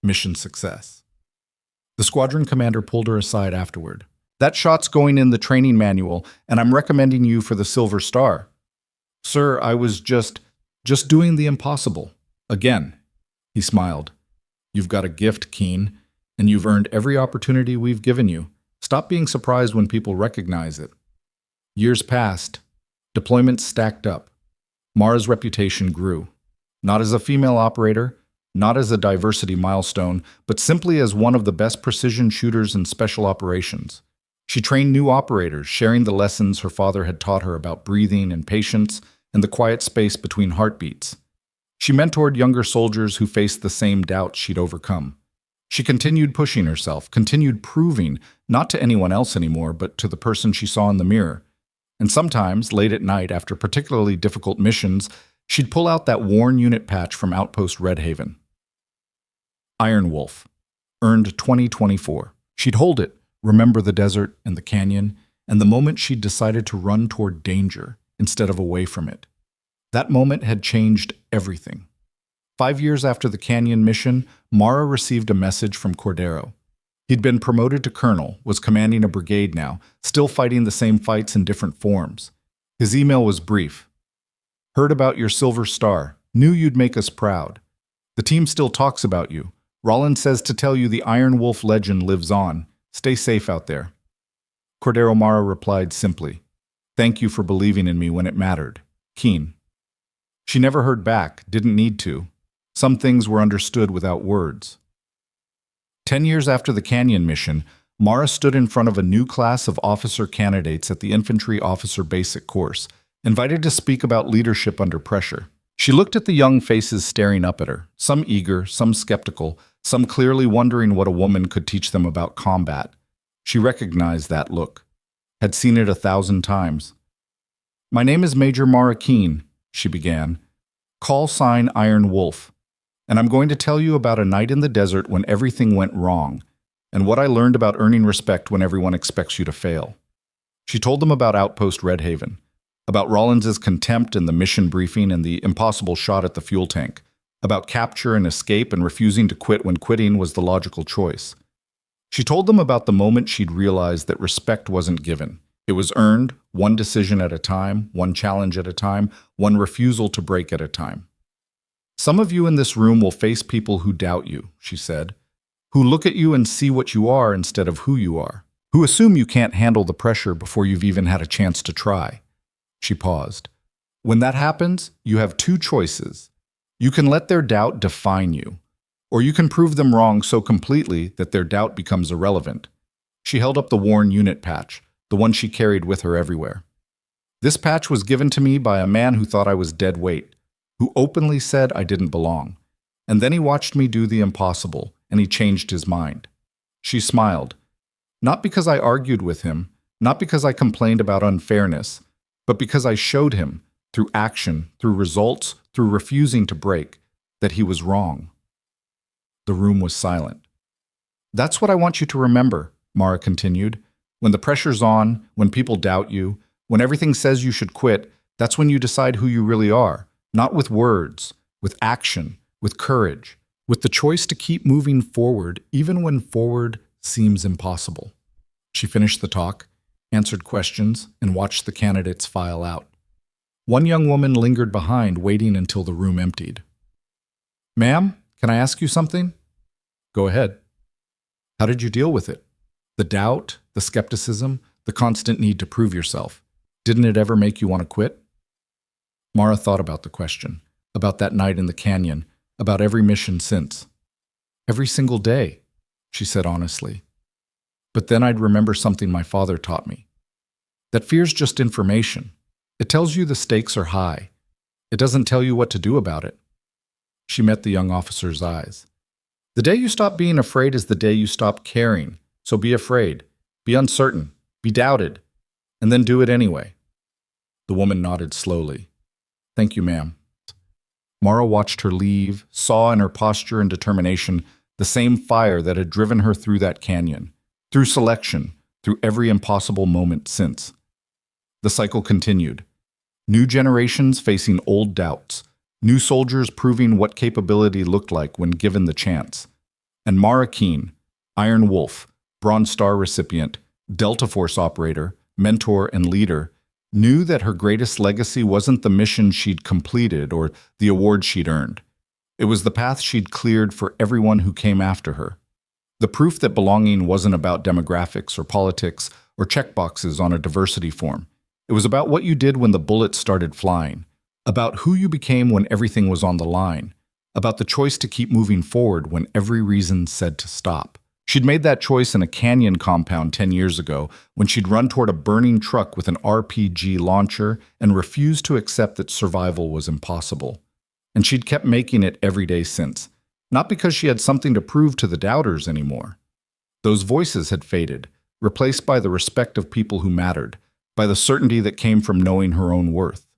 Mission success. The squadron commander pulled her aside afterward. That shot's going in the training manual, and I'm recommending you for the Silver Star. Sir, I was just doing the impossible. Again. He smiled. You've got a gift, Keen, and you've earned every opportunity we've given you. Stop being surprised when people recognize it. Years passed. Deployments stacked up. Mara's reputation grew. Not as a female operator, not as a diversity milestone, but simply as one of the best precision shooters in special operations. She trained new operators, sharing the lessons her father had taught her about breathing and patience and the quiet space between heartbeats. She mentored younger soldiers who faced the same doubts she'd overcome. She continued pushing herself, continued proving, not to anyone else anymore, but to the person she saw in the mirror. And sometimes, late at night, after particularly difficult missions, she'd pull out that worn unit patch from Outpost Red Haven. Iron Wolf. Earned 2024. She'd hold it, remember the desert and the canyon, and the moment she'd decided to run toward danger instead of away from it. That moment had changed everything. 5 years after the canyon mission, Mara received a message from Cordero. He'd been promoted to colonel, was commanding a brigade now, still fighting the same fights in different forms. His email was brief. Heard about your Silver Star. Knew you'd make us proud. The team still talks about you. Rollins says to tell you the Iron Wolf legend lives on. Stay safe out there. Cordero Mara replied simply, Thank you for believing in me when it mattered. Keen. She never heard back, didn't need to. Some things were understood without words. 10 years after the Canyon mission, Mara stood in front of a new class of officer candidates at the Infantry Officer Basic course, invited to speak about leadership under pressure. She looked at the young faces staring up at her, some eager, some skeptical, some clearly wondering what a woman could teach them about combat. She recognized that look, had seen it 1,000 times. My name is Major Mara Keen, she began. Call sign Iron Wolf. And I'm going to tell you about a night in the desert when everything went wrong, and what I learned about earning respect when everyone expects you to fail. She told them about Outpost Red Haven, about Rollins's contempt in the mission briefing and the impossible shot at the fuel tank, about capture and escape and refusing to quit when quitting was the logical choice. She told them about the moment she'd realized that respect wasn't given. It was earned, one decision at a time, one challenge at a time, one refusal to break at a time. Some of you in this room will face people who doubt you, she said, who look at you and see what you are instead of who you are, who assume you can't handle the pressure before you've even had a chance to try. She paused. When that happens, you have two choices. You can let their doubt define you, or you can prove them wrong so completely that their doubt becomes irrelevant. She held up the worn unit patch, the one she carried with her everywhere. This patch was given to me by a man who thought I was dead weight, who openly said I didn't belong. And then he watched me do the impossible, and he changed his mind. She smiled. Not because I argued with him, not because I complained about unfairness, but because I showed him, through action, through results, through refusing to break, that he was wrong. The room was silent. That's what I want you to remember, Mara continued. When the pressure's on, when people doubt you, when everything says you should quit, that's when you decide who you really are. Not with words, with action, with courage, with the choice to keep moving forward even when forward seems impossible. She finished the talk, answered questions, and watched the candidates file out. One young woman lingered behind, waiting until the room emptied. Ma'am, can I ask you something? Go ahead. How did you deal with it? The doubt, the skepticism, the constant need to prove yourself. Didn't it ever make you want to quit? Mara thought about the question, about that night in the canyon, about every mission since. Every single day. she said honestly. But then I'd remember something my father taught me. That fear's just information. It tells you the stakes are high. It doesn't tell you what to do about it. She met the young officer's eyes. The day you stop being afraid is the day you stop caring. So be afraid, be uncertain, be doubted, and then do it anyway. The woman nodded slowly. Thank you, ma'am. Mara watched her leave, saw in her posture and determination the same fire that had driven her through that canyon, through selection, through every impossible moment since. The cycle continued. New generations facing old doubts, new soldiers proving what capability looked like when given the chance. And Mara Keene, Iron Wolf, Bronze Star recipient, Delta Force operator, mentor, and leader, knew that her greatest legacy wasn't the mission she'd completed or the award she'd earned. It was the path she'd cleared for everyone who came after her. The proof that belonging wasn't about demographics or politics or checkboxes on a diversity form. It was about what you did when the bullets started flying, about who you became when everything was on the line, about the choice to keep moving forward when every reason said to stop. She'd made that choice in a canyon compound 10 years ago when she'd run toward a burning truck with an RPG launcher and refused to accept that survival was impossible. And she'd kept making it every day since, not because she had something to prove to the doubters anymore. Those voices had faded, replaced by the respect of people who mattered, by the certainty that came from knowing her own worth.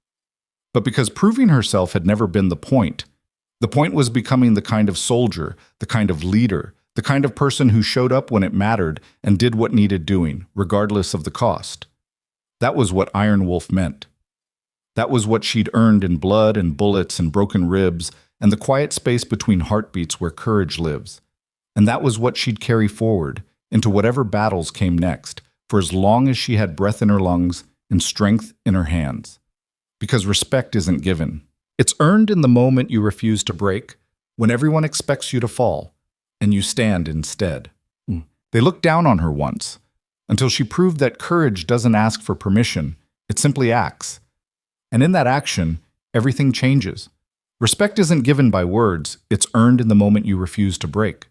But because proving herself had never been the point was becoming the kind of soldier, the kind of leader, the kind of person who showed up when it mattered and did what needed doing, regardless of the cost. That was what Iron Wolf meant. That was what she'd earned in blood and bullets and broken ribs and the quiet space between heartbeats where courage lives. And that was what she'd carry forward into whatever battles came next, for as long as she had breath in her lungs and strength in her hands. Because respect isn't given. It's earned in the moment you refuse to break, when everyone expects you to fall, and you stand instead. They looked down on her once, until she proved that courage doesn't ask for permission, it simply acts. And in that action, everything changes. Respect isn't given by words, it's earned in the moment you refuse to break.